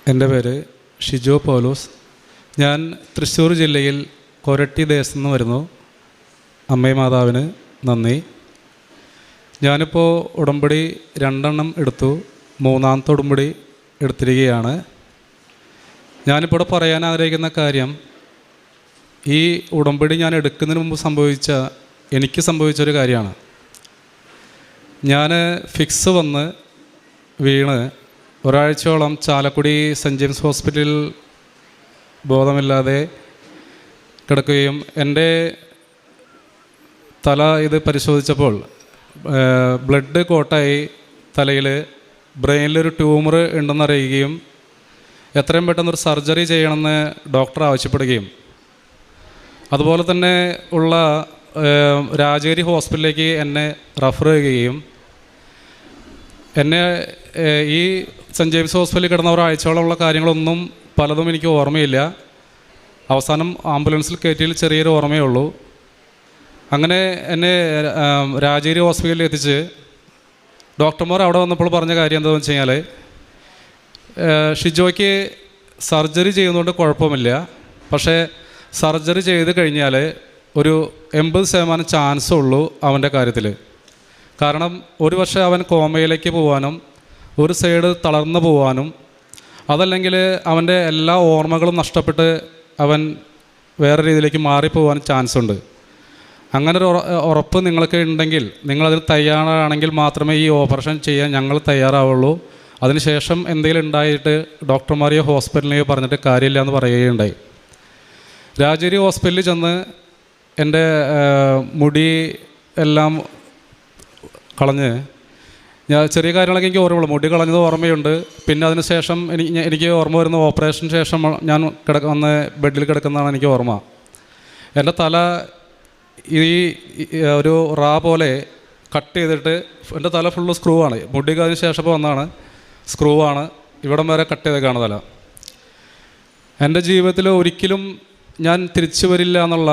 എൻ്റെ പേര് ഷിജോ പൗലോസ്. ഞാൻ തൃശ്ശൂർ ജില്ലയിൽ കൊരട്ടി ദേശത്ത് നിന്ന് വരുന്നു. അമ്മേ മാതാവിന് നന്ദി. ഞാനിപ്പോൾ ഉടമ്പടി 2 എടുത്തു. 3ാമത്തെ ഉടമ്പടി എടുത്തിരിക്കുകയാണ്. ഞാനിപ്പോൾ ഇവിടെ പറയാൻ ആഗ്രഹിക്കുന്ന കാര്യം, ഈ ഉടമ്പടി ഞാൻ എടുക്കുന്നതിന് മുമ്പ് എനിക്ക് സംഭവിച്ചൊരു കാര്യമാണ്. ഞാൻ ഫിക്സ് വന്ന് വീണ് ഒരാഴ്ചയോളം ചാലക്കുടി സെൻറ്റ് ജെയിംസ് ഹോസ്പിറ്റലിൽ ബോധമില്ലാതെ കിടക്കുകയും എൻ്റെ തല ഇത് പരിശോധിച്ചപ്പോൾ ബ്ലഡ് കോട്ടായി തലയിൽ ബ്രെയിനിലൊരു ട്യൂമർ ഉണ്ടെന്നറിയുകയും എത്രയും പെട്ടെന്നൊരു സർജറി ചെയ്യണമെന്ന് ഡോക്ടർ ആവശ്യപ്പെടുകയും അതുപോലെ തന്നെ ഉള്ള രാജഗിരി ഹോസ്പിറ്റലിലേക്ക് എന്നെ റെഫർ ചെയ്യുകയും എന്നെ ഈ സെൻറ്റ് ജെയിംസ് ഹോസ്പിറ്റലിൽ കിടന്ന ഒരാഴ്ചയോളമുള്ള കാര്യങ്ങളൊന്നും പലതും എനിക്ക് ഓർമ്മയില്ല. അവസാനം ആംബുലൻസിൽ കയറ്റിയിൽ ചെറിയൊരു ഓർമ്മയേ ഉള്ളൂ. അങ്ങനെ എന്നെ രാജഗിരി ഹോസ്പിറ്റലിൽ എത്തിച്ച് ഡോക്ടർമാർ അവിടെ വന്നപ്പോൾ പറഞ്ഞ കാര്യം എന്താണെന്ന് വെച്ച് കഴിഞ്ഞാൽ, ഷിജോയ്ക്ക് സർജറി ചെയ്യുന്നതുകൊണ്ട് കുഴപ്പമില്ല, പക്ഷേ സർജറി ചെയ്ത് കഴിഞ്ഞാൽ ഒരു 80% ചാൻസ് ഉള്ളൂ അവൻ്റെ കാര്യത്തിൽ. കാരണം ഒരു പക്ഷേ അവൻ കോമയിലേക്ക് പോകാനും ഒരു സൈഡ് തളർന്നു പോകാനും അതല്ലെങ്കിൽ അവൻ്റെ എല്ലാ ഓർമ്മകളും നഷ്ടപ്പെട്ട് അവൻ വേറെ രീതിയിലേക്ക് മാറിപ്പോകാനും ചാൻസ് ഉണ്ട്. അങ്ങനെ ഒരു ഉറപ്പ് നിങ്ങൾക്ക് ഉണ്ടെങ്കിൽ, നിങ്ങളതിന് തയ്യാറാണെങ്കിൽ മാത്രമേ ഈ ഓപ്പറേഷൻ ചെയ്യാൻ ഞങ്ങൾ തയ്യാറാവുള്ളൂ. അതിനുശേഷം എന്തെങ്കിലും ഉണ്ടായിട്ട് ഡോക്ടർമാരെയോ ഹോസ്പിറ്റലിനെയോ പറഞ്ഞിട്ട് കാര്യമില്ല എന്ന് പറയുകയുണ്ടായി. രാജഗിരി ഹോസ്പിറ്റലിൽ ചെന്ന് എൻ്റെ മുടി എല്ലാം കളഞ്ഞ്, ഞാൻ ചെറിയ കാര്യങ്ങളൊക്കെ എനിക്ക് ഓർമ്മയുള്ളൂ. മുടി കളഞ്ഞത് ഓർമ്മയുണ്ട്. പിന്നെ അതിന് ശേഷം എനിക്ക് ഓർമ്മ വരുന്ന ഓപ്പറേഷന് ശേഷം ഞാൻ വന്ന് ബെഡിൽ കിടക്കുന്നതാണ് എനിക്ക് ഓർമ്മ. എൻ്റെ തല ഈ ഒരു പോലെ കട്ട് ചെയ്തിട്ട് എൻ്റെ തല ഫുള്ള് സ്ക്രൂ ആണ്. മുടി കഴിഞ്ഞ ശേഷം വന്നാണ് സ്ക്രൂ ആണ്, ഇവിടം വരെ കട്ട് ചെയ്തേക്കാണ് തല. എൻ്റെ ജീവിതത്തിൽ ഒരിക്കലും ഞാൻ തിരിച്ചു വരില്ല എന്നുള്ള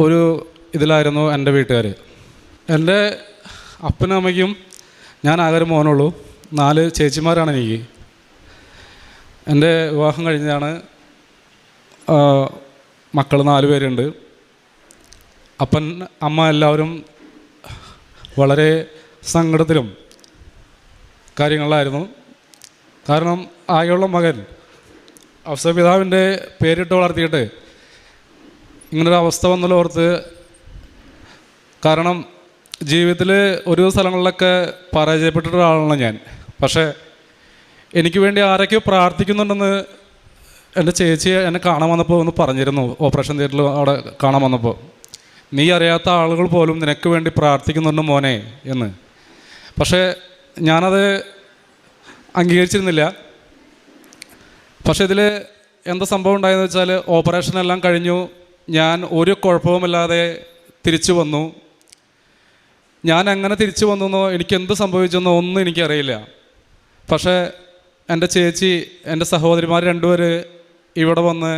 ഒരു ഇതിലായിരുന്നു എൻ്റെ വീട്ടുകാർ. എൻ്റെ അപ്പനും അമ്മയ്ക്കും ഞാൻ ആകെ ഒരു മോനുള്ളൂ. 4 ചേച്ചിമാരാണ് എനിക്ക്. എൻ്റെ വിവാഹം കഴിഞ്ഞാണ്. മക്കൾ 4 പേരുണ്ട്. അപ്പൻ അമ്മ എല്ലാവരും വളരെ സങ്കടത്തിലും കാര്യങ്ങളിലായിരുന്നു. കാരണം ആകെയുള്ള മകൻ അവസ്ഥപിതാവിൻ്റെ പേരിട്ട് വളർത്തിയിട്ട് ഇങ്ങനൊരു അവസ്ഥ വന്നല്ലോ ഓർത്ത്. കാരണം ജീവിതത്തിൽ ഒരു സ്ഥലങ്ങളിലൊക്കെ പരാജയപ്പെട്ടിട്ട ഒരാളാണ് ഞാൻ. പക്ഷേ എനിക്ക് വേണ്ടി ആരൊക്കെയോ പ്രാർത്ഥിക്കുന്നുണ്ടെന്ന് എൻ്റെ ചേച്ചി എന്നെ കാണാൻ വന്നപ്പോൾ ഒന്ന് പറഞ്ഞിരുന്നു. ഓപ്പറേഷൻ തിയേറ്ററിൽ അവിടെ കാണാൻ വന്നപ്പോൾ, നീ അറിയാത്ത ആളുകൾ പോലും നിനക്ക് വേണ്ടി പ്രാർത്ഥിക്കുന്നുണ്ട് മോനെ എന്ന്. പക്ഷേ ഞാനത് അംഗീകരിച്ചിരുന്നില്ല. പക്ഷേ ഇതിൽ എന്താ സംഭവം ഉണ്ടായെന്ന് വെച്ചാൽ, ഓപ്പറേഷനെല്ലാം കഴിഞ്ഞു. ഞാൻ ഒരു കുഴപ്പവുമില്ലാതെ തിരിച്ചു വന്നു. ഞാൻ എങ്ങനെ തിരിച്ചു വന്നെന്നോ എനിക്കെന്ത് സംഭവിച്ചെന്നോ ഒന്നും എനിക്കറിയില്ല. പക്ഷേ എൻ്റെ ചേച്ചി, എൻ്റെ സഹോദരിമാർ 2 പേർ ഇവിടെ വന്ന്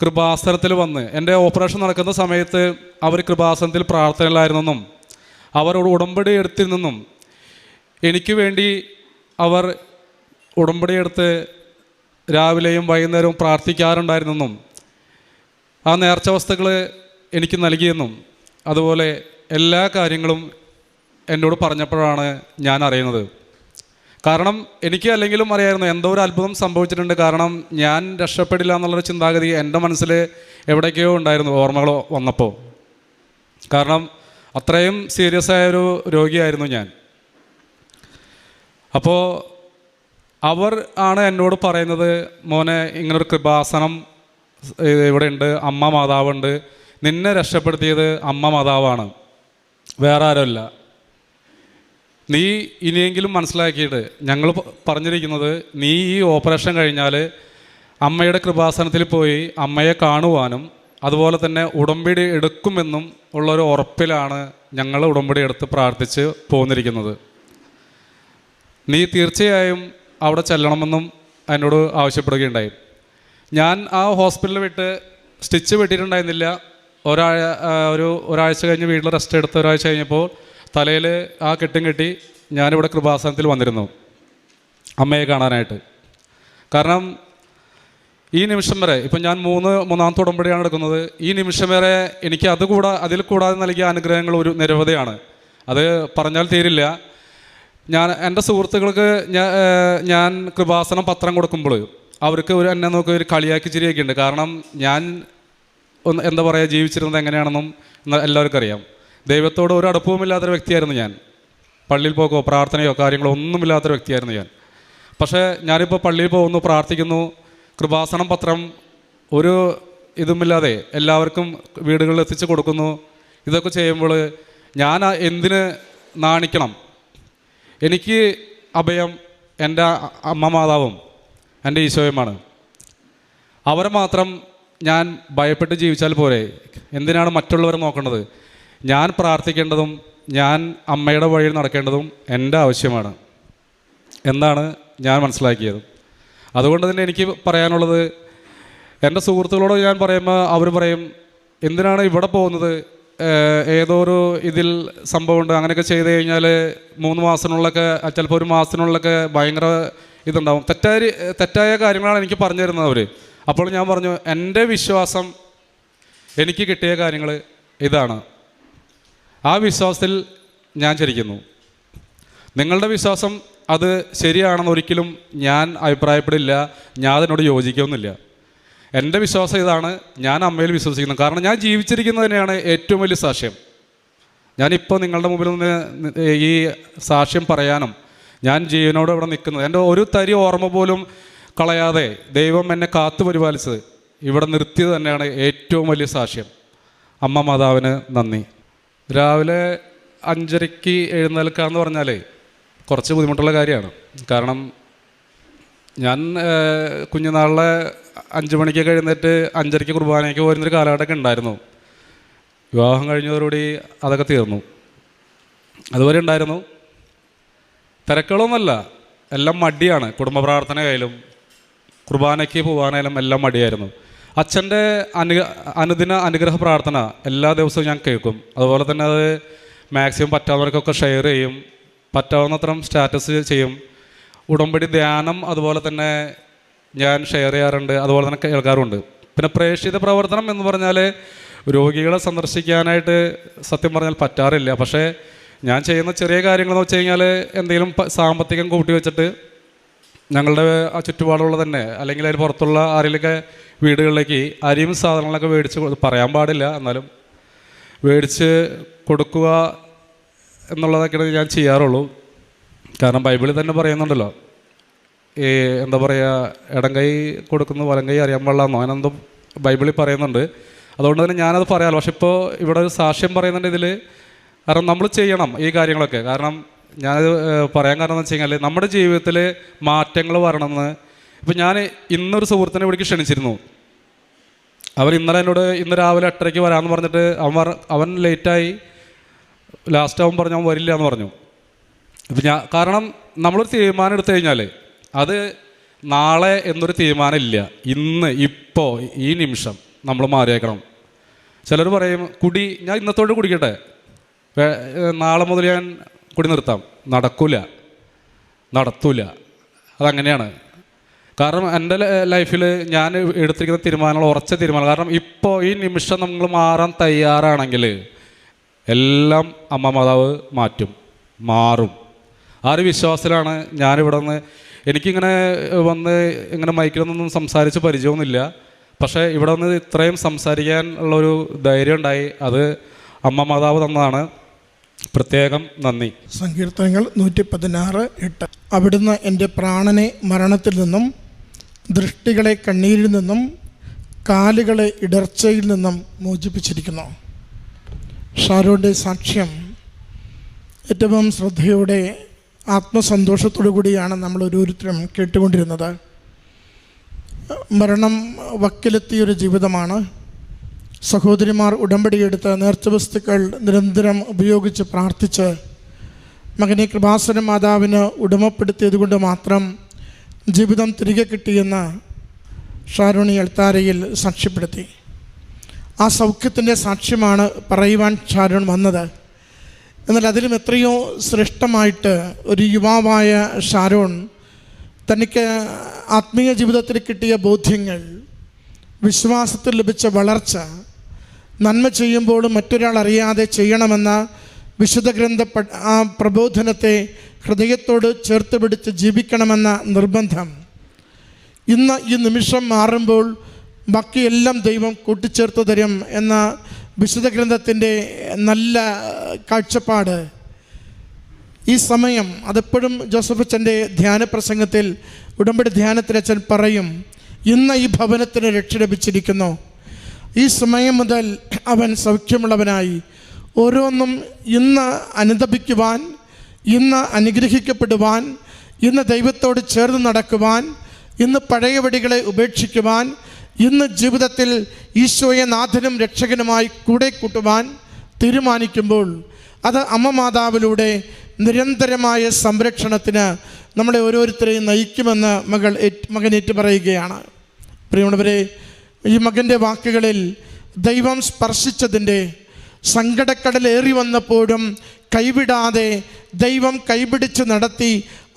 കൃപാസനത്തിൽ വന്ന്, എൻ്റെ ഓപ്പറേഷൻ നടക്കുന്ന സമയത്ത് അവർ കൃപാസനത്തിൽ പ്രാർത്ഥനയിലായിരുന്നെന്നും അവരോട് ഉടമ്പടി എടുത്തിരുന്നെന്നും എനിക്ക് വേണ്ടി അവർ ഉടമ്പടി എടുത്ത് രാവിലെയും വൈകുന്നേരവും പ്രാർത്ഥിക്കാറുണ്ടായിരുന്നെന്നും ആ നേർച്ച വസ്തുക്കൾ എനിക്ക് നൽകിയെന്നും അതുപോലെ എല്ലാ കാര്യങ്ങളും എന്നോട് പറഞ്ഞപ്പോഴാണ് ഞാൻ അറിയുന്നത്. കാരണം എനിക്ക് അല്ലെങ്കിലും അറിയായിരുന്നു എന്തോ ഒരു അത്ഭുതം സംഭവിച്ചിട്ടുണ്ട്. കാരണം ഞാൻ രക്ഷപ്പെടില്ല എന്നുള്ളൊരു ചിന്താഗതി എൻ്റെ മനസ്സിൽ എവിടേക്കോ ഉണ്ടായിരുന്നു ഓർമ്മകൾ വന്നപ്പോൾ. കാരണം അത്രയും സീരിയസ് ആയൊരു രോഗിയായിരുന്നു ഞാൻ. അപ്പോൾ അവർ ആണ് എന്നോട് പറയുന്നത്, മോനെ ഇങ്ങനൊരു കൃപാസനം ഇവിടെ ഉണ്ട്, അമ്മ മാതാവുണ്ട്, നിന്നെ രക്ഷപ്പെടുത്തിയത് അമ്മ മാതാവാണ്, വേറെ ആരുമല്ല. നീ ഇനിയെങ്കിലും മനസ്സിലാക്കിയിട്ട്, ഞങ്ങൾ പറഞ്ഞിരിക്കുന്നത് നീ ഈ ഓപ്പറേഷൻ കഴിഞ്ഞാൽ അമ്മയുടെ കൃപാസനത്തിൽ പോയി അമ്മയെ കാണുവാനും അതുപോലെ തന്നെ ഉടമ്പടി എടുക്കുമെന്നും ഉള്ളൊരു ഉറപ്പിലാണ് ഞങ്ങൾ ഉടമ്പടി എടുത്ത് പ്രാർത്ഥിച്ച് പോന്നിരിക്കുന്നത്. നീ തീർച്ചയായും അവിടെ ചെല്ലണമെന്നും എന്നോട് ആവശ്യപ്പെടുകയുണ്ടായി. ഞാൻ ആ ഹോസ്പിറ്റലിൽ വിട്ട് സ്റ്റിച്ച് വെട്ടിയിട്ടുണ്ടായിരുന്നില്ല. ഒരാഴ്ച കഴിഞ്ഞ് വീട്ടിൽ റെസ്റ്റ് എടുത്ത് ഒരാഴ്ച കഴിഞ്ഞപ്പോൾ തലയിൽ ആ കെട്ടും കെട്ടി ഞാനിവിടെ കൃപാസനത്തിൽ വന്നിരുന്നു അമ്മയെ കാണാനായിട്ട്. കാരണം ഈ നിമിഷം വരെ ഇപ്പം ഞാൻ മൂന്നാമത്തെ ഉടമ്പടിയാണ് എടുക്കുന്നത്. ഈ നിമിഷം വരെ എനിക്ക് അതിൽ കൂടാതെ നൽകിയ അനുഗ്രഹങ്ങൾ ഒരു നിരവധിയാണ്. അത് പറഞ്ഞാൽ തീരില്ല. എൻ്റെ സുഹൃത്തുക്കൾക്ക് ഞാൻ കൃപാസനം പത്രം കൊടുക്കുമ്പോൾ അവർക്ക് എന്നെ നോക്കി ഒരു കളിയാക്കി ചിരിയൊക്കെ ഉണ്ട്. കാരണം ഞാൻ എന്താ പറയുക, ജീവിച്ചിരുന്നത് എങ്ങനെയാണെന്നും എല്ലാവർക്കും അറിയാം. ദൈവത്തോട് ഒരു അടുപ്പവുമില്ലാത്തൊരു വ്യക്തിയായിരുന്നു ഞാൻ. പള്ളിയിൽ പോകോ പ്രാർത്ഥനയോ കാര്യങ്ങളോ ഒന്നുമില്ലാത്തൊരു വ്യക്തിയായിരുന്നു ഞാൻ. പക്ഷേ ഞാനിപ്പോൾ പള്ളിയിൽ പോകുന്നു, പ്രാർത്ഥിക്കുന്നു, കൃപാസനം പത്രം ഒരു ഇതുമില്ലാതെ എല്ലാവർക്കും വീടുകളിൽ എത്തിച്ച് കൊടുക്കുന്നു. ഇതൊക്കെ ചെയ്യുമ്പോൾ ഞാൻ എന്തിന് നാണിക്കണം? എനിക്ക് അഭയം എൻ്റെ അമ്മ മാതാവും എൻ്റെ ഈശോയുമാണ്. അവരെ മാത്രം ഞാൻ ഭയപ്പെട്ട് ജീവിച്ചാൽ പോരെ? എന്തിനാണ് മറ്റുള്ളവരെ നോക്കേണ്ടത്? ഞാൻ പ്രാർത്ഥിക്കേണ്ടതും ഞാൻ അമ്മയുടെ വഴിയിൽ നടക്കേണ്ടതും എൻ്റെ ആവശ്യമാണ് എന്നാണ് ഞാൻ മനസ്സിലാക്കിയത്. അതുകൊണ്ട് തന്നെ എനിക്ക് പറയാനുള്ളത്, എൻ്റെ സുഹൃത്തുക്കളോട് ഞാൻ പറയുമ്പോൾ അവർ പറയും, എന്തിനാണ് ഇവിടെ പോകുന്നത്? ഏതോ ഒരു ഇതിൽ സംഭവമുണ്ട്, അങ്ങനെയൊക്കെ ചെയ്ത് കഴിഞ്ഞാൽ 3 മാസത്തിനുള്ളൊക്കെ ചിലപ്പോൾ 1 മാസത്തിനുള്ളൊക്കെ ഭയങ്കര ഇതുണ്ടാവും. തെറ്റായ കാര്യങ്ങളാണ് എനിക്ക് പറഞ്ഞു തരുന്നത് അവർ. അപ്പോൾ ഞാൻ പറഞ്ഞു, എൻ്റെ വിശ്വാസം എനിക്ക് കിട്ടിയ കാര്യങ്ങൾ ഇതാണ്. ആ വിശ്വാസത്തിൽ ഞാൻ ചരിക്കുന്നു. നിങ്ങളുടെ വിശ്വാസം അത് ശരിയാണെന്ന് ഒരിക്കലും ഞാൻ അഭിപ്രായപ്പെടില്ല, ഞാൻ അതിനോട് യോജിക്കുന്നില്ല. എൻ്റെ വിശ്വാസം ഇതാണ്, ഞാൻ അമ്മയിൽ വിശ്വസിക്കുന്നു. കാരണം ഞാൻ ജീവിച്ചിരിക്കുന്നത് തന്നെയാണ് ഏറ്റവും വലിയ സാക്ഷ്യം. ഞാനിപ്പോൾ നിങ്ങളുടെ മുമ്പിൽ നിന്ന് ഈ സാക്ഷ്യം പറയാനും ഞാൻ ജീവനോട് ഇവിടെ നിൽക്കുന്നത്, എൻ്റെ ഒരു തരി ഓർമ്മ പോലും കളയാതെ ദൈവം എന്നെ കാത്തു പരിപാലിച്ചത് ഇവിടെ നിർത്തിയത് തന്നെയാണ് ഏറ്റവും വലിയ സാക്ഷ്യം. അമ്മ മാതാവിന് നന്ദി. രാവിലെ 5:30 എഴുന്നേൽക്കുക എന്ന് പറഞ്ഞാൽ കുറച്ച് ബുദ്ധിമുട്ടുള്ള കാര്യമാണ്. കാരണം ഞാൻ കുഞ്ഞുനാളിലെ 5 മണിക്കൊക്കെ എഴുന്നേറ്റ് 5:30 കുർബാനയ്ക്ക് പോരുന്നൊരു കാലഘട്ടമൊക്കെ ഉണ്ടായിരുന്നു. വിവാഹം കഴിഞ്ഞതോടുകൂടി അതൊക്കെ തീർന്നു. അതുവരെ ഉണ്ടായിരുന്നു. തിരക്കുകളൊന്നുമല്ല, എല്ലാം മടിയാണ്. കുടുംബ പ്രാർത്ഥനയായാലും കുർബാനയ്ക്ക് പോകാനായാലും എല്ലാം മടിയായിരുന്നു. അച്ഛൻ്റെ അനുദിന അനുഗ്രഹ പ്രാർത്ഥന എല്ലാ ദിവസവും ഞാൻ കേൾക്കും. അതുപോലെ തന്നെ അത് മാക്സിമം പറ്റാവുന്നവർക്കൊക്കെ ഷെയർ ചെയ്യും, പറ്റാവുന്നത്രയും സ്റ്റാറ്റസ് ചെയ്യും. ഉടമ്പടി ധ്യാനം അതുപോലെ തന്നെ ഞാൻ ഷെയർ ചെയ്യാറുണ്ട്, അതുപോലെ തന്നെ കേൾക്കാറുണ്ട്. പിന്നെ പ്രേക്ഷിത പ്രവർത്തനം എന്ന് പറഞ്ഞാൽ രോഗികളെ സന്ദർശിക്കാനായിട്ട് സത്യം പറഞ്ഞാൽ പറ്റാറില്ല. പക്ഷേ ഞാൻ ചെയ്യുന്ന ചെറിയ കാര്യങ്ങളെന്ന് വെച്ച് കഴിഞ്ഞാൽ എന്തെങ്കിലും സാമ്പത്തികം കൂട്ടി വെച്ചിട്ട് ഞങ്ങളുടെ ആ ചുറ്റുപാടുള്ള തന്നെ അല്ലെങ്കിൽ അതിന് പുറത്തുള്ള ആരെങ്കിലൊക്കെ വീടുകളിലേക്ക് അരിയും സാധനങ്ങളൊക്കെ മേടിച്ച്, പറയാൻ പാടില്ല എന്നാലും മേടിച്ച് കൊടുക്കുക എന്നുള്ളതൊക്കെയാണ് ഞാൻ ചെയ്യാറുള്ളൂ. കാരണം ബൈബിളിൽ തന്നെ പറയുന്നുണ്ടല്ലോ, ഈ എന്താ പറയുക, ഇടം കൈ കൊടുക്കുന്നു വലം കൈ അറിയാൻ പാടില്ലെന്നോ അങ്ങനെന്തോ ബൈബിളിൽ പറയുന്നുണ്ട്. അതുകൊണ്ട് തന്നെ ഞാനത് പറയാമല്ലോ. പക്ഷെ ഇപ്പോൾ ഇവിടെ ഒരു സാക്ഷ്യം പറയുന്നുണ്ട് ഇതിൽ. കാരണം നമ്മൾ ചെയ്യണം ഈ കാര്യങ്ങളൊക്കെ. കാരണം ഞാനത് പറയാൻ കാരണം എന്ന് വെച്ച് കഴിഞ്ഞാൽ നമ്മുടെ ജീവിതത്തിൽ മാറ്റങ്ങൾ വരണമെന്ന്. ഇപ്പം ഞാൻ ഇന്നൊരു സുഹൃത്തിനെ ഇവിടേക്ക് ക്ഷണിച്ചിരുന്നു. അവൻ ഇന്ന് രാവിലെ 8:30 വരാമെന്ന് പറഞ്ഞിട്ട് അവൻ ലേറ്റായി. ലാസ്റ്റ് അവൻ പറഞ്ഞു അവൻ വരില്ല എന്ന് പറഞ്ഞു. ഇപ്പം കാരണം നമ്മളൊരു തീരുമാനം എടുത്തു കഴിഞ്ഞാൽ അത് നാളെ എന്നൊരു തീരുമാനം ഇല്ല. ഇന്ന് ഇപ്പോൾ ഈ നിമിഷം നമ്മൾ മാറിയേക്കണം. ചിലർ പറയും കുടി ഞാൻ ഇന്നത്തോടെ കുടിക്കട്ടെ, നാളെ മുതൽ ഞാൻ കുടി നിർത്താം. നടത്തൂല. അതങ്ങനെയാണ്. കാരണം എൻ്റെ ലൈഫിൽ ഞാൻ എടുത്തിരിക്കുന്ന തീരുമാനങ്ങൾ ഉറച്ച തീരുമാനം. കാരണം ഇപ്പോൾ ഈ നിമിഷം നമ്മൾ മാറാൻ തയ്യാറാണെങ്കിൽ എല്ലാം അമ്മ മാതാവ് മാറും. ആ ഒരു വിശ്വാസത്തിലാണ് ഞാനിവിടെ നിന്ന്. എനിക്കിങ്ങനെ ഇങ്ങനെ മൈക്കിലൊന്നും സംസാരിച്ച് പരിചയമൊന്നുമില്ല. പക്ഷേ ഇവിടെ വന്ന് ഇത്രയും സംസാരിക്കാൻ ഉള്ളൊരു ധൈര്യം ഉണ്ടായി. അത് അമ്മ മാതാവ് തന്നതാണ്. പ്രത്യേകം നന്ദി. സങ്കീർത്തനങ്ങൾ 116:8. അവിടുന്ന് എൻ്റെ പ്രാണനെ മരണത്തിൽ നിന്നും, ദൃഷ്ടികളെ കണ്ണീരിൽ നിന്നും, കാലുകളെ ഇടർച്ചയിൽ നിന്നും മോചിപ്പിച്ചിരിക്കുന്നു. ഷാരോൻ്റെ സാക്ഷ്യം ഏറ്റവും ശ്രദ്ധയോടെ ആത്മസന്തോഷത്തോടു കൂടിയാണ് നമ്മൾ ഓരോരുത്തരും കേട്ടുകൊണ്ടിരുന്നത്. മരണം വക്കിലെത്തിയൊരു ജീവിതമാണ്. സഹോദരിമാർ ഉടമ്പടിയെടുത്ത് നേർച്ച വസ്തുക്കൾ നിരന്തരം ഉപയോഗിച്ച് പ്രാർത്ഥിച്ച് മകനെ കൃപാസന മാതാവിന് ഉടമപ്പെടുത്തിയത് കൊണ്ട് മാത്രം ജീവിതം തിരികെ കിട്ടിയെന്ന് ഷാരോണി അൾത്താരയിൽ സാക്ഷ്യപ്പെടുത്തി. ആ സൗഖ്യത്തിൻ്റെ സാക്ഷ്യമാണ് പറയുവാൻ ഷാരോൺ വന്നത്. എന്നാൽ അതിലും എത്രയോ ശ്രേഷ്ഠമായിട്ട് ഒരു യുവാവായ ഷാരോൺ തനിക്ക് ആത്മീയ ജീവിതത്തിൽ കിട്ടിയ ബോധ്യങ്ങൾ, വിശ്വാസത്തിൽ ലഭിച്ച വളർച്ച, നന്മ ചെയ്യുമ്പോഴും മറ്റൊരാൾ അറിയാതെ ചെയ്യണമെന്ന വിശുദ്ധ ഗ്രന്ഥ ആ പ്രബോധനത്തെ ഹൃദയത്തോട് ചേർത്ത് പിടിച്ച് ജീവിക്കണമെന്ന നിർബന്ധം ഇന്ന് ഈ നിമിഷം മാറുമ്പോൾ ബാക്കിയെല്ലാം ദൈവം കൂട്ടിച്ചേർത്ത് തരും എന്ന വിശുദ്ധ ഗ്രന്ഥത്തിൻ്റെ നല്ല കാഴ്ചപ്പാട് ഈ സമയം അതെപ്പോഴും ജോസഫ് അച്ഛൻ്റെ ധ്യാന പ്രസംഗത്തിൽ, ഉടമ്പടി ധ്യാനത്തിൽ അച്ഛൻ പറയും, ഇന്ന് ഈ ഭവനത്തിന് രക്ഷ ലഭിച്ചിരിക്കുന്നു. ഈ സമയം മുതൽ അവൻ സൗഖ്യമുള്ളവനായി ഓരോന്നും ഇന്ന് അനുതപിക്കുവാൻ, ഇന്ന് അനുഗ്രഹിക്കപ്പെടുവാൻ, ഇന്ന് ദൈവത്തോട് ചേർന്ന് നടക്കുവാൻ, ഇന്ന് പഴയ വഴികളെ ഉപേക്ഷിക്കുവാൻ, ഇന്ന് ജീവിതത്തിൽ ഈശോയെ നാഥനും രക്ഷകനുമായി കൂടെ കൂട്ടുവാൻ തീരുമാനിക്കുമ്പോൾ അത് അമ്മ മാതാവിലൂടെ നിരന്തരമായ സംരക്ഷണത്തിന് നമ്മളെ ഓരോരുത്തരെയും നയിക്കുമെന്ന് മകൻ ഏറ്റുപറയുകയാണ്. പ്രിയമുള്ളവരെ, ഈ മകൻ്റെ വാക്കുകളിൽ ദൈവം സ്പർശിച്ചതിൻ്റെ, സങ്കടക്കടലേറി വന്നപ്പോഴും കൈവിടാതെ ദൈവം കൈപിടിച്ച് നടത്തി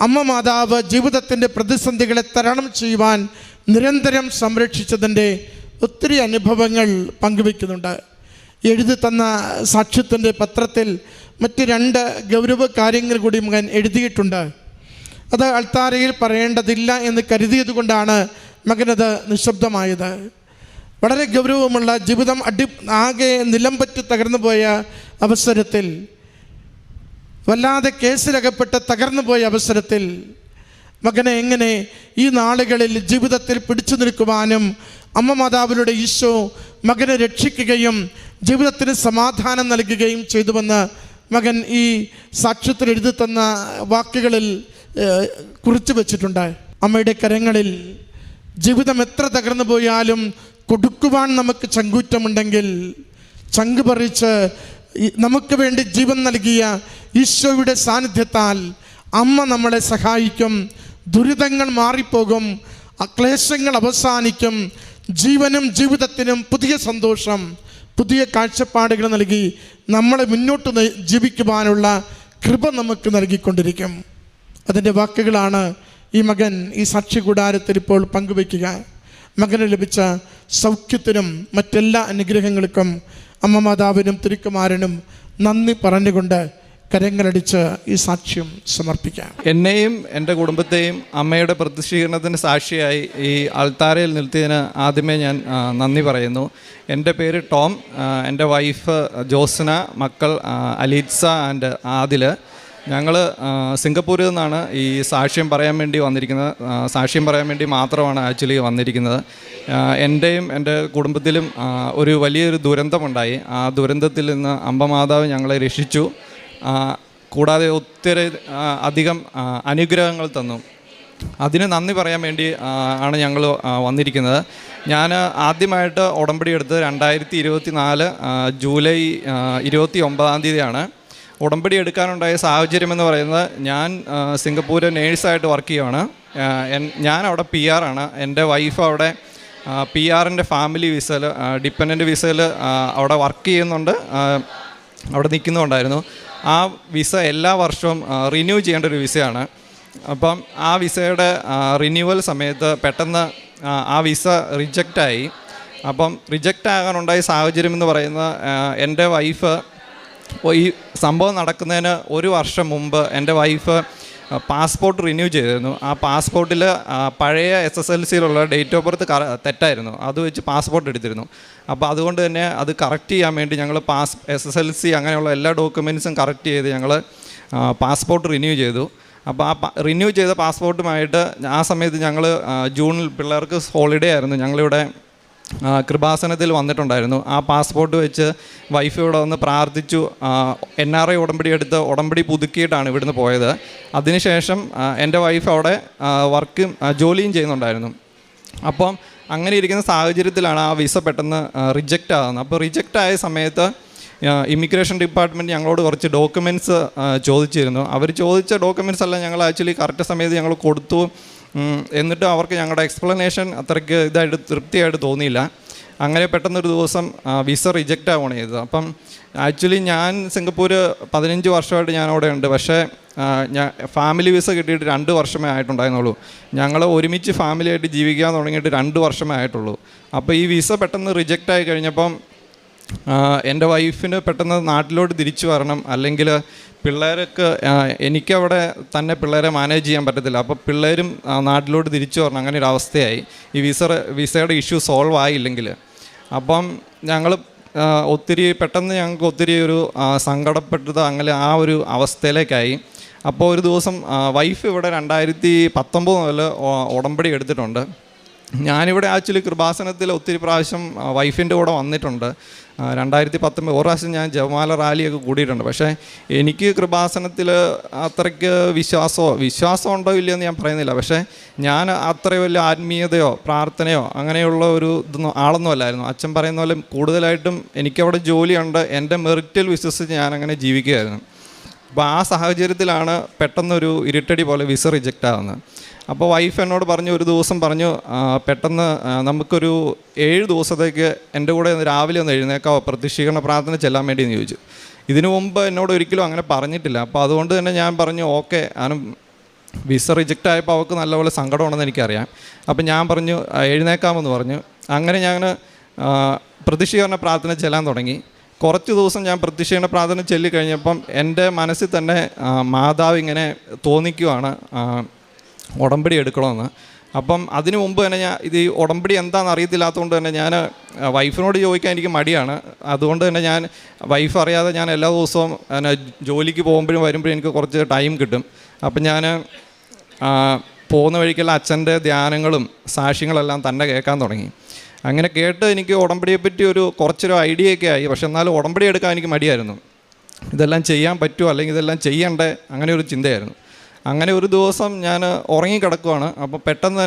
അമ്മ മാതാവ് ജീവിതത്തിൻ്റെ പ്രതിസന്ധികളെ തരണം ചെയ്യുവാൻ നിരന്തരം സംരക്ഷിച്ചതിൻ്റെ ഒത്തിരി അനുഭവങ്ങൾ പങ്കുവയ്ക്കുന്നുണ്ട്. എഴുതി തന്ന സാക്ഷ്യത്തിൻ്റെ പത്രത്തിൽ മറ്റ് 2 ഗൗരവ കാര്യങ്ങൾ കൂടി മകൻ എഴുതിയിട്ടുണ്ട്. അത് അൾത്താരയിൽ പറയേണ്ടതില്ല എന്ന് കരുതിയത് കൊണ്ടാണ് മകനത് നിശബ്ദമായത്. വളരെ ഗൗരവമുള്ള ജീവിതം ആകെ നിലംപറ്റി തകർന്നു പോയ അവസരത്തിൽ, വല്ലാതെ കേസിലകപ്പെട്ട് തകർന്നു പോയ അവസരത്തിൽ മകനെ എങ്ങനെ ഈ നാളുകളിൽ ജീവിതത്തിൽ പിടിച്ചു നിൽക്കുവാനും അമ്മ മാതാവിലൂടെ ഈശോ മകനെ രക്ഷിക്കുകയും ജീവിതത്തിന് സമാധാനം നൽകുകയും ചെയ്തുവെന്ന് മകൻ ഈ സാക്ഷ്യത്തിൽ എഴുതി തന്ന വാക്കുകളിൽ കുറിച്ചു വച്ചിട്ടുണ്ട്. അമ്മയുടെ കരങ്ങളിൽ ജീവിതം എത്ര തകർന്നു പോയാലും കൊടുക്കുവാൻ നമുക്ക് ചങ്കൂറ്റമുണ്ടെങ്കിൽ, ചങ്ക് പറിച്ച് നമുക്ക് വേണ്ടി ജീവൻ നൽകിയ ഈശോയുടെ സാന്നിധ്യത്താൽ അമ്മ നമ്മളെ സഹായിക്കും. ദുരിതങ്ങൾ മാറിപ്പോകും, ക്ലേശങ്ങൾ അവസാനിക്കും. ജീവനും ജീവിതത്തിനും പുതിയ സന്തോഷം, പുതിയ കാഴ്ചപ്പാടുകൾ നൽകി നമ്മളെ മുന്നോട്ട് ജീവിക്കുവാനുള്ള കൃപ നമുക്ക് നൽകിക്കൊണ്ടിരിക്കും. അതിൻ്റെ വാക്കുകളാണ് ഈ മകൻ ഈ സാക്ഷി കൂടാരത്തിൽ ഇപ്പോൾ പങ്കുവയ്ക്കുക. മകന് ലഭിച്ച സൗഖ്യത്തിനും മറ്റെല്ലാ അനുഗ്രഹങ്ങൾക്കും അമ്മ മാതാവിനും തിരുക്കുമാരനും നന്ദി പറഞ്ഞുകൊണ്ട് കരങ്ങളടിച്ച് ഈ സാക്ഷ്യം സമർപ്പിക്കാം. എന്നെയും എൻ്റെ കുടുംബത്തെയും അമ്മയുടെ പ്രതിഷ്ഠീകരണത്തിന് സാക്ഷിയായി ഈ അൾത്താരയിൽ നിർത്തിയതിന് ആദ്യമേ ഞാൻ നന്ദി പറയുന്നു. എൻ്റെ പേര് ടോം, എൻ്റെ വൈഫ് ജോസ്ന, മക്കൾ അലീറ്റ്സ ആൻഡ് ആദിൽ. ഞങ്ങൾ സിംഗപ്പൂരിൽ നിന്നാണ് ഈ സാക്ഷ്യം പറയാൻ വേണ്ടി വന്നിരിക്കുന്നത്. സാക്ഷ്യം പറയാൻ വേണ്ടി മാത്രമാണ് ആക്ച്വലി വന്നിരിക്കുന്നത്. എൻ്റെയും എൻ്റെ കുടുംബത്തിലും ഒരു വലിയൊരു ദുരന്തമുണ്ടായി. ആ ദുരന്തത്തിൽ നിന്ന് അമ്മ മാതാവ് ഞങ്ങളെ രക്ഷിച്ചു. കൂടാതെ ഒത്തിരി അധികം അനുഗ്രഹങ്ങൾ തന്നു. അതിന് നന്ദി പറയാൻ വേണ്ടി ആണ് ഞങ്ങൾ വന്നിരിക്കുന്നത്. ഞാൻ ആദ്യമായിട്ട് ഉടമ്പടി എടുത്തത് 2024 ജൂലൈ 29 ഉടമ്പടി എടുക്കാനുണ്ടായ സാഹചര്യമെന്ന് പറയുന്നത്, ഞാൻ സിംഗപ്പൂർ നേഴ്സായിട്ട് വർക്ക് ചെയ്യുകയാണ്. ഞാൻ അവിടെ PR ആണ്. എൻ്റെ വൈഫ് അവിടെ PR-ൻ്റെ ഫാമിലി വിസയിൽ, ഡിപ്പെൻഡൻറ്റ് വിസയിൽ അവിടെ വർക്ക് ചെയ്യുന്നുണ്ട്, അവിടെ നിൽക്കുന്നുണ്ടായിരുന്നു. ആ വിസ എല്ലാ വർഷവും റിന്യൂ ചെയ്യേണ്ട ഒരു വിസയാണ്. അപ്പം ആ വിസയുടെ റിന്യൂവൽ സമയത്ത് പെട്ടെന്ന് ആ വിസ റിജക്റ്റായി. അപ്പം റിജക്റ്റ് ആകാനുണ്ടായ സാഹചര്യം എന്ന് പറയുന്നത്, എൻ്റെ വൈഫ് ഈ സംഭവം നടക്കുന്നതിന് 1 വർഷം മുമ്പ് എൻ്റെ വൈഫ് പാസ്പോർട്ട് റിന്യൂ ചെയ്തിരുന്നു. ആ പാസ്പോർട്ടിൽ പഴയ SSLCയിലുള്ള ഡേറ്റ് ഓഫ് ബർത്ത് തെറ്റായിരുന്നു. അത് വെച്ച് പാസ്പോർട്ട് എടുത്തിരുന്നു. അപ്പോൾ അതുകൊണ്ട് തന്നെ അത് കറക്റ്റ് ചെയ്യാൻ വേണ്ടി ഞങ്ങൾ SSLC അങ്ങനെയുള്ള എല്ലാ ഡോക്യുമെൻറ്റ്സും കറക്റ്റ് ചെയ്ത് ഞങ്ങൾ പാസ്പോർട്ട് റിന്യൂ ചെയ്തു. അപ്പോൾ ആ റിന്യൂ ചെയ്ത പാസ്പോർട്ടുമായിട്ട് ആ സമയത്ത് ഞങ്ങൾ ജൂണിൽ പിള്ളേർക്ക് ഹോളിഡേ ആയിരുന്നു, ഞങ്ങളിവിടെ കൃപാസനത്തിൽ വന്നിട്ടുണ്ടായിരുന്നു. ആ പാസ്പോർട്ട് വെച്ച് വൈഫ് ഇവിടെ വന്ന് പ്രാർത്ഥിച്ചു. NRI ഉടമ്പടി എടുത്ത് ഉടമ്പടി പുതുക്കിയിട്ടാണ് ഇവിടുന്ന് പോയത്. അതിനുശേഷം എൻ്റെ വൈഫ് അവിടെ ജോലിയും ചെയ്യുന്നുണ്ടായിരുന്നു. അപ്പം അങ്ങനെ ഇരിക്കുന്ന സാഹചര്യത്തിലാണ് ആ വിസ പെട്ടെന്ന് റിജക്റ്റ് ആകുന്നത്. അപ്പോൾ റിജക്റ്റ് ആയ സമയത്ത് ഇമിഗ്രേഷൻ ഡിപ്പാർട്ട്മെൻറ്റ് ഞങ്ങളോട് കുറച്ച് ഡോക്യുമെൻറ്റ്സ് ചോദിച്ചിരുന്നു. അവർ ചോദിച്ച ഡോക്യുമെൻറ്റ്സ് എല്ലാം ഞങ്ങൾ ആക്ച്വലി കറക്റ്റ് സമയത്ത് ഞങ്ങൾ കൊടുത്തു. എന്നിട്ട് അവർക്ക് ഞങ്ങളുടെ എക്സ്പ്ലനേഷൻ അത്രയ്ക്ക് തൃപ്തിയായിട്ട് തോന്നിയില്ല. അങ്ങനെ പെട്ടെന്നൊരു ദിവസം വിസ റിജക്റ്റ് ആവുകയാണ് ചെയ്തത്. അപ്പം ആക്ച്വലി ഞാൻ സിംഗപ്പൂർ 15 വർഷമായിട്ട് ഞാൻ അവിടെ ഉണ്ട്. പക്ഷേ ഞാൻ ഫാമിലി വിസ കിട്ടിയിട്ട് 2 വർഷമേ ആയിട്ടുണ്ടായിരുന്നുള്ളൂ. ഞങ്ങൾ ഒരുമിച്ച് ഫാമിലിയായിട്ട് ജീവിക്കാൻ തുടങ്ങിയിട്ട് 2 വർഷമേ ആയിട്ടുള്ളൂ. അപ്പോൾ ഈ വിസ പെട്ടെന്ന് റിജക്റ്റ് ആയി കഴിഞ്ഞപ്പം എൻ്റെ വൈഫിന് പെട്ടെന്ന് നാട്ടിലോട്ട് തിരിച്ചു വരണം, അല്ലെങ്കിൽ പിള്ളേർക്ക് എനിക്കവിടെ തന്നെ പിള്ളേരെ മാനേജ് ചെയ്യാൻ പറ്റത്തില്ല. അപ്പോൾ പിള്ളേരും നാട്ടിലോട്ട് തിരിച്ചു വരണം, അങ്ങനെ ഒരു അവസ്ഥയായി. ഈ വിസയുടെ ഇഷ്യൂ സോൾവ് ആയില്ലെങ്കിൽ. അപ്പം ഞങ്ങൾ ഞങ്ങൾക്ക് ഒത്തിരി ഒരു സങ്കടപ്പെട്ടത് അങ്ങനെ ആ ഒരു അവസ്ഥയിലേക്കായി. അപ്പോൾ ഒരു ദിവസം വൈഫ് ഇവിടെ 2019 മുതൽ ഉടമ്പടി എടുത്തിട്ടുണ്ട്. ഞാനിവിടെ ആക്ച്വലി കൃപാസനത്തിൽ ഒത്തിരി പ്രാവശ്യം വൈഫിൻ്റെ കൂടെ വന്നിട്ടുണ്ട്. 2019 ഒരു പ്രാവശ്യം ഞാൻ ജപമാല റാലിയൊക്കെ കൂടിയിട്ടുണ്ട്. പക്ഷേ എനിക്ക് കൃപാസനത്തിൽ അത്രയ്ക്ക് വിശ്വാസം ഉണ്ടോ ഇല്ലയെന്ന് ഞാൻ പറയുന്നില്ല. പക്ഷേ ഞാൻ അത്ര വലിയ ആത്മീയതയോ പ്രാർത്ഥനയോ അങ്ങനെയുള്ള ഒരു ഇതൊന്നും ആളൊന്നും അല്ലായിരുന്നു. അച്ഛൻ പറയുന്ന പോലെ കൂടുതലായിട്ടും എനിക്കവിടെ ജോലിയുണ്ട്, എൻ്റെ മെറിറ്റിൽ വിശ്വസിച്ച് ഞാനങ്ങനെ ജീവിക്കുകയായിരുന്നു. അപ്പോൾ ആ സാഹചര്യത്തിലാണ് പെട്ടെന്നൊരു ഇരുട്ടടി പോലെ വിസ റിജക്റ്റ് ആകുന്നത്. അപ്പോൾ വൈഫ് എന്നോട് ഒരു ദിവസം പറഞ്ഞു, പെട്ടെന്ന് നമുക്കൊരു 7 ദിവസത്തേക്ക് എൻ്റെ കൂടെ രാവിലെ ഒന്ന് എഴുന്നേക്കാവോ, പ്രത്യക്ഷീകരണ പ്രാർത്ഥന ചെല്ലാൻ വേണ്ടി എന്ന് ചോദിച്ചു. ഇതിനു മുമ്പ് എന്നോട് ഒരിക്കലും അങ്ങനെ പറഞ്ഞിട്ടില്ല. അപ്പോൾ അതുകൊണ്ട് തന്നെ ഞാൻ പറഞ്ഞു ഓക്കെ. കാരണം വിസ റിജക്റ്റ് ആയപ്പോൾ അവൾക്ക് നല്ലപോലെ സങ്കടമുണ്ടെന്ന് എനിക്കറിയാം. അപ്പം ഞാൻ പറഞ്ഞു എഴുന്നേക്കാമെന്ന് പറഞ്ഞു. അങ്ങനെ ഞാൻ പ്രത്യക്ഷീകരണ പ്രാർത്ഥന ചെല്ലാൻ തുടങ്ങി. കുറച്ച് ദിവസം ഞാൻ പ്രത്യക്ഷീകരണ പ്രാർത്ഥന ചൊല്ലിക്കഴിഞ്ഞപ്പം എൻ്റെ മനസ്സിൽ തന്നെ മാതാവ് ഇങ്ങനെ തോന്നിക്കുവാണ് ഉടമ്പടി എടുക്കണമെന്ന്. അപ്പം അതിനു മുമ്പ് തന്നെ ഈ ഉടമ്പടി എന്താണെന്ന് അറിയത്തില്ലാത്തതുകൊണ്ട് തന്നെ ഞാൻ വൈഫിനോട് ചോദിക്കാൻ എനിക്ക് മടിയാണ്. അതുകൊണ്ട് തന്നെ ഞാൻ വൈഫ് അറിയാതെ ഞാൻ എല്ലാ ദിവസവും ജോലിക്ക് പോകുമ്പോഴും വരുമ്പോഴും എനിക്ക് കുറച്ച് ടൈം കിട്ടും. അപ്പം ഞാൻ പോകുന്ന വഴിക്കുള്ള അച്ഛൻ്റെ ധ്യാനങ്ങളും സാക്ഷ്യങ്ങളെല്ലാം തന്നെ കേൾക്കാൻ തുടങ്ങി. അങ്ങനെ കേട്ട് എനിക്ക് ഉടമ്പടിയെപ്പറ്റി കുറച്ചൊരു ഐഡിയയൊക്കെ ആയി. പക്ഷെ എന്നാലും ഉടമ്പടി എടുക്കാൻ എനിക്ക് മടിയായിരുന്നു. ഇതെല്ലാം ചെയ്യാൻ പറ്റുമോ അല്ലെങ്കിൽ ഇതെല്ലാം ചെയ്യണ്ടേ, അങ്ങനെ ഒരു ചിന്തയായിരുന്നു. അങ്ങനെ ഒരു ദിവസം ഞാൻ ഉറങ്ങിക്കിടക്കുവാണ്. അപ്പോൾ പെട്ടെന്ന്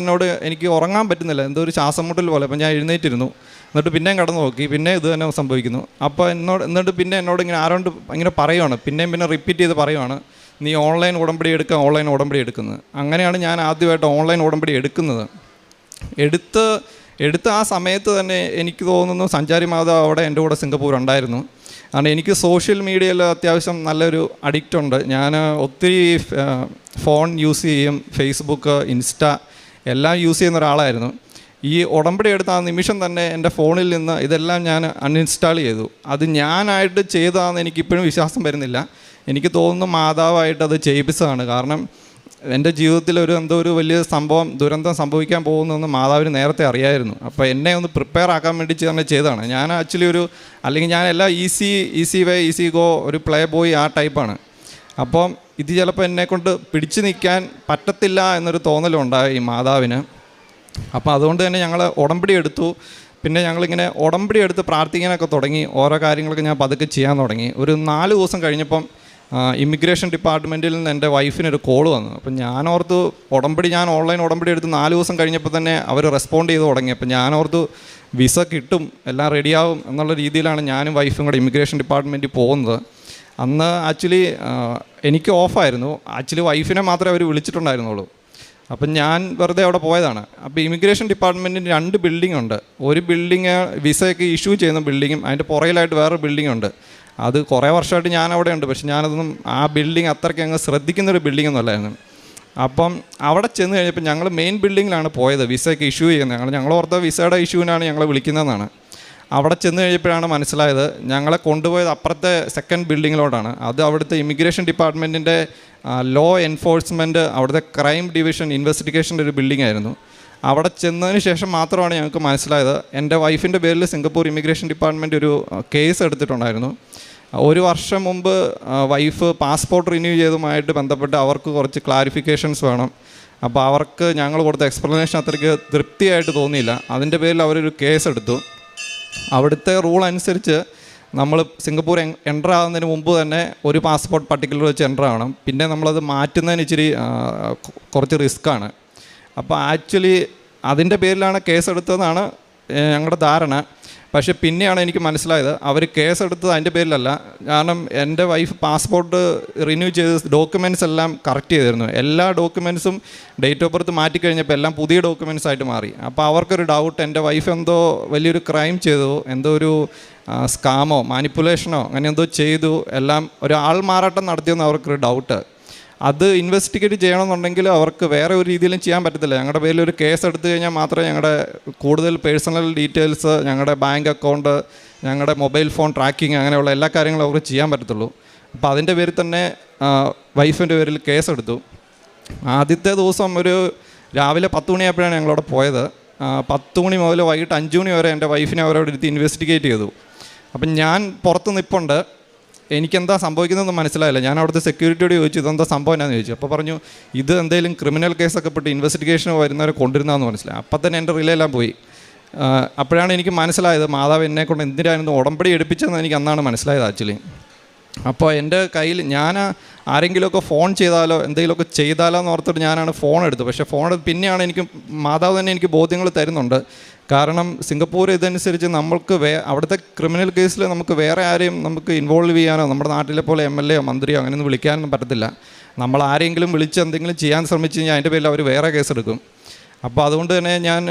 എനിക്ക് ഉറങ്ങാൻ പറ്റുന്നില്ല, എന്തോ ഒരു ശ്വാസം മുട്ടൽ പോലെ. അപ്പോൾ ഞാൻ എഴുന്നേറ്റിരുന്നു. എന്നിട്ട് പിന്നെയും കടന്നു നോക്കി, പിന്നെ ഇത് തന്നെ സംഭവിക്കുന്നു. അപ്പോൾ എന്നിട്ട് പിന്നെ എന്നോട് ഇങ്ങനെ ആരോണ്ട് ഇങ്ങനെ പറയുവാണ്, പിന്നെയും റിപ്പീറ്റ് ചെയ്ത് പറയുവാണ്, നീ ഓൺലൈൻ ഉടമ്പടി എടുക്കുന്നത്. അങ്ങനെയാണ് ഞാൻ ആദ്യമായിട്ട് ഓൺലൈൻ ഉടമ്പടി എടുക്കുന്നത്. എടുത്ത ആ സമയത്ത് തന്നെ എനിക്ക് തോന്നുന്നു സഞ്ചാരി മാതാവ് അവിടെ എൻ്റെ കൂടെ സിംഗപ്പൂർ ഉണ്ടായിരുന്നു. കാരണം എനിക്ക് സോഷ്യൽ മീഡിയയിൽ അത്യാവശ്യം നല്ലൊരു അഡിക്റ്റ് ഉണ്ട്. ഞാൻ ഒത്തിരി ഫോൺ യൂസ് ചെയ്യും, ഫേസ്ബുക്ക്, ഇൻസ്റ്റ എല്ലാം യൂസ് ചെയ്യുന്ന ഒരാളായിരുന്നു. ഈ ഉടമ്പടി എടുത്ത ആ നിമിഷം തന്നെ എൻ്റെ ഫോണിൽ നിന്ന് ഇതെല്ലാം ഞാൻ അൺഇൻസ്റ്റാൾ ചെയ്തു. അത് ഞാനായിട്ട് ചെയ്തതാണെന്ന് എനിക്കിപ്പോഴും വിശ്വാസം വരുന്നില്ല. എനിക്ക് തോന്നുന്നു മാതാവായിട്ട് അത് ചെയ്യിപ്പിച്ചതാണ്. കാരണം എൻ്റെ ജീവിതത്തിൽ എന്തോ ഒരു വലിയ ദുരന്തം സംഭവിക്കാൻ പോകുന്നതെന്ന് മാതാവിന് നേരത്തെ അറിയായിരുന്നു. അപ്പോൾ എന്നെ ഒന്ന് പ്രിപ്പയർ ആക്കാൻ വേണ്ടി തന്നെ ചെയ്തതാണ്. ഞാൻ ആക്ച്വലി അല്ലെങ്കിൽ ഞാൻ എല്ലാം ഈസി വേ ഈസി ഗോ, ഒരു പ്ലേ ബോയ് ആ ടൈപ്പാണ്. അപ്പം ഇത് ചിലപ്പോൾ എന്നെക്കൊണ്ട് പിടിച്ചു നിൽക്കാൻ പറ്റത്തില്ല എന്നൊരു തോന്നലുണ്ടായി ഈ മാതാവിന്. അപ്പോൾ അതുകൊണ്ട് തന്നെ ഞങ്ങൾ ഉടമ്പടി എടുത്തു. പിന്നെ ഞങ്ങളിങ്ങനെ ഉടമ്പടി എടുത്ത് പ്രാർത്ഥിക്കാനൊക്കെ തുടങ്ങി. ഓരോ കാര്യങ്ങളൊക്കെ ഞാൻ പതുക്കെ ചെയ്യാൻ തുടങ്ങി. ഒരു 4 ദിവസം കഴിഞ്ഞപ്പം ഇമിഗ്രേഷൻ ഡിപ്പാർട്ട്മെൻറ്റിൽ നിന്ന് എൻ്റെ വൈഫിനൊരു കോൾ വന്നു. അപ്പം ഞാനോർത്തു ഞാൻ ഓൺലൈൻ ഉടമ്പടി എടുത്ത് 4 ദിവസം കഴിഞ്ഞപ്പോൾ തന്നെ അവർ റെസ്പോണ്ട് ചെയ്ത് തുടങ്ങി. അപ്പം ഞാനോർത്തു വിസ കിട്ടും, എല്ലാം റെഡിയാവും എന്നുള്ള രീതിയിലാണ് ഞാനും വൈഫും കൂടെ ഇമിഗ്രേഷൻ ഡിപ്പാർട്ട്മെൻറ്റിൽ പോകുന്നത്. അന്ന് ആക്ച്വലി എനിക്ക് ഓഫായിരുന്നു. ആക്ച്വലി വൈഫിനെ മാത്രമേ അവർ വിളിച്ചിട്ടുണ്ടായിരുന്നുള്ളൂ. അപ്പം ഞാൻ വെറുതെ അവിടെ പോയതാണ്. അപ്പോൾ ഇമിഗ്രേഷൻ ഡിപ്പാർട്ട്മെൻറ്റിന് 2 ബിൽഡിംഗ് ഉണ്ട്. ഒരു ബിൽഡിങ് വിസയൊക്കെ ഇഷ്യൂ ചെയ്യുന്ന ബിൽഡിങ്ങും അതിൻ്റെ പുറകിലായിട്ട് വേറൊരു ബിൽഡിംഗ് ഉണ്ട്. അത് കുറേ വർഷമായിട്ട് ഞാൻ അവിടെ ഉണ്ട്. പക്ഷെ ഞാനതൊന്നും ആ ബിൽഡിംഗ് അത്രയ്ക്ക് അങ്ങ് ശ്രദ്ധിക്കുന്നൊരു ബിൽഡിംഗ് ഒന്നും അല്ലായിരുന്നു. അപ്പം അവിടെ ചെന്ന് കഴിഞ്ഞപ്പോൾ ഞങ്ങൾ മെയിൻ ബിൽഡിങ്ങിലാണ് പോയത്, വിസയൊക്കെ ഇഷ്യൂ ചെയ്യുന്നത്. ഞങ്ങൾ ഓർത്ത വിസയുടെ ഇഷ്യൂവിനാണ് ഞങ്ങളെ വിളിക്കുന്നതെന്നാണ്. അവിടെ ചെന്ന് കഴിഞ്ഞപ്പോഴാണ് മനസ്സിലായത് ഞങ്ങളെ കൊണ്ടുപോയത് അപ്പുറത്തെ സെക്കൻഡ് ബിൽഡിങ്ങിലോട്ടാണ്. അത് അവിടുത്തെ ഇമിഗ്രേഷൻ ഡിപ്പാർട്ട്മെൻറ്റിൻ്റെ ലോ എൻഫോഴ്സ്മെൻറ്റ്, അവിടുത്തെ ക്രൈം ഡിവിഷൻ ഇൻവെസ്റ്റിഗേഷൻ്റെ ഒരു ബിൽഡിംഗ് ആയിരുന്നു. അവിടെ ചെന്നതിന് ശേഷം മാത്രമാണ് ഞങ്ങൾക്ക് മനസ്സിലായത് എൻ്റെ വൈഫിൻ്റെ പേരിൽ സിംഗപ്പൂർ ഇമിഗ്രേഷൻ ഡിപ്പാർട്ട്മെൻറ്റ് ഒരു കേസ് എടുത്തിട്ടുണ്ടായിരുന്നു. 1 വർഷം മുമ്പ് വൈഫ് പാസ്പോർട്ട് റിന്യൂ ചെയ്തതുമായിട്ട് ബന്ധപ്പെട്ട് അവർക്ക് കുറച്ച് ക്ലാരിഫിക്കേഷൻസ് വേണം. അപ്പോൾ അവർക്ക് ഞങ്ങൾ കൊടുത്ത എക്സ്പ്ലനേഷൻ അത്രയ്ക്ക് തൃപ്തിയായിട്ട് തോന്നിയില്ല. അതിൻ്റെ പേരിൽ അവരൊരു കേസ് എടുത്തു. അവിടുത്തെ റൂൾ അനുസരിച്ച് നമ്മൾ സിംഗപ്പൂർ എൻ്റർ ആകുന്നതിന് മുമ്പ് തന്നെ ഒരു പാസ്പോർട്ട് പർട്ടിക്കുലർ വെച്ച് എൻ്റർ ആവണം. പിന്നെ നമ്മളത് മാറ്റുന്നതിന് ഇച്ചിരി കുറച്ച് റിസ്ക്കാണ്. അപ്പോൾ ആക്ച്വലി അതിൻ്റെ പേരിലാണ് കേസ് എടുത്തതെന്നാണ് ഞങ്ങളുടെ ധാരണ. പക്ഷേ പിന്നെയാണ് എനിക്ക് മനസ്സിലായത് അവർ കേസെടുത്തത് അതിൻ്റെ പേരിലല്ല. കാരണം എൻ്റെ വൈഫ് പാസ്പോർട്ട് റിന്യൂ ചെയ്ത് ഡോക്യുമെൻറ്റ്സ് എല്ലാം കറക്റ്റ് ചെയ്തിരുന്നു. എല്ലാ ഡോക്യുമെൻറ്റ്സും ഡേറ്റ് ഓഫ് ബർത്ത് മാറ്റിക്കഴിഞ്ഞപ്പോൾ എല്ലാം പുതിയ ഡോക്യുമെൻറ്റ്സ് ആയിട്ട് മാറി. അപ്പോൾ അവർക്കൊരു ഡൗട്ട്, എൻ്റെ വൈഫ് എന്തോ വലിയൊരു ക്രൈം ചെയ്തു, എന്തോ ഒരു സ്കാമോ മാനിപ്പുലേഷനോ അങ്ങനെ എന്തോ ചെയ്തു, എല്ലാം ഒരു ആൾ മാറാട്ടം നടത്തിയെന്ന് അവർക്കൊരു ഡൗട്ട്. അത് ഇൻവെസ്റ്റിഗേറ്റ് ചെയ്യണമെന്നുണ്ടെങ്കിൽ അവർക്ക് വേറെ ഒരു രീതിയിലും ചെയ്യാൻ പറ്റത്തില്ല. ഞങ്ങളുടെ പേരിൽ ഒരു കേസ് എടുത്തു കഴിഞ്ഞാൽ മാത്രമേ ഞങ്ങളുടെ കൂടുതൽ പേഴ്സണൽ ഡീറ്റെയിൽസ്, ഞങ്ങളുടെ ബാങ്ക് അക്കൗണ്ട്, ഞങ്ങളുടെ മൊബൈൽ ഫോൺ ട്രാക്കിങ്, അങ്ങനെയുള്ള എല്ലാ കാര്യങ്ങളും അവർക്ക് ചെയ്യാൻ പറ്റത്തുള്ളൂ. അപ്പോൾ അതിൻ്റെ പേരിൽ തന്നെ വൈഫിൻ്റെ പേരിൽ കേസെടുത്തു. ആദ്യത്തെ ദിവസം ഒരു രാവിലെ 10 മണിയായപ്പോഴാണ് ഞങ്ങളവിടെ പോയത്. 10 മണി മുതൽ വൈകിട്ട് 5 മണി വരെ എൻ്റെ വൈഫിനെ അവരോട് ഇരുത്തി ഇൻവെസ്റ്റിഗേറ്റ് ചെയ്തു. അപ്പം ഞാൻ പുറത്ത് നിൽപ്പുണ്ട്, എനിക്കെന്താ സംഭവിക്കുന്നതെന്ന് മനസ്സിലായില്ല. ഞാൻ അവിടുത്തെ സെക്യൂരിറ്റിയോട് ചോദിച്ചു ഇതെന്താ സംഭവം എന്നാന്ന് ചോദിച്ചു. അപ്പോൾ പറഞ്ഞു ഇത് എന്തെങ്കിലും ക്രിമിനൽ കേസൊക്കെ പെട്ട് ഇൻവെസ്റ്റിഗേഷൻ വരുന്നവരെ കൊണ്ടിരുന്നതെന്ന് മനസ്സിലായി. അപ്പം തന്നെ എൻ്റെ റിലെല്ലാം പോയി. അപ്പോഴാണ് എനിക്ക് മനസ്സിലായത് മാതാവ് എന്നെക്കൊണ്ട് എന്തിനായിരുന്നു ഉടമ്പടി എടുപ്പിച്ചതെന്ന് എനിക്ക് അന്നാണ് മനസ്സിലായത് ആക്ച്വലി. അപ്പോൾ എൻ്റെ കയ്യിൽ ഞാൻ ആരെങ്കിലുമൊക്കെ ഫോൺ ചെയ്താലോ എന്തെങ്കിലുമൊക്കെ ചെയ്താലോ എന്ന് ഓർത്തിട്ട് ഞാനാണ് ഫോൺ എടുത്തത്. പക്ഷേ ഫോൺ പിന്നെയാണ് എനിക്ക് മാതാവ് തന്നെ എനിക്ക് ബോധ്യങ്ങൾ തരുന്നുണ്ട്. കാരണം സിംഗപ്പൂർ ഇതനുസരിച്ച് നമ്മൾക്ക് അവിടുത്തെ ക്രിമിനൽ കേസിൽ നമുക്ക് വേറെ ആരെയും നമുക്ക് ഇൻവോൾവ് ചെയ്യാനോ നമ്മുടെ നാട്ടിലെ പോലെ MLA മന്ത്രിയോ അങ്ങനെയൊന്നും വിളിക്കാനൊന്നും പറ്റത്തില്ല. നമ്മൾ ആരെങ്കിലും വിളിച്ച് എന്തെങ്കിലും ചെയ്യാൻ ശ്രമിച്ചു കഴിഞ്ഞാൽ അതിൻ്റെ പേരിൽ അവർ വേറെ കേസെടുക്കും. അപ്പോൾ അതുകൊണ്ട് തന്നെ ഞാൻ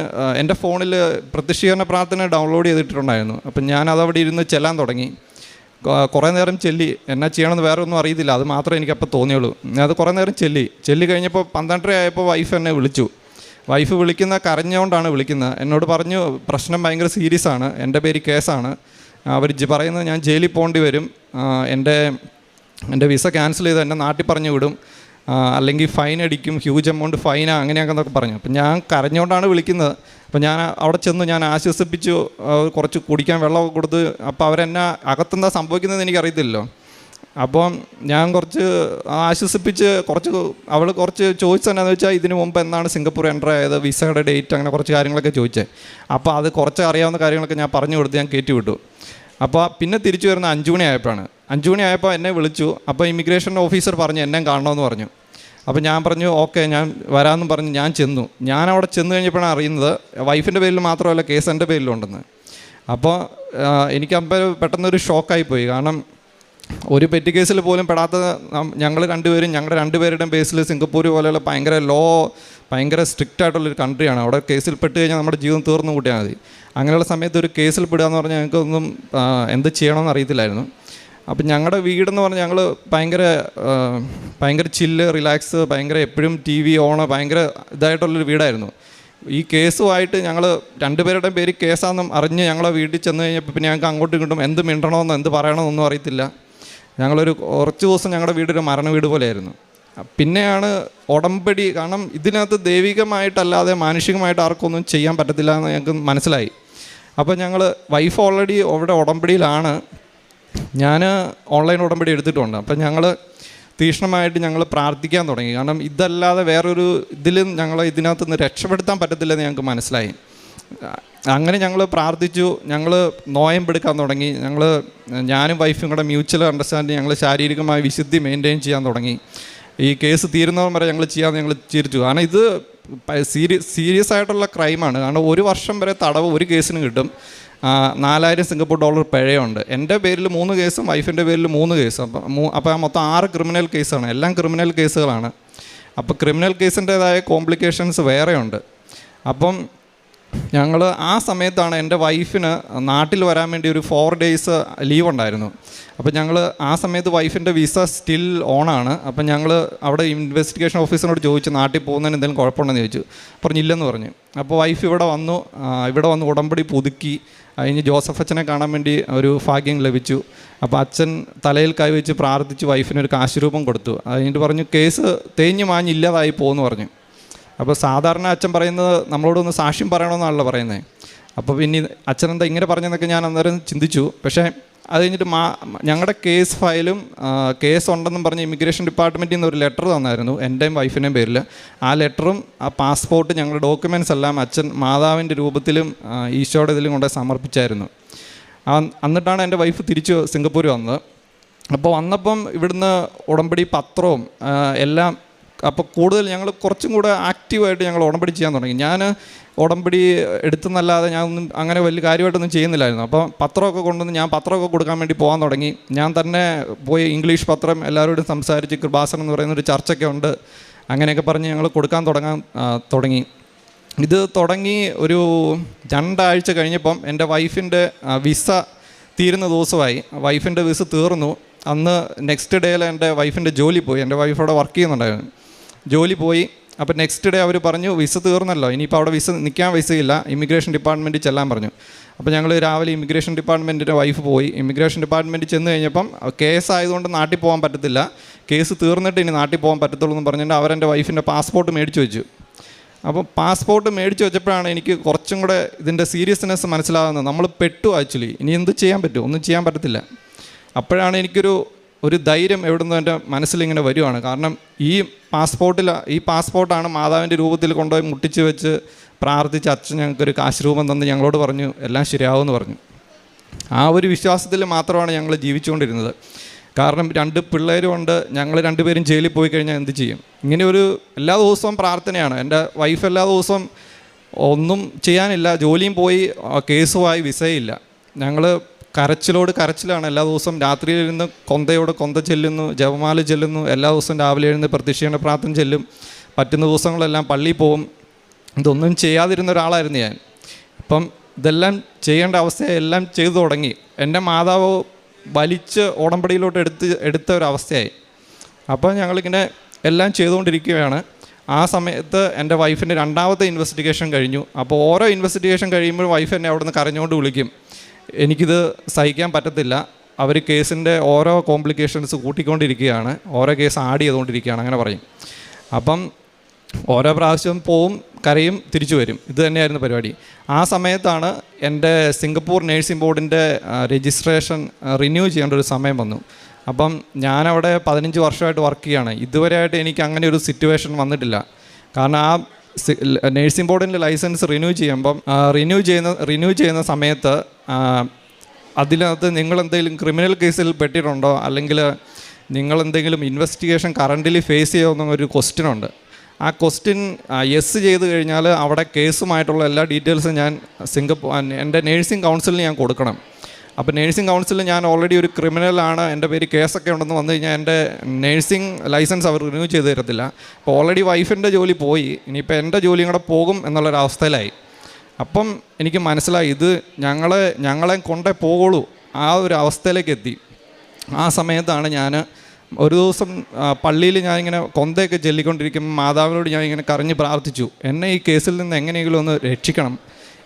എൻ്റെ ഫോണിൽ പ്രത്യക്ഷീകരണ പ്രാർത്ഥന ഡൗൺലോഡ് ചെയ്തിട്ടുണ്ടായിരുന്നു. അപ്പം ഞാൻ അതവിടെ ഇരുന്ന് ചെല്ലാൻ തുടങ്ങി. കുറേ നേരം ചെല്ലി, എന്നാ ചെയ്യണമെന്ന് വേറെ ഒന്നും അറിയത്തില്ല, അത് മാത്രമേ എനിക്കപ്പോൾ തോന്നിയുള്ളൂ. അത് കുറേ നേരം ചെല്ലി കഴിഞ്ഞപ്പോൾ 12:30 ആയപ്പോൾ വൈഫ് എന്നെ വിളിച്ചു. വൈഫ് കരഞ്ഞുകൊണ്ടാണ് വിളിക്കുന്നത്. എന്നോട് പറഞ്ഞു പ്രശ്നം ഭയങ്കര സീരിയസ് ആണ്, എൻ്റെ പേര് കേസാണ്, അവർ പറയുന്നത് ഞാൻ ജയിലിൽ പോകേണ്ടി വരും, എൻ്റെ വിസ ക്യാൻസൽ ചെയ്ത് എന്നെ നാട്ടിൽ പറഞ്ഞു വിടും, അല്ലെങ്കിൽ ഫൈൻ അടിക്കും, ഹ്യൂജ് എമൗണ്ട് ഫൈനാണ്, അങ്ങനെയൊക്കെ പറഞ്ഞു. അപ്പം ഞാൻ കരഞ്ഞുകൊണ്ടാണ് വിളിക്കുന്നത്. അപ്പോൾ ഞാൻ അവിടെ ചെന്ന് ഞാൻ ആശ്വസിപ്പിച്ചു, കുറച്ച് കുടിക്കാൻ വെള്ളമൊക്കെ കൊടുത്ത്. അപ്പോൾ അവരെന്നെ അകത്തെന്താ സംഭവിക്കുന്നതെന്ന് എനിക്കറിയത്തില്ലല്ലോ. അപ്പം ഞാൻ കുറച്ച് ആശ്വസിപ്പിച്ച് അവൾ കുറച്ച് ചോദിച്ചതെന്നാന്ന് വെച്ചാൽ ഇതിന് മുമ്പ് എന്നാണ് സിംഗപ്പൂർ എൻ്റർ ആയത്, വിസയുടെ ഡേറ്റ്, അങ്ങനെ കുറച്ച് കാര്യങ്ങളൊക്കെ ചോദിച്ചത്. അപ്പോൾ അത് കുറച്ച് അറിയാവുന്ന കാര്യങ്ങളൊക്കെ ഞാൻ പറഞ്ഞു കൊടുത്ത് ഞാൻ കയറ്റി വിട്ടു. അപ്പോൾ പിന്നെ തിരിച്ചു വരുന്ന 5 മണി ആയപ്പോഴാണ്. 5 മണി ആയപ്പോൾ എന്നെ വിളിച്ചു. അപ്പോൾ ഇമിഗ്രേഷൻ ഓഫീസർ പറഞ്ഞു എന്നെ കാണണമെന്ന് പറഞ്ഞു. അപ്പോൾ ഞാൻ പറഞ്ഞു ഓക്കെ ഞാൻ വരാമെന്നും പറഞ്ഞ് ഞാൻ ചെന്നു. ഞാൻ അവിടെ ചെന്ന് കഴിഞ്ഞപ്പോഴാണ് അറിയുന്നത് വൈഫിൻ്റെ പേരിൽ മാത്രമല്ല കേസ് എൻ്റെ പേരിലുണ്ടെന്ന്. അപ്പോൾ എനിക്കപ്പോൾ പെട്ടെന്നൊരു ഷോക്കായിപ്പോയി. കാരണം ഒരു പെറ്റി കേസിൽ പോലും പെടാത്ത ഞങ്ങൾ രണ്ടുപേരും ഞങ്ങളുടെ രണ്ടുപേരുടെയും ബേസിൽ സിംഗപ്പൂർ പോലെയുള്ള ഭയങ്കര സ്ട്രിക്റ്റ് ആയിട്ടുള്ളൊരു കൺട്രിയാണ്. അവിടെ കേസിൽ പെട്ട് കഴിഞ്ഞാൽ നമ്മുടെ ജീവിതം തീർന്നു കൂട്ടിയാൽ മതി. അങ്ങനെയുള്ള സമയത്ത് ഒരു കേസിൽ പെടുക എന്ന് പറഞ്ഞാൽ ഞങ്ങൾക്കൊന്നും എന്ത് ചെയ്യണമെന്ന് അറിയത്തില്ലായിരുന്നു. അപ്പം ഞങ്ങളുടെ വീടെന്ന് പറഞ്ഞാൽ ഞങ്ങൾ ഭയങ്കര ചില്ല്, റിലാക്സ്, ഭയങ്കര എപ്പോഴും TV ഓണ്, ഭയങ്കര ഇതായിട്ടുള്ളൊരു വീടായിരുന്നു. ഈ കേസുമായിട്ട് ഞങ്ങൾ രണ്ടുപേരുടെയും പേര് കേസാണെന്നും അറിഞ്ഞ് ഞങ്ങളെ വീട്ടിൽ ചെന്ന് കഴിഞ്ഞപ്പോൾ പിന്നെ ഞങ്ങൾക്ക് അങ്ങോട്ടും ഇങ്ങോട്ടും എന്ത് മിണ്ടണമെന്നോ എന്ത് പറയണമെന്നൊന്നും അറിയത്തില്ല. കുറച്ച് ദിവസം ഞങ്ങളുടെ വീടൊരു മരണ വീട് പോലെയായിരുന്നു. പിന്നെയാണ് ഉടമ്പടി, കാരണം ഇതിനകത്ത് ദൈവികമായിട്ടല്ലാതെ മാനുഷികമായിട്ട് ആർക്കൊന്നും ചെയ്യാൻ പറ്റത്തില്ല എന്ന് ഞങ്ങൾക്ക് മനസ്സിലായി. അപ്പോൾ വൈഫ് ഓൾറെഡി അവിടെ ഉടമ്പടിയിലാണ്, ഞാൻ ഓൺലൈൻ ഉടമ്പടി എടുത്തിട്ടുണ്ട്. അപ്പം തീക്ഷ്ണമായിട്ട് പ്രാർത്ഥിക്കാൻ തുടങ്ങി. കാരണം ഇതല്ലാതെ വേറൊരു ഇതിലും ഇതിനകത്ത് നിന്ന് രക്ഷപ്പെടുത്താൻ പറ്റത്തില്ലെന്ന് ഞങ്ങൾക്ക് മനസ്സിലായി. അങ്ങനെ ഞങ്ങൾ പ്രാർത്ഥിച്ചു, നോയമ്പെടുക്കാൻ തുടങ്ങി. ഞാനും വൈഫും കൂടെ മ്യൂച്വൽ അണ്ടർസ്റ്റാൻഡിങ്, ശാരീരികമായ വിശുദ്ധി മെയിൻറ്റെയിൻ ചെയ്യാൻ തുടങ്ങി. ഈ കേസ് തീരുന്നവർ വരെ ചെയ്യാമെന്ന് ചിരിച്ചു. കാരണം ഇത് സീരിയസ് ആയിട്ടുള്ള ക്രൈമാണ്. കാരണം 1 വർഷം വരെ തടവ് ഒരു കേസിന് കിട്ടും. 4000 സിംഗപ്പൂർ ഡോളർ പിഴയുണ്ട്. എൻ്റെ പേരിൽ 3 കേസും വൈഫിൻ്റെ പേരിൽ 3 കേസും. അപ്പോൾ മൊത്തം 6 ക്രിമിനൽ കേസാണ്. എല്ലാം ക്രിമിനൽ കേസുകളാണ്. അപ്പോൾ ക്രിമിനൽ കേസിൻ്റേതായ കോംപ്ലിക്കേഷൻസ് വേറെയുണ്ട്. അപ്പം ആ സമയത്താണ് എൻ്റെ വൈഫിന് നാട്ടിൽ വരാൻ വേണ്ടി ഒരു 4 days ലീവ് ഉണ്ടായിരുന്നു. അപ്പോൾ ആ സമയത്ത് വൈഫിൻ്റെ വിസ സ്റ്റിൽ ഓണാണ്. അപ്പം അവിടെ ഇൻവെസ്റ്റിഗേഷൻ ഓഫീസറിനോട് ചോദിച്ചു നാട്ടിൽ പോകുന്നതിന് എന്തെങ്കിലും കുഴപ്പമുണ്ടെന്ന് ചോദിച്ചു. പറഞ്ഞില്ലെന്ന് പറഞ്ഞു. അപ്പോൾ വൈഫ് ഇവിടെ വന്ന് ഉടമ്പടി പുതുക്കി. അതിന് ജോസഫ് അച്ഛനെ കാണാൻ വേണ്ടി ഒരു ഭാഗ്യം ലഭിച്ചു. അപ്പോൾ അച്ഛൻ തലയിൽ കൈവച്ച് പ്രാർത്ഥിച്ച് വൈഫിനൊരു കാശുരൂപം കൊടുത്തു. അതിന് പറഞ്ഞു കേസ് തേഞ്ഞു മാഞ്ഞില്ലാതായി പോകുമെന്ന് പറഞ്ഞു. അപ്പോൾ സാധാരണ അച്ഛൻ പറയുന്നത് നമ്മളോടൊന്ന് സാക്ഷ്യം പറയണമെന്നാണല്ലോ പറയുന്നത്. അപ്പോൾ പിന്നെ അച്ഛനെന്താ ഇങ്ങനെ പറഞ്ഞെന്നൊക്കെ ഞാൻ അന്നേരം ചിന്തിച്ചു. പക്ഷേ അത് കഴിഞ്ഞിട്ട് ഞങ്ങളുടെ കേസ് ഫയലും കേസ് ഉണ്ടെന്നും പറഞ്ഞ് ഇമിഗ്രേഷൻ ഡിപ്പാർട്ട്മെൻറ്റിൽ നിന്ന് ഒരു ലെറ്റർ തന്നായിരുന്നു എൻ്റെയും വൈഫിൻ്റെയും പേരിൽ. ആ ലെറ്ററും ആ പാസ്പോർട്ട് ഞങ്ങളുടെ ഡോക്യുമെൻറ്റ്സ് എല്ലാം അച്ഛൻ മാതാവിൻ്റെ രൂപത്തിലും ഈശോയുടെ ഇതിലും കൊണ്ട് സമർപ്പിച്ചായിരുന്നു. എന്നിട്ടാണ് എൻ്റെ വൈഫ് തിരിച്ച് സിംഗപ്പൂർ വന്നത്. അപ്പോൾ വന്നപ്പം ഇവിടുന്ന് ഉടമ്പടി പത്രവും എല്ലാം അപ്പോൾ കൂടുതൽ ഞങ്ങൾ കുറച്ചും കൂടെ ആക്റ്റീവായിട്ട് ഞങ്ങൾ ഉടമ്പടി ചെയ്യാൻ തുടങ്ങി. ഞാൻ ഉടമ്പടി എടുത്തെന്നല്ലാതെ ഞാൻ ഒന്നും അങ്ങനെ വലിയ കാര്യമായിട്ടൊന്നും ചെയ്യുന്നില്ലായിരുന്നു. അപ്പോൾ പത്രമൊക്കെ കൊണ്ടുവന്ന് ഞാൻ പത്രമൊക്കെ കൊടുക്കാൻ വേണ്ടി പോകാൻ തുടങ്ങി. ഞാൻ തന്നെ പോയി ഇംഗ്ലീഷ് പത്രം എല്ലാവരോടും സംസാരിച്ച് കൃപാസനം എന്ന് പറയുന്നൊരു ചർച്ചൊക്കെ ഉണ്ട്, അങ്ങനെയൊക്കെ പറഞ്ഞ് ഞങ്ങൾ കൊടുക്കാൻ തുടങ്ങി. ഇത് തുടങ്ങി ഒരു 2 ആഴ്ച കഴിഞ്ഞപ്പം എൻ്റെ വൈഫിൻ്റെ വിസ തീരുന്ന ദിവസമായി. വൈഫിൻ്റെ വിസ തീർന്നു. അന്ന് നെക്സ്റ്റ് ഡേയിൽ എൻ്റെ വൈഫിൻ്റെ ജോലി പോയി. എൻ്റെ വൈഫ് അവിടെ വർക്ക് ചെയ്യുന്നുണ്ടായിരുന്നു, ജോലി പോയി. അപ്പോൾ നെക്സ്റ്റ് ഡേ അവർ പറഞ്ഞു വിസ തീർന്നല്ലോ, ഇനിയിപ്പോൾ അവിടെ നിൽക്കാൻ വിസയില്ല, ഇമിഗ്രേഷൻ ഡിപ്പാർട്ട്മെൻറ്റിൽ ചെല്ലാൻ പറഞ്ഞു. അപ്പോൾ ഞങ്ങൾ രാവിലെ ഇമിഗ്രേഷൻ ഡിപ്പാർട്ട്മെൻറ്റിൻ്റെ വൈഫ് പോയി. ഇമിഗ്രേഷൻ ഡിപ്പാർട്ട്മെൻറ്റിൽ ചെന്ന് കഴിഞ്ഞപ്പം കേസ് ആയതുകൊണ്ട് നാട്ടിൽ പോകാൻ പറ്റത്തില്ല, കേസ് തീർന്നിട്ട് ഇനി നാട്ടിൽ പോകാൻ പറ്റത്തുള്ളൂ എന്ന് പറഞ്ഞിട്ട് അവരെൻ്റെ വൈഫിൻ്റെ പാസ്പോർട്ട് മേടിച്ച് വെച്ചു. അപ്പോൾ പാസ്പോർട്ട് മേടിച്ച് വെച്ചപ്പോഴാണ് എനിക്ക് കുറച്ചും കൂടെ ഇതിൻ്റെ സീരിയസ്നെസ് മനസ്സിലാകുന്നത്. നമ്മൾ പെട്ടു ആക്ച്വലി, ഇനി എന്ത് ചെയ്യാൻ പറ്റും, ഒന്നും ചെയ്യാൻ പറ്റത്തില്ല. അപ്പോഴാണ് എനിക്കൊരു ധൈര്യം എവിടെ നിന്ന് എൻ്റെ മനസ്സിലിങ്ങനെ വരുവാണ്. കാരണം ഈ പാസ്പോർട്ടാണ് മാതാവിൻ്റെ രൂപത്തിൽ കൊണ്ടുപോയി മുട്ടിച്ച് വെച്ച് പ്രാർത്ഥിച്ച് അച്ഛൻ ഞങ്ങൾക്കൊരു കാശ് രൂപം തന്ന് ഞങ്ങളോട് പറഞ്ഞു എല്ലാം ശരിയാവുമെന്ന് പറഞ്ഞു. ആ ഒരു വിശ്വാസത്തിൽ മാത്രമാണ് ഞങ്ങൾ ജീവിച്ചുകൊണ്ടിരുന്നത്. കാരണം 2 പിള്ളേരുമുണ്ട്, ഞങ്ങൾ 2 പേരും ജയിലിൽ പോയി കഴിഞ്ഞാൽ എന്ത് ചെയ്യും? ഇങ്ങനെ എല്ലാ ദിവസവും പ്രാർത്ഥനയാണ്. എൻ്റെ വൈഫ് എല്ലാ ദിവസവും ഒന്നും ചെയ്യാനില്ല, ജോലിയും പോയി, കേസുമായി വിസയില്ല. ഞങ്ങൾ കരച്ചിലാണ് എല്ലാ ദിവസവും. രാത്രിയിലിരുന്ന് കൊന്ത ചെല്ലുന്നു, ജപമാല ചെല്ലുന്നു, എല്ലാ ദിവസവും രാവിലെ എഴുന്ന് പ്രത്യക്ഷീകരണ പ്രാർത്ഥന ചെല്ലും, പറ്റുന്ന ദിവസങ്ങളെല്ലാം പള്ളിയിൽ പോവും. ഇതൊന്നും ചെയ്യാതിരുന്ന ഒരാളായിരുന്നു ഞാൻ. ഇപ്പം ഇതെല്ലാം ചെയ്യേണ്ട അവസ്ഥയെ എല്ലാം ചെയ്തു തുടങ്ങി. എൻ്റെ മാതാവ് വലിച്ച് ഉടമ്പടിയിലോട്ട് എടുത്ത ഒരവസ്ഥയായി. അപ്പോൾ ഞങ്ങളിങ്ങനെ എല്ലാം ചെയ്തുകൊണ്ടിരിക്കുകയാണ്. ആ സമയത്ത് എൻ്റെ വൈഫിൻ്റെ 2ാമത്തെ ഇൻവെസ്റ്റിഗേഷൻ കഴിഞ്ഞു. അപ്പോൾ ഓരോ ഇൻവെസ്റ്റിഗേഷൻ കഴിയുമ്പോൾ വൈഫ് എന്നെ അവിടെ നിന്ന് കരഞ്ഞുകൊണ്ട് വിളിക്കും, എനിക്കിത് സഹിക്കാൻ പറ്റത്തില്ല, അവർ കേസിൻ്റെ ഓരോ കോംപ്ലിക്കേഷൻസ് കൂട്ടിക്കൊണ്ടിരിക്കുകയാണ്, ഓരോ കേസ് ആഡ് ചെയ്തുകൊണ്ടിരിക്കുകയാണ്, അങ്ങനെ പറയും. അപ്പം ഓരോ പ്രാവശ്യം പോവും, കരയും, തിരിച്ചു വരും. ഇത് തന്നെയായിരുന്നു പരിപാടി. ആ സമയത്താണ് എൻ്റെ സിംഗപ്പൂർ നേഴ്സിംഗ് ബോർഡിൻ്റെ രജിസ്ട്രേഷൻ റിന്യൂ ചെയ്യേണ്ട ഒരു സമയം വന്നു. അപ്പം ഞാനവിടെ 15 വർഷമായിട്ട് വർക്ക് ചെയ്യുകയാണ്. ഇതുവരെയായിട്ട് എനിക്ക് അങ്ങനെ ഒരു സിറ്റുവേഷൻ വന്നിട്ടില്ല. കാരണം ആ നേഴ്സിംഗ് ബോർഡിൻ്റെ ലൈസൻസ് റിന്യൂ ചെയ്യുന്ന സമയത്ത് അതിനകത്ത് നിങ്ങളെന്തെങ്കിലും ക്രിമിനൽ കേസിൽ പെട്ടിട്ടുണ്ടോ, അല്ലെങ്കിൽ നിങ്ങളെന്തെങ്കിലും ഇൻവെസ്റ്റിഗേഷൻ കറൻ്റിലി ഫേസ് ചെയ്യുമെന്നൊരു ക്വസ്റ്റ്യനുണ്ട്. ആ ക്വസ്റ്റ്യൻ യെസ് ചെയ്ത് കഴിഞ്ഞാൽ അവിടെ കേസുമായിട്ടുള്ള എല്ലാ ഡീറ്റെയിൽസും ഞാൻ എൻ്റെ നേഴ്സിംഗ് കൗൺസിലിന് ഞാൻ കൊടുക്കണം. അപ്പോൾ നേഴ്സിംഗ് കൗൺസിലിൽ ഞാൻ ഓൾറെഡി ഒരു ക്രിമിനലാണ്, എൻ്റെ പേര് കേസൊക്കെ ഉണ്ടെന്ന് വന്നു കഴിഞ്ഞാൽ എൻ്റെ നേഴ്സിംഗ് ലൈസൻസ് അവർ റിന്യൂ ചെയ്ത് തരത്തില്ല. അപ്പോൾ ഓൾറെഡി വൈഫിൻ്റെ ജോലി പോയി, ഇനിയിപ്പോൾ എൻ്റെ ജോലിയും കൂടെ പോകും എന്നുള്ളൊരവസ്ഥയിലായി. അപ്പം എനിക്ക് മനസ്സിലായി ഇത് ഞങ്ങളെ കൊണ്ടേ പോകുള്ളൂ, ആ ഒരു അവസ്ഥയിലേക്ക് എത്തി. ആ സമയത്താണ് ഞാൻ ഒരു ദിവസം പള്ളിയിൽ ഞാനിങ്ങനെ കൊന്തയൊക്കെ ചൊല്ലിക്കൊണ്ടിരിക്കുമ്പോൾ മാതാവിനോട് ഞാനിങ്ങനെ കരഞ്ഞ് പ്രാർത്ഥിച്ചു, എന്നെ ഈ കേസിൽ നിന്ന് എങ്ങനെയെങ്കിലും ഒന്ന് രക്ഷിക്കണം,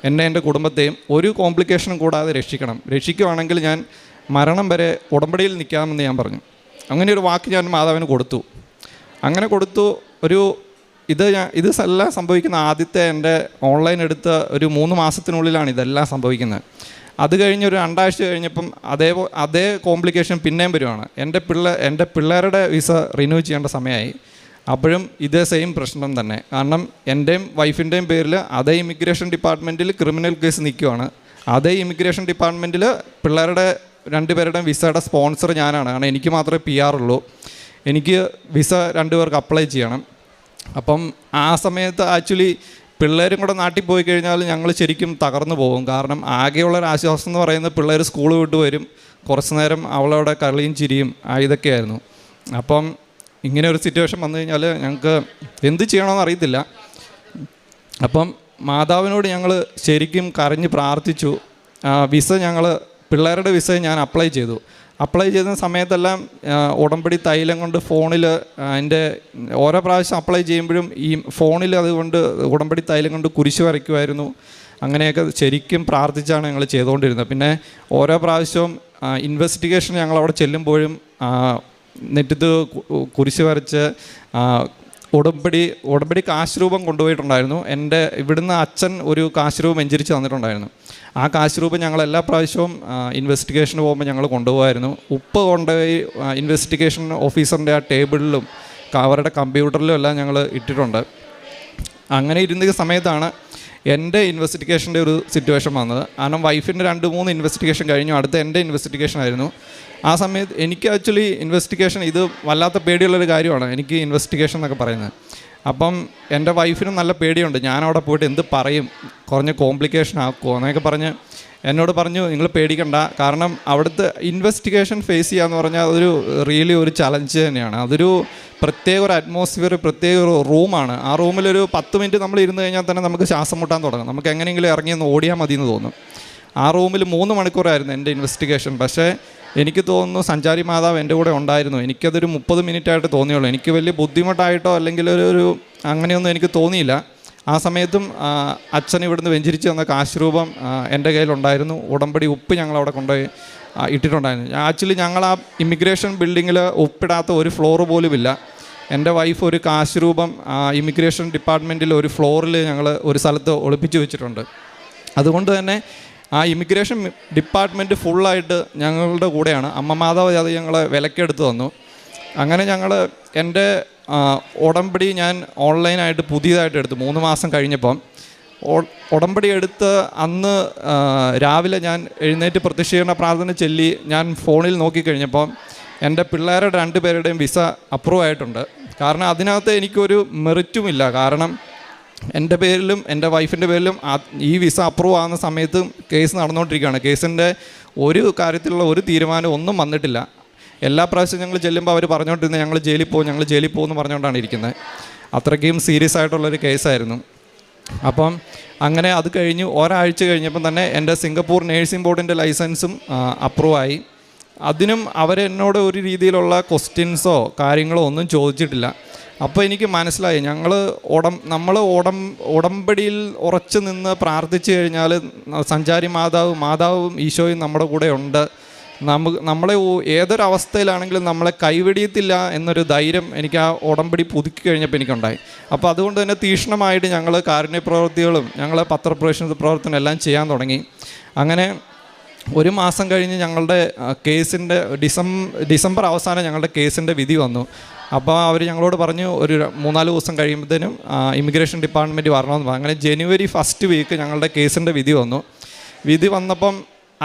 എൻ്റെ കുടുംബത്തെയും ഒരു കോംപ്ലിക്കേഷനും കൂടാതെ രക്ഷിക്കുവാണെങ്കിൽ ഞാൻ മരണം വരെ ഉടമ്പടിയിൽ നിൽക്കാമെന്ന് ഞാൻ പറഞ്ഞു. അങ്ങനെ ഒരു വാക്ക് ഞാൻ മാതാവിന് കൊടുത്തു. അങ്ങനെ കൊടുത്തു. ഇതെല്ലാം സംഭവിക്കുന്ന ആദ്യത്തെ എൻ്റെ ഓൺലൈൻ എടുത്ത ഒരു 3 മാസത്തിനുള്ളിലാണ് ഇതെല്ലാം സംഭവിക്കുന്നത്. അത് കഴിഞ്ഞൊരു 2 ആഴ്ച കഴിഞ്ഞപ്പം അതേ കോംപ്ലിക്കേഷൻ പിന്നെയും വരുവാണ്. എൻ്റെ പിള്ളേരുടെ വിസ റിന്യൂ ചെയ്യേണ്ട സമയമായി. അപ്പോഴും ഇതേ സെയിം പ്രശ്നം തന്നെ. കാരണം എൻ്റെയും വൈഫിൻ്റെയും പേരിൽ അതേ ഇമിഗ്രേഷൻ ഡിപ്പാർട്ട്മെൻറ്റിൽ ക്രിമിനൽ കേസ് നിൽക്കുവാണ്. അതേ ഇമിഗ്രേഷൻ ഡിപ്പാർട്ട്മെൻറ്റിൽ പിള്ളേരുടെ 2 പേരുടെയും വിസയുടെ സ്പോൺസർ ഞാനാണ്. കാരണം എനിക്ക് മാത്രമേ PR ഉള്ളൂ. എനിക്ക് വിസ 2 പേർക്ക് അപ്ലൈ ചെയ്യണം. അപ്പം ആ സമയത്ത് ആക്ച്വലി പിള്ളേരും കൂടെ നാട്ടിൽ പോയി കഴിഞ്ഞാൽ ഞങ്ങൾ ശരിക്കും തകർന്നു പോകും. കാരണം ആകെയുള്ളൊരാശ്വാസം എന്ന് പറയുന്നത് പിള്ളേർ സ്കൂൾ വിട്ട് വരും, കുറച്ച് നേരം അവളവിടെ കളിയും ചിരിയും ഇതൊക്കെയായിരുന്നു. അപ്പം ഇങ്ങനെ ഒരു സിറ്റുവേഷൻ വന്നു കഴിഞ്ഞാൽ ഞങ്ങൾക്ക് എന്ത് ചെയ്യണമെന്ന് അറിയത്തില്ല. അപ്പം മാതാവിനോട് ഞങ്ങൾ ശരിക്കും കരഞ്ഞ് പ്രാർത്ഥിച്ചു. പിള്ളേരുടെ വിസ ഞാൻ അപ്ലൈ ചെയ്ത സമയത്തെല്ലാം ഉടമ്പടി തൈലം കൊണ്ട് ഫോണിൽ അതിൻ്റെ ഓരോ പ്രാവശ്യം അപ്ലൈ ചെയ്യുമ്പോഴും ഈ ഫോണിൽ അതുകൊണ്ട് ഉടമ്പടി തൈലം കൊണ്ട് കുരിശ് വരയ്ക്കുമായിരുന്നു. അങ്ങനെയൊക്കെ ശരിക്കും പ്രാർത്ഥിച്ചാണ് ഞങ്ങൾ ചെയ്തുകൊണ്ടിരുന്നത്. പിന്നെ ഓരോ പ്രാവശ്യവും ഇൻവെസ്റ്റിഗേഷൻ ഞങ്ങളവിടെ ചെല്ലുമ്പോഴും നെറ്റത്ത് കുരിശ് വരച്ച് ഉടമ്പടി കാശ് രൂപം കൊണ്ടുപോയിട്ടുണ്ടായിരുന്നു. എൻ്റെ ഇവിടുന്ന് അച്ഛൻ ഒരു കാശ് രൂപം വെഞ്ചരിച്ച് തന്നിട്ടുണ്ടായിരുന്നു. ആ കാശ് രൂപം ഞങ്ങൾ എല്ലാ പ്രാവശ്യവും ഇൻവെസ്റ്റിഗേഷന് പോകുമ്പോൾ ഞങ്ങൾ കൊണ്ടുപോകായിരുന്നു. ഉപ്പ് കൊണ്ടുപോയി ഇൻവെസ്റ്റിഗേഷൻ ഓഫീസറിൻ്റെ ആ ടേബിളിലും അവരുടെ കമ്പ്യൂട്ടറിലും എല്ലാം ഞങ്ങൾ ഇട്ടിട്ടുണ്ട്. അങ്ങനെ ഇരുന്ന സമയത്താണ് എൻ്റെ ഇൻവെസ്റ്റിഗേഷൻ്റെ ഒരു സിറ്റുവേഷൻ വന്നത്. കാരണം വൈഫിൻ്റെ 2-3 ഇൻവെസ്റ്റിഗേഷൻ കഴിഞ്ഞു, അടുത്ത എൻ്റെ ഇൻവെസ്റ്റിഗേഷൻ ആയിരുന്നു. ആ സമയത്ത് എനിക്ക് ആക്ച്വലി ഇൻവെസ്റ്റിഗേഷൻ ഇത് വല്ലാത്ത പേടിയുള്ളൊരു കാര്യമാണ്, എനിക്ക് ഇൻവെസ്റ്റിഗേഷൻ എന്നൊക്കെ പറയുന്നത്. അപ്പം എൻ്റെ വൈഫിനും നല്ല പേടിയുണ്ട്, ഞാനവിടെ പോയിട്ട് എന്ത് പറയും, കുറഞ്ഞ കോംപ്ലിക്കേഷൻ ആക്കുമോ എന്നൊക്കെ പറഞ്ഞ് എന്നോട് പറഞ്ഞു, നിങ്ങൾ പേടിക്കണ്ട, കാരണം അവിടുത്തെ ഇൻവെസ്റ്റിഗേഷൻ ഫേസ് ചെയ്യാന്ന് പറഞ്ഞാൽ അതൊരു റിയലി ഒരു ചലഞ്ച് തന്നെയാണ്. അതൊരു പ്രത്യേക ഒരു അറ്റ്മോസ്ഫിയർ, പ്രത്യേക ഒരു റൂമാണ്. ആ റൂമിലൊരു 10 മിനിറ്റ് നമ്മൾ ഇരുന്ന് കഴിഞ്ഞാൽ തന്നെ നമുക്ക് ശ്വാസം മുട്ടാൻ തുടങ്ങും, നമുക്ക് എങ്ങനെയെങ്കിലും ഇറങ്ങിയൊന്ന് ഓടിയാൽ മതി എന്ന് തോന്നും. ആ റൂമിൽ 3 മണിക്കൂറായിരുന്നു എൻ്റെ ഇൻവെസ്റ്റിഗേഷൻ. പക്ഷേ എനിക്ക് തോന്നുന്നു സഞ്ചാരി മാതാവ് എൻ്റെ കൂടെ ഉണ്ടായിരുന്നു. എനിക്കതൊരു 30 മിനിറ്റായിട്ട് തോന്നിയുള്ളൂ. എനിക്ക് വലിയ ബുദ്ധിമുട്ടായിട്ടോ അല്ലെങ്കിൽ ഒരു അങ്ങനെയൊന്നും എനിക്ക് തോന്നിയില്ല. ആ സമയത്തും അച്ഛൻ ഇവിടുന്ന് വെഞ്ചരിച്ച് തന്ന കാശ് രൂപം എൻ്റെ കയ്യിലുണ്ടായിരുന്നു. ഉടമ്പടി ഉപ്പ് ഞങ്ങളവിടെ കൊണ്ടുപോയി ഇട്ടിട്ടുണ്ടായിരുന്നു. ആക്ച്വലി ഞങ്ങൾ ആ ഇമിഗ്രേഷൻ ബിൽഡിങ്ങിൽ ഉപ്പിടാത്ത ഒരു ഫ്ലോർ പോലുമില്ല. എൻ്റെ വൈഫ് ഒരു കാശ് രൂപം ഇമിഗ്രേഷൻ ഡിപ്പാർട്ട്മെൻറ്റിൽ ഒരു ഫ്ലോറിൽ ഞങ്ങൾ ഒരു സ്ഥലത്ത് ഒളിപ്പിച്ച് വെച്ചിട്ടുണ്ട്. അതുകൊണ്ട് തന്നെ ആ ഇമിഗ്രേഷൻ ഡിപ്പാർട്ട്മെൻറ്റ് ഫുള്ളായിട്ട് ഞങ്ങളുടെ കൂടെയാണ്. അമ്മ മാതാവ് അത് ഞങ്ങളെ വിലക്കെടുത്ത് തന്നു. അങ്ങനെ ഞങ്ങൾ എൻ്റെ ഉടമ്പടി ഞാൻ ഓൺലൈനായിട്ട് പുതിയതായിട്ട് എടുത്തു 3 മാസം കഴിഞ്ഞപ്പം. ഉടമ്പടി എടുത്ത് അന്ന് രാവിലെ ഞാൻ എഴുന്നേറ്റ് പ്രത്യക്ഷീകരണ പ്രാർത്ഥന ചൊല്ലി ഞാൻ ഫോണിൽ നോക്കിക്കഴിഞ്ഞപ്പോൾ എൻ്റെ പിള്ളേരുടെ 2 പേരുടെയും വിസ അപ്രൂവ് ആയിട്ടുണ്ട്. കാരണം അതിനകത്ത് എനിക്കൊരു മെറിറ്റുമില്ല. കാരണം എൻ്റെ പേരിലും എൻ്റെ വൈഫിൻ്റെ പേരിലും ഈ വിസ അപ്രൂവ് ആകുന്ന സമയത്ത് കേസ് നടന്നുകൊണ്ടിരിക്കുകയാണ്. കേസിൻ്റെ ഒരു കാര്യത്തിലുള്ള ഒരു തീരുമാനം ഒന്നും വന്നിട്ടില്ല. എല്ലാ പ്രാവശ്യവും ഞങ്ങൾ ചെല്ലുമ്പോൾ അവർ പറഞ്ഞുകൊണ്ടിരുന്നത് ഞങ്ങൾ ജയിലിൽ പോകും എന്ന് പറഞ്ഞുകൊണ്ടാണ് ഇരിക്കുന്നത്. അത്രയ്ക്കും സീരിയസ് ആയിട്ടുള്ളൊരു കേസായിരുന്നു. അപ്പം അങ്ങനെ അത് കഴിഞ്ഞ് ഒരാഴ്ച കഴിഞ്ഞപ്പം തന്നെ എൻ്റെ സിംഗപ്പൂർ നേഴ്സിംഗ് ബോർഡിൻ്റെ ലൈസൻസും അപ്രൂവായി. അതിനും അവരെന്നോട് ഒരു രീതിയിലുള്ള ക്വസ്റ്റ്യൻസോ കാര്യങ്ങളോ ഒന്നും ചോദിച്ചിട്ടില്ല. അപ്പോൾ എനിക്ക് മനസ്സിലായി നമ്മൾ ഉടമ്പടിയിൽ ഉറച്ചു നിന്ന് പ്രാർത്ഥിച്ചു കഴിഞ്ഞാൽ സഞ്ചാരി മാതാവും ഈശോയും നമ്മുടെ കൂടെ ഉണ്ട്. നമ്മളെ ഏതൊരവസ്ഥയിലാണെങ്കിലും നമ്മളെ കൈവെടിയത്തില്ല എന്നൊരു ധൈര്യം എനിക്ക് ആ ഉടമ്പടി പുതുക്കി കഴിഞ്ഞപ്പോൾ എനിക്കുണ്ടായി. അപ്പോൾ അതുകൊണ്ട് തന്നെ തീക്ഷ്ണമായിട്ട് ഞങ്ങൾ കാരുണ്യ പ്രവൃത്തികളും ഞങ്ങൾ പത്രപ്രവേശന പ്രവർത്തനം എല്ലാം ചെയ്യാൻ തുടങ്ങി. അങ്ങനെ 1 മാസം കഴിഞ്ഞ് ഞങ്ങളുടെ കേസിൻ്റെ ഡിസംബർ അവസാനം ഞങ്ങളുടെ കേസിൻ്റെ വിധി വന്നു. അപ്പോൾ അവർ ഞങ്ങളോട് പറഞ്ഞു ഒരു 3-4 ദിവസം കഴിയുമ്പോഴത്തേനും ഇമിഗ്രേഷൻ ഡിപ്പാർട്ട്മെൻറ്റ് വരണമെന്ന് പറഞ്ഞു. അങ്ങനെ ജനുവരി 1st വീക്ക് ഞങ്ങളുടെ കേസിൻ്റെ വിധി വന്നു. വിധി വന്നപ്പം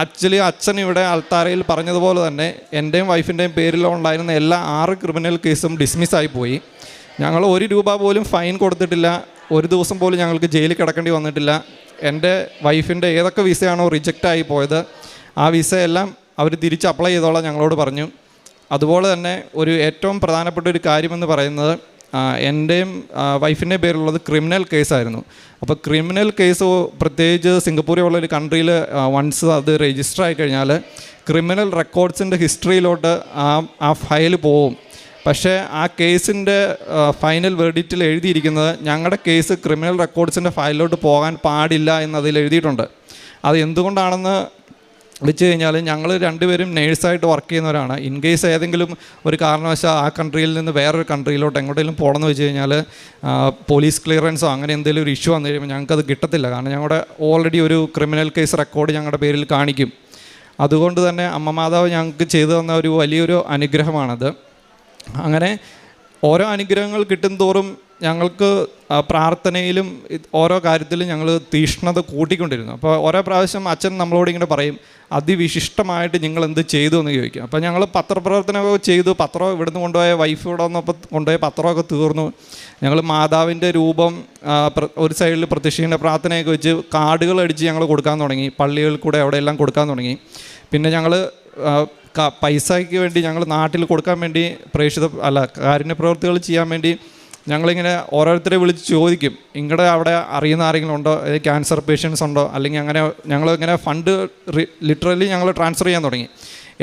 ആക്ച്വലി അച്ഛൻ ഇവിടെ അൾത്താരയിൽ പറഞ്ഞതുപോലെ തന്നെ എൻ്റെയും വൈഫിൻ്റെയും പേരിലുണ്ടായിരുന്ന എല്ലാ 6 ക്രിമിനൽ കേസും ഡിസ്മിസ്സായി പോയി. ഞങ്ങൾ 1 രൂപ പോലും ഫൈൻ കൊടുത്തിട്ടില്ല, 1 ദിവസം പോലും ഞങ്ങൾക്ക് ജയിലിൽ കിടക്കേണ്ടി വന്നിട്ടില്ല. എൻ്റെ വൈഫിൻ്റെ ഏതൊക്കെ വിസയാണോ റിജക്റ്റായി പോയത് ആ വിസയെല്ലാം അവർ തിരിച്ച് അപ്ലൈ ചെയ്തോളാം ഞങ്ങളോട് പറഞ്ഞു. അതുപോലെ തന്നെ ഒരു ഏറ്റവും പ്രധാനപ്പെട്ട ഒരു കാര്യമെന്ന് പറയുന്നത് എൻ്റെയും വൈഫിൻ്റെ പേരിലുള്ളത് ക്രിമിനൽ കേസായിരുന്നു. അപ്പോൾ ക്രിമിനൽ കേസ് പ്രത്യേകിച്ച് സിംഗപ്പൂരിലുള്ളൊരു കൺട്രിയിൽ വൺസ് അത് രജിസ്റ്റർ ആയി കഴിഞ്ഞാൽ ക്രിമിനൽ റെക്കോർഡ്സിൻ്റെ ഹിസ്റ്ററിയിലോട്ട് ആ ഫയൽ പോവും. പക്ഷേ ആ കേസിൻ്റെ ഫൈനൽ വെർഡിക്റ്റിൽ എഴുതിയിരിക്കുന്നത് ഞങ്ങളുടെ കേസ് ക്രിമിനൽ റെക്കോർഡ്സിൻ്റെ ഫയലിലോട്ട് പോകാൻ പാടില്ല എന്നതിൽ എഴുതിയിട്ടുണ്ട്. അത് എന്തുകൊണ്ടാണെന്ന് വെച്ച് കഴിഞ്ഞാൽ ഞങ്ങൾ 2 പേരും നേഴ്സായിട്ട് വർക്ക് ചെയ്യുന്നവരാണ്. ഇൻ കേസ് ഏതെങ്കിലും ഒരു കാരണവശാൽ ആ കൺട്രിയിൽ നിന്ന് വേറൊരു കൺട്രിയിലോട്ട് എങ്ങോട്ടെങ്കിലും പോകണമെന്ന് വെച്ച് കഴിഞ്ഞാൽ പോലീസ് ക്ലിയറൻസോ അങ്ങനെ എന്തെങ്കിലും ഒരു ഇഷ്യൂ വന്നു കഴിയുമ്പോൾ ഞങ്ങൾക്കത് കിട്ടത്തില്ല. കാരണം ഞങ്ങളുടെ ഓൾറെഡി ഒരു ക്രിമിനൽ കേസ് റെക്കോർഡ് ഞങ്ങളുടെ പേരിൽ കാണിക്കും. അതുകൊണ്ട് തന്നെ അമ്മ മാതാവ് ഞങ്ങൾക്ക് ചെയ്തു തന്ന ഒരു വലിയൊരു അനുഗ്രഹമാണത്. അങ്ങനെ ഓരോ അനുഗ്രഹങ്ങൾ കിട്ടും തോറും ഞങ്ങൾക്ക് പ്രാർത്ഥനയിലും ഓരോ കാര്യത്തിലും ഞങ്ങൾ തീഷ്ണത കൂട്ടിക്കൊണ്ടിരുന്നു. അപ്പോൾ ഓരോ പ്രാവശ്യം അച്ഛൻ നമ്മളോട് ഇങ്ങനെ പറയും, അതിവിശിഷ്ടമായിട്ട് നിങ്ങൾ എന്ത് ചെയ്തു എന്ന് ചോദിക്കും. അപ്പോൾ ഞങ്ങൾ പത്രപ്രവർത്തനമൊക്കെ ചെയ്തു. പത്രം ഇവിടുന്ന് കൊണ്ടുപോയ വൈഫ് ഇവിടെ വന്നപ്പോൾ കൊണ്ടുപോയ പത്രമൊക്കെ തീർന്നു. ഞങ്ങൾ മാതാവിൻ്റെ രൂപം ഒരു സൈഡിൽ പ്രത്യക്ഷീകരണ പ്രാർത്ഥനയൊക്കെ വെച്ച് കാർഡുകൾ അടിച്ച് ഞങ്ങൾ കൊടുക്കാൻ തുടങ്ങി. പള്ളികളിൽ കൂടെ അവിടെയെല്ലാം കൊടുക്കാൻ തുടങ്ങി. പിന്നെ ഞങ്ങൾ പൈസയ്ക്ക് വേണ്ടി ഞങ്ങൾ നാട്ടിൽ കൊടുക്കാൻ വേണ്ടി കാരുണ്യ പ്രവൃത്തികൾ ചെയ്യാൻ വേണ്ടി ഞങ്ങളിങ്ങനെ ഓരോരുത്തരെ വിളിച്ച് ചോദിക്കും, നിങ്ങളുടെ അവിടെ അറിയുന്ന ആരെങ്കിലും ഉണ്ടോ, ക്യാൻസർ പേഷ്യൻസ് ഉണ്ടോ, അല്ലെങ്കിൽ അങ്ങനെ ഞങ്ങളിങ്ങനെ ഫണ്ട് ലിറ്ററലി ഞങ്ങൾ ട്രാൻസ്ഫർ ചെയ്യാൻ തുടങ്ങി.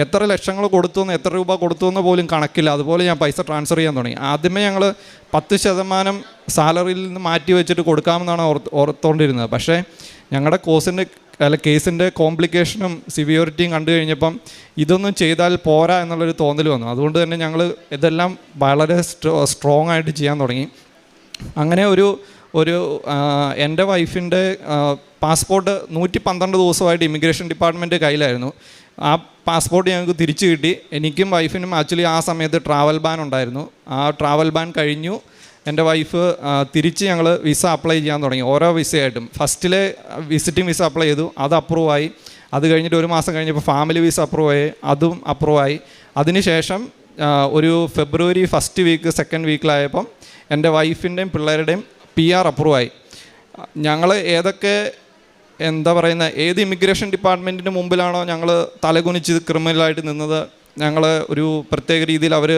എത്ര ലക്ഷങ്ങൾ കൊടുത്തുവെന്ന് എത്ര രൂപ കൊടുത്തുവെന്ന് പോലും കണക്കില്ല. അതുപോലെ ഞാൻ പൈസ ട്രാൻസ്ഫർ ചെയ്യാൻ തുടങ്ങി. ആദ്യമേ ഞങ്ങൾ 10% സാലറിയിൽ നിന്ന് മാറ്റി വെച്ചിട്ട് കൊടുക്കാമെന്നാണ് ഓർത്തുകൊണ്ടിരുന്നത്. പക്ഷേ ഞങ്ങളുടെ കേസിൻ്റെ കോംപ്ലിക്കേഷനും സിവിയോറിറ്റിയും കണ്ടു കഴിഞ്ഞപ്പം ഇതൊന്നും ചെയ്താൽ പോരാ എന്നുള്ളൊരു തോന്നൽ വന്നു. അതുകൊണ്ട് തന്നെ ഞങ്ങൾ ഇതെല്ലാം വളരെ സ്ട്രോങ് ആയിട്ട് ചെയ്യാൻ തുടങ്ങി. അങ്ങനെ ഒരു എൻ്റെ വൈഫിൻ്റെ പാസ്പോർട്ട് 112 ദിവസമായിട്ട് ഇമിഗ്രേഷൻ ഡിപ്പാർട്ട്മെൻറ്റ് കയ്യിലായിരുന്നു. ആ പാസ്പോർട്ട് ഞങ്ങൾക്ക് തിരിച്ചു കിട്ടി. എനിക്കും വൈഫിനും ആക്ച്വലി ആ സമയത്ത് ട്രാവൽ ബാൻ ഉണ്ടായിരുന്നു. ആ ട്രാവൽ ബാൻ കഴിഞ്ഞു. എൻ്റെ വൈഫ് തിരിച്ച് ഞങ്ങൾ വിസ അപ്ലൈ ചെയ്യാൻ തുടങ്ങി. ഓരോ വിസയായിട്ടും ഫസ്റ്റിലെ വിസിറ്റിംഗ് വിസ അപ്ലൈ ചെയ്തു, അത് അപ്രൂവായി. അത് കഴിഞ്ഞിട്ട് 1 മാസം കഴിഞ്ഞപ്പോൾ ഫാമിലി വിസ അപ്രൂവായി, അതും അപ്രൂവായി. അതിനുശേഷം ഒരു ഫെബ്രുവരി 1st വീക്ക് 2nd വീക്കിലായപ്പം എൻ്റെ വൈഫിൻ്റെയും പിള്ളേരുടെയും PR അപ്രൂവായി. ഞങ്ങൾ ഏതൊക്കെ എന്താ പറയുന്ന ഏത് ഇമിഗ്രേഷൻ ഡിപ്പാർട്ട്മെൻറ്റിൻ്റെ മുമ്പിലാണോ ഞങ്ങൾ തലകുനിച്ച് ക്രിമിനലായിട്ട് നിന്നത്, ഞങ്ങൾ ഒരു പ്രത്യേക രീതിയിൽ അവർ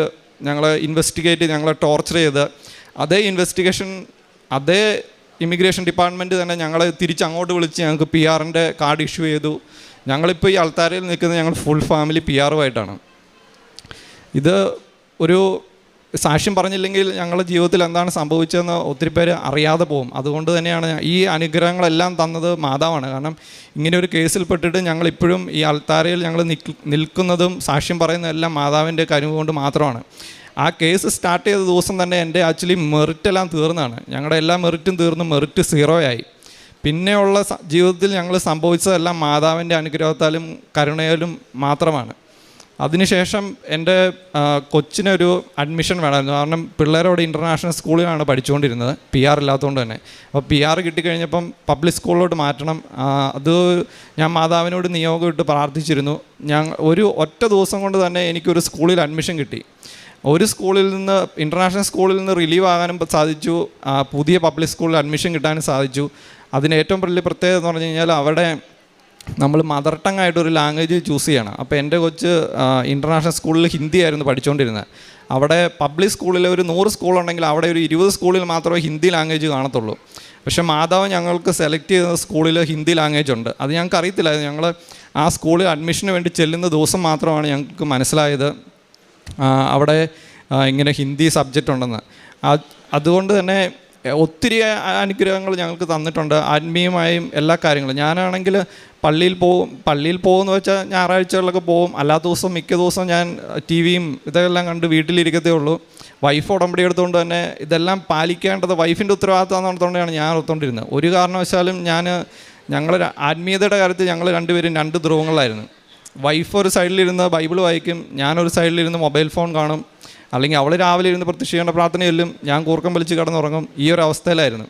ഞങ്ങളെ ഇൻവെസ്റ്റിഗേറ്റ് ഞങ്ങളെ ടോർച്ചർ ചെയ്ത് അതേ ഇമിഗ്രേഷൻ ഡിപ്പാർട്ട്മെൻറ്റ് തന്നെ ഞങ്ങളെ തിരിച്ചങ്ങോട്ട് വിളിച്ച് ഞങ്ങൾക്ക് PR-ൻ്റെ കാർഡ് ഇഷ്യൂ ചെയ്തു. ഞങ്ങളിപ്പോൾ ഈ അൾത്താരയിൽ നിൽക്കുന്നത് ഞങ്ങൾ ഫുൾ ഫാമിലി PR-ഉമായിട്ടാണ്. ഇത് ഒരു സാക്ഷ്യം പറഞ്ഞില്ലെങ്കിൽ ഞങ്ങളുടെ ജീവിതത്തിൽ എന്താണ് സംഭവിച്ചതെന്ന് ഒത്തിരി പേര് അറിയാതെ പോകും. അതുകൊണ്ട് തന്നെയാണ് ഈ അനുഗ്രഹങ്ങളെല്ലാം തന്നത് മാതാവാണ്. കാരണം ഇങ്ങനെ ഒരു കേസിൽപ്പെട്ടിട്ട് ഞങ്ങളിപ്പോഴും ഈ അൾത്താരയിൽ ഞങ്ങൾ നിൽക്കുന്നതും സാക്ഷ്യം പറയുന്നതെല്ലാം മാതാവിൻ്റെ കരുവ് കൊണ്ട് മാത്രമാണ്. ആ കേസ് സ്റ്റാർട്ട് ചെയ്ത ദിവസം തന്നെ എൻ്റെ ആക്ച്വലി മെറിറ്റെല്ലാം തീർന്നതാണ്. ഞങ്ങളുടെ എല്ലാ മെറിറ്റും തീർന്ന് മെറിറ്റ് 0 ആയി. പിന്നെയുള്ള ജീവിതത്തിൽ ഞങ്ങൾ സംഭവിച്ചതെല്ലാം മാതാവിൻ്റെ അനുഗ്രഹത്താലും കരുണയാലും മാത്രമാണ്. അതിനുശേഷം എൻ്റെ കൊച്ചിനൊരു അഡ്മിഷൻ വേണമായിരുന്നു. കാരണം പിള്ളേരോട് ഇൻ്റർനാഷണൽ സ്കൂളിലാണ് പഠിച്ചുകൊണ്ടിരുന്നത്, PR ഇല്ലാത്തതുകൊണ്ട് തന്നെ. അപ്പോൾ PR കിട്ടിക്കഴിഞ്ഞപ്പം പബ്ലിക് സ്കൂളിലോട്ട് മാറ്റണം. അത് ഞാൻ മാതാവിനോട് നിയോഗം ഇട്ട് പ്രാർത്ഥിച്ചിരുന്നു. ഒരു ഒറ്റ ദിവസം കൊണ്ട് തന്നെ എനിക്കൊരു സ്കൂളിൽ അഡ്മിഷൻ കിട്ടി. ഒരു സ്കൂളിൽ നിന്ന് ഇൻ്റർനാഷണൽ സ്കൂളിൽ നിന്ന് റിലീവ് ആകാനും സാധിച്ചു, പുതിയ പബ്ലിക് സ്കൂളിൽ അഡ്മിഷൻ കിട്ടാനും സാധിച്ചു. അതിന് ഏറ്റവും വലിയ പ്രത്യേകത എന്ന് പറഞ്ഞു കഴിഞ്ഞാൽ അവിടെ നമ്മൾ മദർ ടങ് ആയിട്ടൊരു ലാംഗ്വേജ് ചൂസ് ചെയ്യണം. അപ്പോൾ എൻ്റെ കൊച്ച് ഇൻ്റർനാഷണൽ സ്കൂളിൽ ഹിന്ദി ആയിരുന്നു പഠിച്ചുകൊണ്ടിരുന്നത്. അവിടെ പബ്ലിക് സ്കൂളിൽ ഒരു 100 സ്കൂളുണ്ടെങ്കിൽ അവിടെ ഒരു 20 സ്കൂളിൽ മാത്രമേ ഹിന്ദി ലാംഗ്വേജ് കാണത്തുള്ളൂ. പക്ഷേ മാതാവ് ഞങ്ങൾക്ക് സെലക്ട് ചെയ്ത സ്കൂളിൽ ഹിന്ദി ലാംഗ്വേജ് ഉണ്ട്. അത് ഞങ്ങൾക്ക് അറിയത്തില്ലായിരുന്നു. ഞങ്ങൾ ആ സ്കൂളിൽ അഡ്മിഷന് വേണ്ടി ചെല്ലുന്ന ദിവസം മാത്രമാണ് ഞങ്ങൾക്ക് മനസ്സിലായത് അവിടെ ഇങ്ങനെ ഹിന്ദി സബ്ജക്റ്റ് ഉണ്ടെന്ന്. അതുകൊണ്ട് തന്നെ ഒത്തിരി അനുഗ്രഹങ്ങൾ ഞങ്ങൾക്ക് തന്നിട്ടുണ്ട്, ആത്മീയമായും എല്ലാ കാര്യങ്ങളും. ഞാനാണെങ്കിൽ പള്ളിയിൽ പോകുമെന്ന് വെച്ചാൽ ഞായറാഴ്ചകളിലൊക്കെ പോകും. അല്ലാത്ത ദിവസം മിക്ക ദിവസം ഞാൻ TV-യും ഇതെല്ലാം കണ്ട് വീട്ടിലിരിക്കത്തേ ഉള്ളൂ. വൈഫ് ഉടമ്പടി എടുത്തുകൊണ്ട് തന്നെ ഇതെല്ലാം പാലിക്കേണ്ടത് വൈഫിൻ്റെ ഉത്തരവാദിത്തം നടത്തുകൊണ്ടാണ് ഞാൻ ഓർത്തുകൊണ്ടിരുന്നത്. ഒരു കാരണവശാലും ഞങ്ങൾ ആത്മീയതയുടെ കാര്യത്തിൽ ഞങ്ങൾ രണ്ടുപേരും 2 ധ്രുവങ്ങളായിരുന്നു. വൈഫ് ഒരു സൈഡിലിരുന്ന് ബൈബിൾ വായിക്കും, ഞാനൊരു സൈഡിലിരുന്ന് മൊബൈൽ ഫോൺ കാണും, അല്ലെങ്കിൽ അവൾ രാവിലെ ഇരുന്ന് പ്രത്യക്ഷീകരണ പ്രാർത്ഥന ചൊല്ലും, ഞാൻ കൂർക്കം വലിച്ച് കിടന്നുറങ്ങും. ഈ ഒരു അവസ്ഥയിലായിരുന്നു.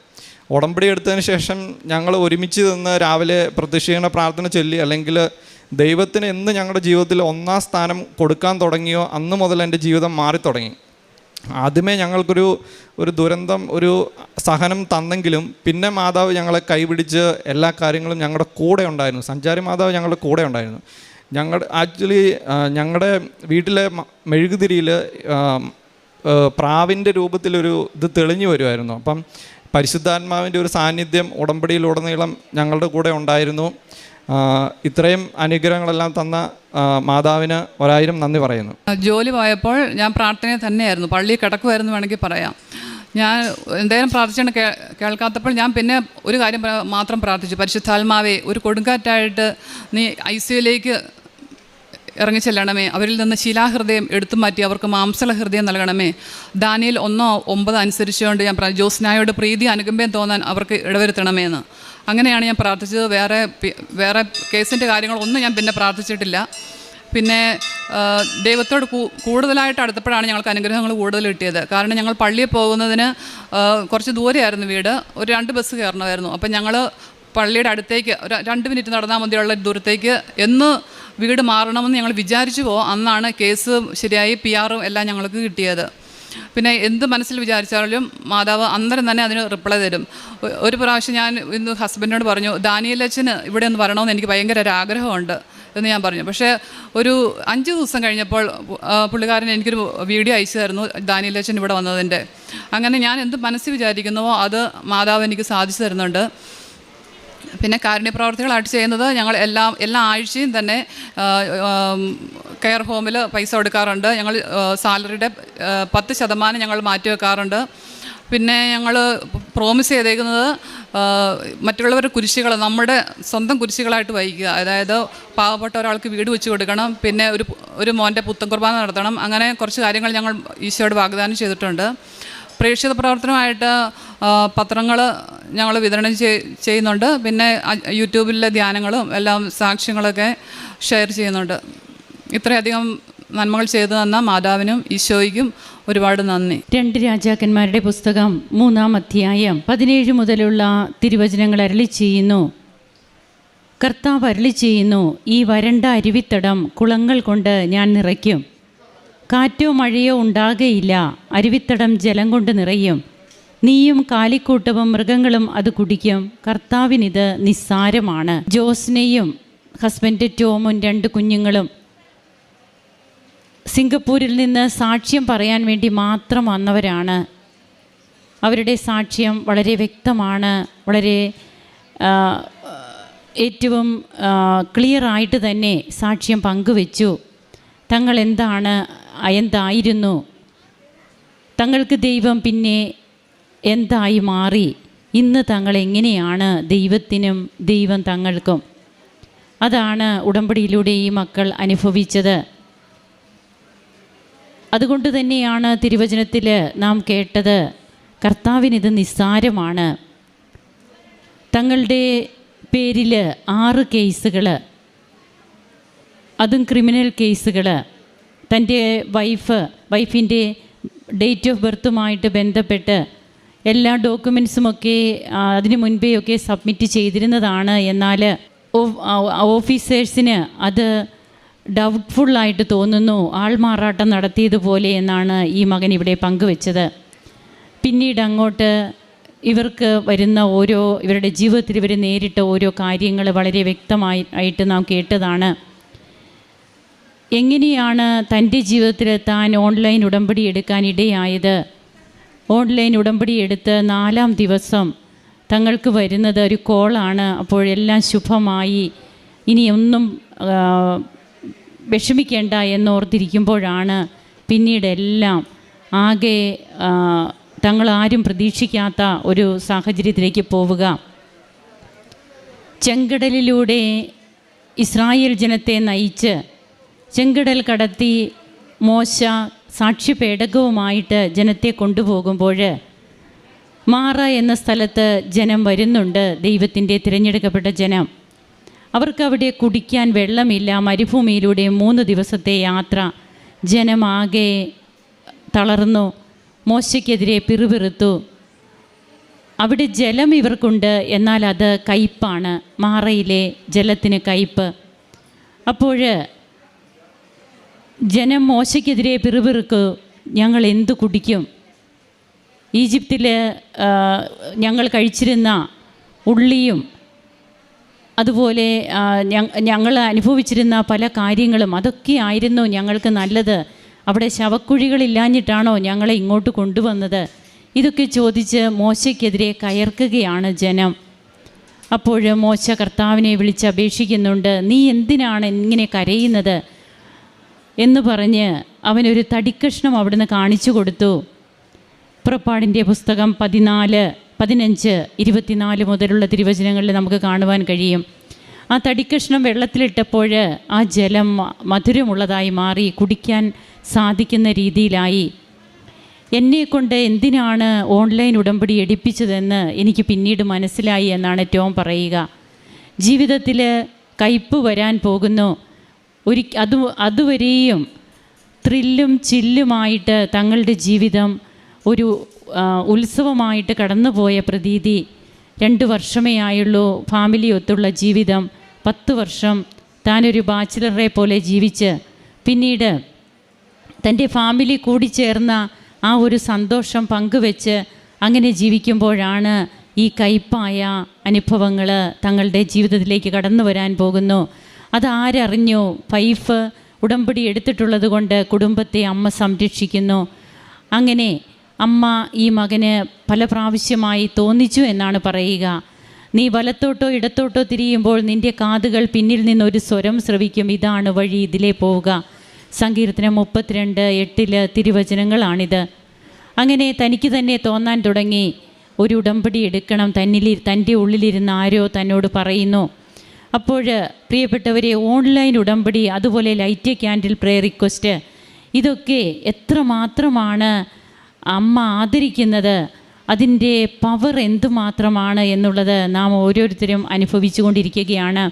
ഉടമ്പടി എടുത്തതിന് ശേഷം ഞങ്ങൾ ഒരുമിച്ച് നിന്ന് രാവിലെ പ്രത്യക്ഷീകരണ പ്രാർത്ഥന ചൊല്ലി, അല്ലെങ്കിൽ ദൈവത്തിന് എന്ന് ഞങ്ങളുടെ ജീവിതത്തിൽ 1ാം സ്ഥാനം കൊടുക്കാൻ തുടങ്ങിയോ അന്ന് മുതൽ എൻ്റെ ജീവിതം മാറിത്തുടങ്ങി. ആദ്യമേ ഞങ്ങൾക്കൊരു ദുരന്തം, ഒരു സഹനം തന്നെങ്കിലും പിന്നെ മാതാവ് ഞങ്ങളെ കൈപിടിച്ച് എല്ലാ കാര്യങ്ങളും ഞങ്ങളുടെ കൂടെ ഉണ്ടായിരുന്നു. സഞ്ചാരി മാതാവ് ഞങ്ങളുടെ കൂടെ ഉണ്ടായിരുന്നു. ഞങ്ങളുടെ വീട്ടിലെ മെഴുകുതിരിയിൽ പ്രാവിൻ്റെ രൂപത്തിലൊരു ഇത് തെളിഞ്ഞു വരുമായിരുന്നു. അപ്പം പരിശുദ്ധാത്മാവിൻ്റെ ഒരു സാന്നിധ്യം ഉടമ്പടിയിലുടനീളം ഞങ്ങളുടെ കൂടെ ഉണ്ടായിരുന്നു. ഇത്രയും അനുഗ്രഹങ്ങളെല്ലാം തന്ന മാതാവിന് 1000 നന്ദി പറയുന്നു. ജോലി പോയപ്പോൾ ഞാൻ പ്രാർത്ഥന തന്നെയായിരുന്നു, പള്ളിയിൽ കിടക്കുമായിരുന്നു വേണമെങ്കിൽ പറയാം. ഞാൻ എന്തെങ്കിലും പ്രാർത്ഥിച്ചുകൊണ്ട് കേൾക്കാത്തപ്പോൾ ഞാൻ പിന്നെ ഒരു കാര്യം മാത്രം പ്രാർത്ഥിച്ചു, പരിശുദ്ധാത്മാവേ ഒരു കൊടുങ്കാറ്റായിട്ട് നീ ICUയിലേക്ക് ഇറങ്ങിച്ചെല്ലണമേ, അവരിൽ നിന്ന് ശിലാഹൃദയം എടുത്തു മാറ്റി അവർക്ക് മാംസള ഹൃദയം നൽകണമേ. ദാനിയേൽ 1:9 അനുസരിച്ചുകൊണ്ട് ഞാൻ ജോസ്നായോട് പ്രീതി അനുകമ്പയും തോന്നാൻ അവർക്ക് ഇടവരുത്തണമേ എന്ന്. അങ്ങനെയാണ് ഞാൻ പ്രാർത്ഥിച്ചത്. വേറെ കേസിൻ്റെ കാര്യങ്ങളൊന്നും ഞാൻ പിന്നെ പ്രാർത്ഥിച്ചിട്ടില്ല. പിന്നെ ദൈവത്തോട് കൂടുതലായിട്ട് അടുത്തപ്പോഴാണ് ഞങ്ങൾക്ക് അനുഗ്രഹങ്ങൾ കൂടുതൽ കിട്ടിയത്. കാരണം ഞങ്ങൾ പള്ളിയിൽ പോകുന്നതിന് കുറച്ച് ദൂരെയായിരുന്നു വീട്, ഒരു 2 ബസ് കയറണമായിരുന്നു. അപ്പം ഞങ്ങൾ പള്ളിയുടെ അടുത്തേക്ക് ഒരു 2 മിനിറ്റ് നടന്നാൽ മതിയുള്ള ദൂരത്തേക്ക് എന്ന് വീട് മാറണമെന്ന് ഞങ്ങൾ വിചാരിച്ചു പോകും. അന്നാണ് കേസ് ശരിയായി PR-ഉം എല്ലാം ഞങ്ങൾക്ക് കിട്ടിയത്. പിന്നെ എന്ത് മനസ്സിൽ വിചാരിച്ചാലും മാതാവ് അന്നേരം തന്നെ അതിന് റിപ്ലൈ തരും. ഒരു പ്രാവശ്യം ഞാൻ ഇന്ന് ഹസ്ബൻഡിനോട് പറഞ്ഞു, ദാനിയേലച്ചന് ഇവിടെ ഒന്ന് വരണമെന്ന് എനിക്ക് ഭയങ്കര ഒരു ആഗ്രഹമുണ്ട് എന്ന് ഞാൻ പറഞ്ഞു. പക്ഷേ ഒരു 5 ദിവസം കഴിഞ്ഞപ്പോൾ പുള്ളിക്കാരൻ എനിക്കൊരു വീഡിയോ അയച്ചു തരുന്നു ദാനിയേലച്ചൻ ഇവിടെ വന്നതിൻ്റെ. അങ്ങനെ ഞാൻ എന്ത് മനസ്സിൽ വിചാരിക്കുന്നുവോ അത് മാതാവ് എനിക്ക് സാധിച്ചു തരുന്നുണ്ട്. പിന്നെ കാരുണ്യപ്രവർത്തികളായിട്ട് ചെയ്യുന്നത് ഞങ്ങൾ എല്ലാ ആഴ്ചയും തന്നെ കെയർ ഹോമിൽ പൈസ കൊടുക്കാറുണ്ട്. ഞങ്ങൾ സാലറിയുടെ 10% ഞങ്ങൾ മാറ്റി വെക്കാറുണ്ട്. പിന്നെ ഞങ്ങൾ പ്രോമിസ് ചെയ്തേക്കുന്നത് മറ്റുള്ളവരുടെ കുരിശുകൾ നമ്മുടെ സ്വന്തം കുരിശുകളായിട്ട് വഹിക്കുക. അതായത് പാവപ്പെട്ട ഒരാൾക്ക് വീട് വെച്ച് കൊടുക്കണം, പിന്നെ ഒരു മോൻ്റെ പുത്തൻ കുർബാന നടത്തണം. അങ്ങനെ കുറച്ച് കാര്യങ്ങൾ ഞങ്ങൾ ഈശോയോട് വാഗ്ദാനം ചെയ്തിട്ടുണ്ട്. പ്രേക്ഷിത പ്രവർത്തനമായിട്ട് പത്രങ്ങൾ ഞങ്ങൾ വിതരണം ചെയ്യുന്നുണ്ട്. പിന്നെ യൂട്യൂബിലെ ധ്യാനങ്ങളും എല്ലാം സാക്ഷ്യങ്ങളൊക്കെ ഷെയർ ചെയ്യുന്നുണ്ട്. ഇത്രയധികം നന്മകൾ ചെയ്തു തന്ന മാതാവിനും ഈശോയ്ക്കും ഒരുപാട് നന്ദി. 2 രാജാക്കന്മാരുടെ പുസ്തകം 3-ാം അധ്യായം 17 മുതലുള്ള തിരുവചനങ്ങൾ അരുളി ചെയ്യുന്നു. കർത്താവ് അരുളി ചെയ്യുന്നു, ഈ വരണ്ട അരുവിത്തടം കുളങ്ങൾ കൊണ്ട് ഞാൻ നിറയ്ക്കും. കാറ്റോ മഴയോ ഉണ്ടാകുകയില്ല. അരുവിത്തടം ജലം കൊണ്ട് നിറയും. നീയും കാലിക്കൂട്ടവും മൃഗങ്ങളും അത് കുടിക്കും. കർത്താവിനിത് നിസ്സാരമാണ്. ജോസ്നയും ഹസ്ബൻഡ് ടോമും 2 കുഞ്ഞുങ്ങളും സിംഗപ്പൂരിൽ നിന്ന് സാക്ഷ്യം പറയാൻ വേണ്ടി മാത്രം വന്നവരാണ്. അവരുടെ സാക്ഷ്യം വളരെ വ്യക്തമാണ്. വളരെ ഏറ്റവും ക്ലിയറായിട്ട് തന്നെ സാക്ഷ്യം പങ്കുവെച്ചു. തങ്ങൾ എന്തായിരുന്നു, തങ്ങൾക്ക് ദൈവം പിന്നെ എന്തായി മാറി, ഇന്ന് തങ്ങൾ എങ്ങനെയാണ് ദൈവത്തിനും ദൈവം തങ്ങൾക്കും. അതാണ് ഉടമ്പടിയിലൂടെ ഈ മക്കൾ അനുഭവിച്ചത്. അതുകൊണ്ട് തന്നെയാണ് തിരുവചനത്തിൽ നാം കേട്ടത്, കർത്താവിനിത് നിസ്സാരമാണ്. തങ്ങളുടെ പേരിൽ 6 കേസുകൾ, അതും ക്രിമിനൽ കേസുകൾ. തൻ്റെ വൈഫിൻ്റെ ഡേറ്റ് ഓഫ് ബർത്തുമായിട്ട് ബന്ധപ്പെട്ട് എല്ലാ ഡോക്യുമെൻസുമൊക്കെ അതിനു മുൻപേയൊക്കെ സബ്മിറ്റ് ചെയ്തിരുന്നതാണ്. എന്നാൽ ഓഫീസേഴ്സിന് അത് ഡൗട്ട്ഫുള്ളായിട്ട് തോന്നുന്നു, ആൾമാറാട്ടം നടത്തിയതുപോലെ എന്നാണ് ഈ മകൻ ഇവിടെ പങ്കുവെച്ചത്. പിന്നീട് അങ്ങോട്ട് ഇവർക്ക് വരുന്ന ഇവരുടെ ജീവിതത്തിൽ ഇവർ നേരിട്ട ഓരോ കാര്യങ്ങൾ വളരെ വ്യക്തമായിട്ട് നാം കേട്ടതാണ്. എങ്ങനെയാണ് തൻ്റെ ജീവിതത്തിൽ താൻ ഓൺലൈൻ ഉടമ്പടി എടുക്കാൻ ഇടയായത്. ഓൺലൈൻ ഉടമ്പടി എടുത്ത് 4-ാം ദിവസം തങ്ങൾക്ക് വരുന്നത് ഒരു കോളാണ്. അപ്പോഴെല്ലാം ശുഭമായി, ഇനിയൊന്നും വിഷമിക്കേണ്ട എന്നോർത്തിരിക്കുമ്പോഴാണ് പിന്നീട് എല്ലാം ആകെ തങ്ങളാരും പ്രതീക്ഷിക്കാത്ത ഒരു സാഹചര്യത്തിലേക്ക് പോവുക. ചെങ്കടലിലൂടെ ഇസ്രായേൽ ജനത്തെ നയിച്ച് ചെങ്കടൽ കടത്തി മോശ സാക്ഷ്യപേടകവുമായിട്ട് ജനത്തെ കൊണ്ടുപോകുമ്പോൾ മാറ എന്ന സ്ഥലത്ത് ജനം വരുന്നുണ്ട്, ദൈവത്തിൻ്റെ തിരഞ്ഞെടുക്കപ്പെട്ട ജനം. അവർക്ക് അവിടെ കുടിക്കാൻ വെള്ളമില്ല. മരുഭൂമിയിലൂടെ 3 ദിവസത്തെ യാത്ര. ജനമാകെ തളർന്നു, മോശയ്ക്കെതിരെ പിറുപിറുത്തു. അവിടെ ജലം ഇവർക്കുണ്ട്, എന്നാൽ അത് കയ്പാണ്. മാറയിലെ ജലത്തിന് കയ്പ്. അപ്പോൾ ജനം മോശയ്ക്കെതിരെ പിറുപിറുക്കു, ഞങ്ങൾ എന്തു കുടിക്കും? ഈജിപ്തിൽ ഞങ്ങൾ കഴിച്ചിരുന്ന ഉള്ളിയും അതുപോലെ ഞങ്ങൾ അനുഭവിച്ചിരുന്ന പല കാര്യങ്ങളും അതൊക്കെ ആയിരുന്നു ഞങ്ങൾക്ക് നല്ലത്. അവിടെ ശവക്കുഴികളില്ലാഞ്ഞിട്ടാണോ ഞങ്ങളെ ഇങ്ങോട്ട് കൊണ്ടുവന്നത്? ഇതൊക്കെ ചോദിച്ച് മോശയ്ക്കെതിരെ കയർക്കുകയാണ് ജനം. അപ്പോൾ മോശ കർത്താവിനെ വിളിച്ച് അപേക്ഷിക്കുന്നുണ്ട്, നീ എന്തിനാണ് ഇങ്ങനെ കരയുന്നത് എന്ന് പറഞ്ഞ് അവനൊരു തടിക്കഷ്ണം അവിടുന്ന് കാണിച്ചു കൊടുത്തു. പുറപ്പാടിൻ്റെ പുസ്തകം 14, 15, 24 മുതലുള്ള തിരുവചനങ്ങളിൽ നമുക്ക് കാണുവാൻ കഴിയും. ആ തടിക്കഷ്ണം വെള്ളത്തിലിട്ടപ്പോൾ ആ ജലം മധുരമുള്ളതായി മാറി, കുടിക്കാൻ സാധിക്കുന്ന രീതിയിലായി. എന്നെക്കൊണ്ട് എന്തിനാണ് ഓൺലൈൻ ഉടമ്പടി എടുപ്പിച്ചതെന്ന് എനിക്ക് പിന്നീട് മനസ്സിലായി എന്നാണ് ടോം പറയുക. ജീവിതത്തിൽ കയ്പ് വരാൻ പോകുന്നു. അതുവരെയും ത്രില്ലും ചില്ലുമായിട്ട് തങ്ങളുടെ ജീവിതം ഒരു ഉത്സവമായിട്ട് കടന്നുപോയ പ്രതീതി. 2 വർഷമേ ആയുള്ളൂ ഫാമിലി ഒത്തുള്ള ജീവിതം. 10 വർഷം താനൊരു ബാച്ചിലറെ പോലെ ജീവിച്ച് പിന്നീട് തൻ്റെ ഫാമിലി കൂടിച്ചേർന്ന ആ ഒരു സന്തോഷം പങ്കുവെച്ച് അങ്ങനെ ജീവിക്കുമ്പോഴാണ് ഈ കയ്പായ അനുഭവങ്ങൾ തങ്ങളുടെ ജീവിതത്തിലേക്ക് കടന്നു വരാൻ പോകുന്നു. അതാരറിഞ്ഞു? വൈഫ് ഉടമ്പടി എടുത്തിട്ടുള്ളത് കൊണ്ട് കുടുംബത്തെ അമ്മ സംരക്ഷിക്കുന്നു. അങ്ങനെ അമ്മ ഈ മകന് പല പ്രാവശ്യമായി തോന്നിച്ചു എന്നാണ് പറയുക. നീ വലത്തോട്ടോ ഇടത്തോട്ടോ തിരിയുമ്പോൾ നിൻ്റെ കാതുകൾ പിന്നിൽ നിന്നൊരു സ്വരം ശ്രവിക്കും, ഇതാണ് വഴി, ഇതിലേ പോവുക. സങ്കീർത്തനം 32:8 തിരുവചനങ്ങളാണിത്. അങ്ങനെ തനിക്ക് തന്നെ തോന്നാൻ തുടങ്ങി, ഒരു ഉടമ്പടി എടുക്കണം. തൻ്റെ ഉള്ളിലിരുന്ന് ആരോ തന്നോട് പറയുന്നു. അപ്പോൾ പ്രിയപ്പെട്ടവരെ, ഓൺലൈൻ ഉടമ്പടി, അതുപോലെ ലൈറ്റ് ക്യാൻഡിൽ പ്രെയർ റിക്വസ്റ്റ്, ഇതൊക്കെ എത്രമാത്രമാണ് അമ്മ ആദരിക്കുന്നത്, അതിൻ്റെ പവർ എന്തുമാത്രമാണ് എന്നുള്ളത് നാം ഓരോരുത്തരും അനുഭവിച്ചു കൊണ്ടിരിക്കുകയാണ്.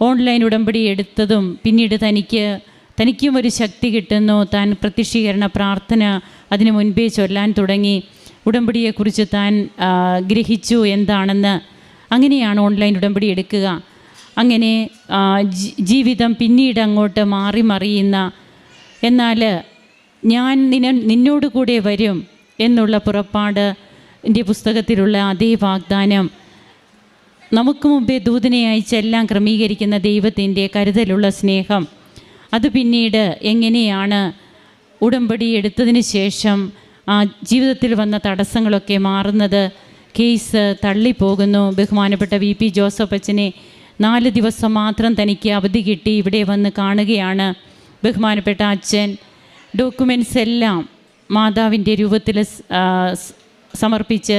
ഓൺലൈൻ ഉടമ്പടി എടുത്തതും പിന്നീട് തനിക്ക് തനിക്കും ഒരു ശക്തി കിട്ടുന്നു. താൻ പ്രത്യക്ഷീകരണ പ്രാർത്ഥന അതിനു മുൻപേ ചൊല്ലാൻ തുടങ്ങി. ഉടമ്പടിയെക്കുറിച്ച് താൻ ഗ്രഹിച്ചു എന്താണെന്ന്. അങ്ങനെയാണ് ഓൺലൈൻ ഉടമ്പടി എടുക്കുക. അങ്ങനെ ജീവിതം പിന്നീട് അങ്ങോട്ട് മാറി മറിയുന്ന, എന്നാൽ ഞാൻ നിന്നോട് കൂടെ വരും എന്നുള്ള പുറപ്പാട് എൻ്റെ പുസ്തകത്തിലുള്ള അതേ വാഗ്ദാനം, നമുക്ക് മുമ്പേ ദൂതനെ അയച്ചെല്ലാം ക്രമീകരിക്കുന്ന ദൈവത്തിൻ്റെ കരുതലുള്ള സ്നേഹം, അത് പിന്നീട് എങ്ങനെയാണ് ഉടമ്പടി എടുത്തതിന് ശേഷം ജീവിതത്തിൽ വന്ന തടസ്സങ്ങളൊക്കെ മാറുന്നത്. കേസ് തള്ളിപ്പോകുന്നു. ബഹുമാനപ്പെട്ട VP ജോസഫ് അച്ഛനെ 4 ദിവസം മാത്രം തനിക്ക് അവധി കിട്ടി ഇവിടെ വന്ന് കാണുകയാണ്. ബഹുമാനപ്പെട്ട അച്ഛൻ ഡോക്യുമെൻറ്റ്സ് എല്ലാം മാതാവിൻ്റെ രൂപത്തിൽ സമർപ്പിച്ച്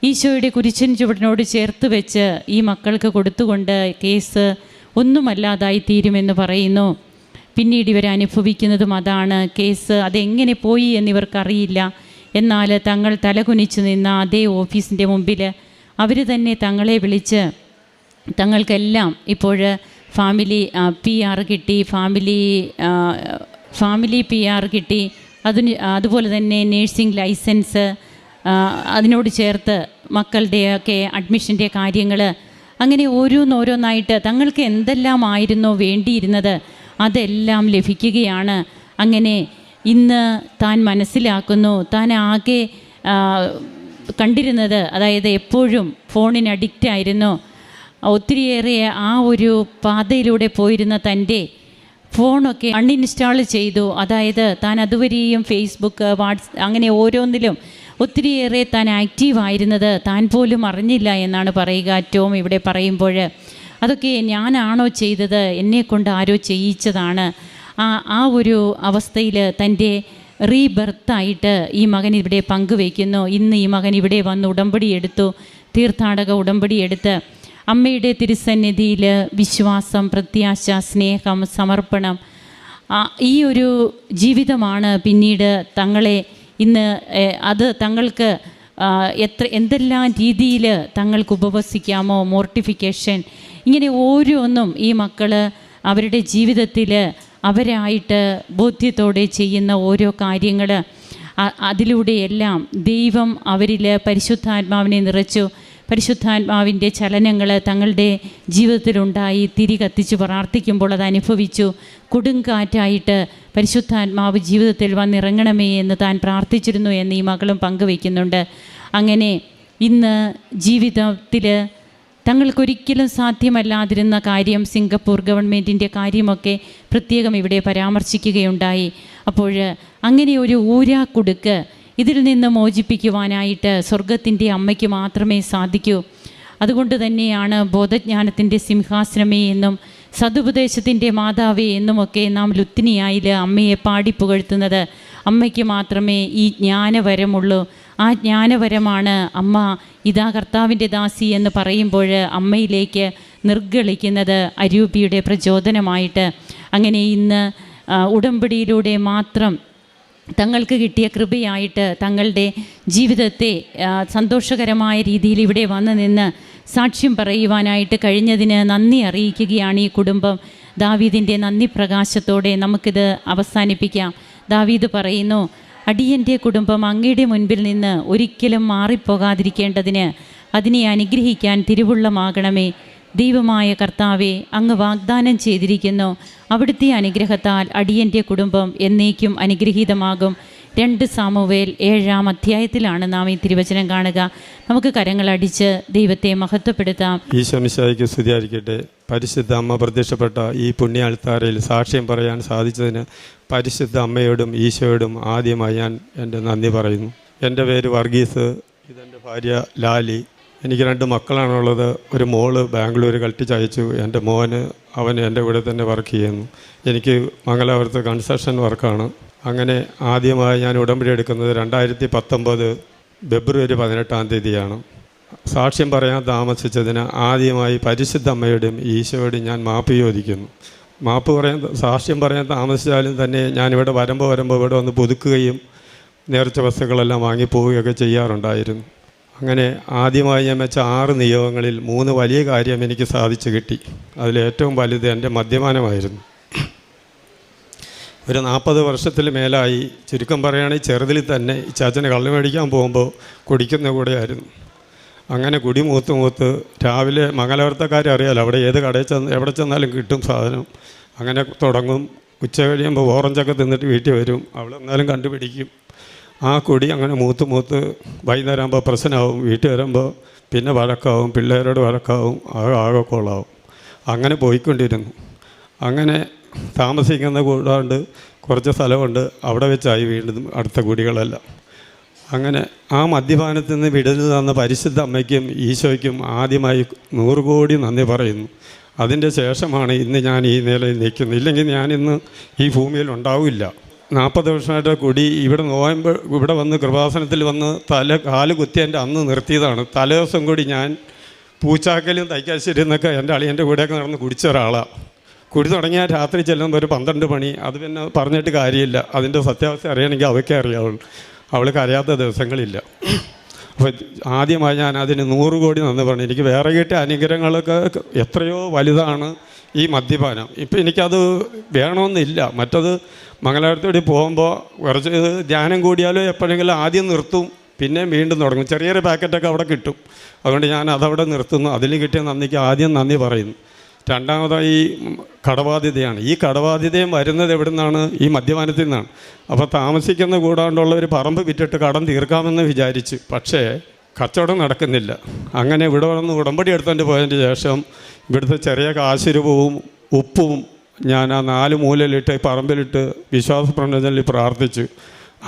ഈശോയുടെ കുരിശിൻ ചുവടിനോട് ചേർത്ത് വെച്ച് ഈ മക്കൾക്ക് കൊടുത്തുകൊണ്ട് കേസ് ഒന്നുമല്ലാതായി തീരുമെന്ന് പറയുന്നു. പിന്നീട് ഇവരനുഭവിക്കുന്നതും അതാണ്. കേസ് അതെങ്ങനെ പോയി എന്നിവർക്കറിയില്ല. എന്നാൽ തങ്ങൾ തലകുനിച്ച് നിന്ന അതേ ഓഫീസിൻ്റെ മുമ്പിൽ അവർ തന്നെ തങ്ങളെ വിളിച്ച് തങ്ങൾക്കെല്ലാം ഇപ്പോൾ ഫാമിലി PR കിട്ടി, ഫാമിലി PR കിട്ടി, അതുപോലെ തന്നെ നേഴ്സിംഗ് ലൈസൻസ്, അതിനോട് ചേർത്ത് മക്കളുടെയൊക്കെ അഡ്മിഷൻ്റെ കാര്യങ്ങൾ, അങ്ങനെ ഓരോന്നോരോന്നായിട്ട് തങ്ങൾക്ക് എന്തെല്ലാമായിരുന്നോ വേണ്ടിയിരുന്നത് അതെല്ലാം ലഭിക്കുകയാണ്. അങ്ങനെ ഇന്ന് താൻ മനസ്സിലാക്കുന്നു, താൻ ആകെ കണ്ടിരുന്നത്, അതായത് എപ്പോഴും ഫോണിന് അഡിക്റ്റായിരുന്നു. ഒത്തിരിയേറെ ആ ഒരു പാതയിലൂടെ പോയിരുന്ന തൻ്റെ ഫോണൊക്കെ അൺഇൻസ്റ്റാൾ ചെയ്തു. അതായത് താൻ അതുവരെയും ഫേസ്ബുക്ക്, അങ്ങനെ ഓരോന്നിലും ഒത്തിരിയേറെ താൻ ആക്റ്റീവായിരുന്നത് താൻ പോലും അറിഞ്ഞില്ല എന്നാണ് പറയുക ടോം ഇവിടെ പറയുമ്പോൾ. അതൊക്കെ ഞാനാണോ ചെയ്തത്, എന്നെക്കൊണ്ട് ആരോ ചെയ്യിച്ചതാണ്. ആ ഒരു അവസ്ഥയിൽ തൻ്റെ റീബർത്തായിട്ട് ഈ മകൻ ഇവിടെ പങ്കുവയ്ക്കുന്നു. ഇന്ന് ഈ മകൻ ഇവിടെ വന്ന് ഉടമ്പടി എടുത്തു, തീർത്ഥാടക ഉടമ്പടി എടുത്ത് അമ്മയുടെ തിരുസന്നിധിയിൽ വിശ്വാസം, പ്രത്യാശ, സ്നേഹം, സമർപ്പണം, ഈ ഒരു ജീവിതമാണ് പിന്നീട് തങ്ങളെ ഇന്ന് അത് തങ്ങൾക്ക് എന്തെല്ലാം രീതിയിൽ തങ്ങൾക്ക് ഉപവസിക്കാമോ, മോർട്ടിഫിക്കേഷൻ, ഇങ്ങനെ ഓരോന്നും ഈ മക്കൾ അവരുടെ ജീവിതത്തിൽ അവരായിട്ട് ബോധ്യത്തോടെ ചെയ്യുന്ന ഓരോ കാര്യങ്ങൾ, അതിലൂടെയെല്ലാം ദൈവം അവരിൽ പരിശുദ്ധാത്മാവിനെ നിറച്ചു. പരിശുദ്ധാത്മാവിൻ്റെ ചലനങ്ങൾ തങ്ങളുടെ ജീവിതത്തിലുണ്ടായി. തിരി കത്തിച്ച് പ്രാർത്ഥിക്കുമ്പോൾ അത് അനുഭവിച്ചു. കൊടുങ്കാറ്റായിട്ട് പരിശുദ്ധാത്മാവ് ജീവിതത്തിൽ വന്നിറങ്ങണമേ എന്ന് താൻ പ്രാർത്ഥിച്ചിരുന്നു എന്ന് ഈ മകളും പങ്കുവയ്ക്കുന്നുണ്ട്. അങ്ങനെ ഇന്ന് ജീവിതത്തിൽ തങ്ങൾക്കൊരിക്കലും സാധ്യമല്ലാതിരുന്ന കാര്യം, സിംഗപ്പൂർ ഗവൺമെൻറ്റിൻ്റെ കാര്യമൊക്കെ പ്രത്യേകം ഇവിടെ പരാമർശിക്കുകയുണ്ടായി. അപ്പോൾ അങ്ങനെ ഒരു ഊരാക്കുടുക്ക് ഇതിൽ നിന്ന് മോചിപ്പിക്കുവാനായിട്ട് സ്വർഗത്തിൻ്റെ അമ്മയ്ക്ക് മാത്രമേ സാധിക്കൂ. അതുകൊണ്ട് തന്നെയാണ് ബോധജ്ഞാനത്തിൻ്റെ സിംഹാസനമേ എന്നും സതുപദേശത്തിൻ്റെ മാതാവേ എന്നുമൊക്കെ നാം ലുത്തിനിയായിൽ അമ്മയെ പാടിപ്പുകഴ്ത്തുന്നത്. അമ്മയ്ക്ക് മാത്രമേ ഈ ജ്ഞാനവരമുള്ളൂ. ആ ജ്ഞാനവരമാണ് അമ്മ ഇതാ കർത്താവിൻ്റെ ദാസി എന്ന് പറയുമ്പോൾ അമ്മയിലേക്ക് നിർഗളിക്കുന്നത് അരൂപിയുടെ പ്രചോദനമായിട്ട്. അങ്ങനെ ഇന്ന് ഉടമ്പടിയിലൂടെ മാത്രം തങ്ങൾക്ക് കിട്ടിയ കൃപയായിട്ട് തങ്ങളുടെ ജീവിതത്തെ സന്തോഷകരമായ രീതിയിൽ ഇവിടെ വന്നു നിന്ന് സാക്ഷ്യം പറയുവാനായിട്ട് കഴിഞ്ഞതിന് നന്ദി അറിയിക്കുകയാണ് ഈ കുടുംബം. ദാവീദിൻ്റെ നന്ദി പ്രകാശത്തോടെ നമുക്കിത് അവസാനിപ്പിക്കാം. ദാവീദ് പറയുന്നു, അടിയൻ്റെ കുടുംബം അങ്ങയുടെ മുൻപിൽ നിന്ന് ഒരിക്കലും മാറിപ്പോകാതിരിക്കേണ്ടതിന് അതിനെ അനുഗ്രഹിക്കാൻ തിരുവുള്ളമാകണമേ. ദൈവമായ കർത്താവെ, അങ്ങ് വാഗ്ദാനം ചെയ്തിരിക്കുന്നു, അവിടുത്തെ അനുഗ്രഹത്താൽ അടിയൻ്റെ കുടുംബം എന്നേക്കും അനുഗ്രഹീതമാകും. 2 സാമുവേൽ 7-ാം അധ്യായത്തിലാണ് നാം ഈ തിരുവചനം കാണുക. നമുക്ക് കരങ്ങളടിച്ച് ദൈവത്തെ മഹത്വപ്പെടുത്താം. ഈശോ മിശിഹായ്ക്ക് സ്തുതിയായിരിക്കട്ടെ. പരിശുദ്ധ അമ്മ പ്രത്യക്ഷപ്പെട്ട ഈ പുണ്യ അൾത്താരയിൽ സാക്ഷ്യം പറയാൻ സാധിച്ചതിന് പരിശുദ്ധ അമ്മയോടും ഈശോയോടും ആദ്യമായി ഞാൻ എൻ്റെ നന്ദി പറയുന്നു. എൻ്റെ പേര് വർഗീസ്, ഇതെൻ്റെ ഭാര്യ ലാലി. എനിക്ക് 2 മക്കളാണുള്ളത്. ഒരു മോള് ബാംഗ്ലൂർ കൽപ്പിച്ചയച്ചു. എൻ്റെ മോന് അവൻ എൻ്റെ കൂടെ തന്നെ വർക്ക് ചെയ്യുന്നു. എനിക്ക് മംഗലാപുരത്ത് കൺസ്ട്രക്ഷൻ വർക്കാണ്. അങ്ങനെ ആദ്യമായി ഞാൻ ഉടമ്പടി എടുക്കുന്നത് 2019 ഫെബ്രുവരി 18-ാം തീയതിയാണ്. സാക്ഷ്യം പറയാൻ താമസിച്ചതിന് ആദ്യമായി പരിശുദ്ധ അമ്മയോടും ഈശോയോടും ഞാൻ മാപ്പ് ചോദിക്കുന്നു. സാക്ഷ്യം പറയാൻ താമസിച്ചാലും തന്നെ ഞാനിവിടെ വരുമ്പോൾ ഇവിടെ വന്ന് പുതുക്കുകയും നേർച്ച വസ്തുക്കളെല്ലാം വാങ്ങിപ്പോവുകയൊക്കെ ചെയ്യാറുണ്ടായിരുന്നു. അങ്ങനെ ആദ്യമായി ഞാൻ വെച്ച 6 നിയോഗങ്ങളിൽ 3 വലിയ കാര്യം എനിക്ക് സാധിച്ചു കിട്ടി. അതിലേറ്റവും വലുത് എൻ്റെ മദ്യപാനമായിരുന്നു. ഒരു 40 വർഷത്തിൽ മേലായി. ചുരുക്കം പറയുകയാണെങ്കിൽ ചെറുതിൽ തന്നെ ഈ ചാച്ചന് കള്ള് മേടിക്കാൻ പോകുമ്പോൾ കുടിക്കുന്ന കൂടെയായിരുന്നു. അങ്ങനെ കുടി മൂത്ത് രാവിലെ മംഗലപുരത്തക്കാരറിയാലോ, അവിടെ ഏത് കടയിൽ എവിടെ ചെന്നാലും കിട്ടും സാധനം. അങ്ങനെ തുടങ്ങും. ഉച്ച കഴിയുമ്പോൾ ഓറഞ്ചൊക്കെ തിന്നിട്ട് വീട്ടിൽ വരും. അവിടെ എന്നാലും കണ്ടുപിടിക്കും. ആ കുടി അങ്ങനെ മൂത്ത് വൈകുന്നേരം ആകുമ്പോൾ പ്രശ്നമാവും. വീട്ടിൽ വരുമ്പോൾ പിന്നെ വഴക്കാവും, പിള്ളേരോട് വഴക്കാവും, ആകെ കൊള്ളാവും. അങ്ങനെ പോയിക്കൊണ്ടിരുന്നു. അങ്ങനെ താമസിക്കുന്ന കൂടാണ്ട് കുറച്ച് സ്ഥലമുണ്ട്, അവിടെ വെച്ചായി വീണ്ടും അടുത്ത കുടികളെല്ലാം. അങ്ങനെ ആ മദ്യപാനത്തിൽ നിന്ന് വിടുതൽ തന്ന പരിശുദ്ധ അമ്മയ്ക്കും ഈശോയ്ക്കും ആദ്യമായി 100 കോടി നന്ദി പറയുന്നു. അതിൻ്റെ ശേഷമാണ് ഇന്ന് ഞാൻ ഈ നിലയിൽ നിൽക്കുന്നത്. ഇല്ലെങ്കിൽ ഞാനിന്ന് ഈ ഭൂമിയിൽ ഉണ്ടാവില്ല. 40 വർഷമായിട്ട് കുടി ഇവിടെ വന്ന് കൃപാസനത്തിൽ വന്ന് കാല് കുത്തിയതിൻ്റെ അന്ന് നിർത്തിയതാണ്. തലേദിവസം കൂടി ഞാൻ പൂച്ചാക്കലും തൈക്കാശ്ശേരി എന്നൊക്കെ എൻ്റെ അളിയൻ്റെ കൂടെയൊക്കെ നടന്ന് കുടിച്ച ഒരാളാണ്. കുടി തുടങ്ങിയാൽ രാത്രി ചെല്ലുമ്പോൾ ഒരു 12 മണി. അത് പിന്നെ പറഞ്ഞിട്ട് കാര്യമില്ല. അതിൻ്റെ സത്യാവസ്ഥ അറിയണമെങ്കിൽ അവയ്ക്കേ അറിയാവുള്ളൂ. അവൾക്ക് അറിയാത്ത ദിവസങ്ങളില്ല. അപ്പോൾ ആദ്യമായി ഞാൻ അതിന് 100 കോടി നന്ദി പറഞ്ഞു. എനിക്ക് വേറെ കിട്ടിയ അനുഗ്രഹങ്ങളൊക്കെ എത്രയോ വലുതാണ് ഈ മദ്യപാനം. ഇപ്പം എനിക്കത് വേണമെന്നില്ല. മറ്റത് മംഗലാപുരത്തോടെ പോകുമ്പോൾ കുറച്ച് ധ്യാനം കൂടിയാലോ എപ്പോഴെങ്കിലും ആദ്യം നിർത്തും, പിന്നെ വീണ്ടും തുടങ്ങും. ചെറിയൊരു പാക്കറ്റൊക്കെ അവിടെ കിട്ടും. അതുകൊണ്ട് ഞാൻ അതവിടെ നിർത്തുന്നു. അതിൽ കിട്ടിയ നന്ദിക്ക് ആദ്യം നന്ദി പറയുന്നു. രണ്ടാമതായി കടബാധ്യതയാണ്. ഈ കടബാധ്യതയും വരുന്നത് എവിടെ നിന്നാണ്? ഈ മദ്യപാനത്തിൽ നിന്നാണ്. അപ്പോൾ താമസിക്കുന്ന കൂടാണ്ടുള്ള ഒരു പറമ്പ് വിറ്റിട്ട് കടം തീർക്കാമെന്ന് വിചാരിച്ചു. പക്ഷേ കച്ചവടം നടക്കുന്നില്ല. അങ്ങനെ ഇവിടെ വന്ന് ഉടമ്പടി എടുത്തുകൊണ്ട് പോയതിന് ശേഷം ഇവിടുത്തെ ചെറിയ കാശുരൂപവും ഉപ്പും ഞാൻ ആ 4 മൂലയിലിട്ട് പറമ്പിലിട്ട് വിശ്വാസ പ്രവചനത്തിൽ പ്രാർത്ഥിച്ചു.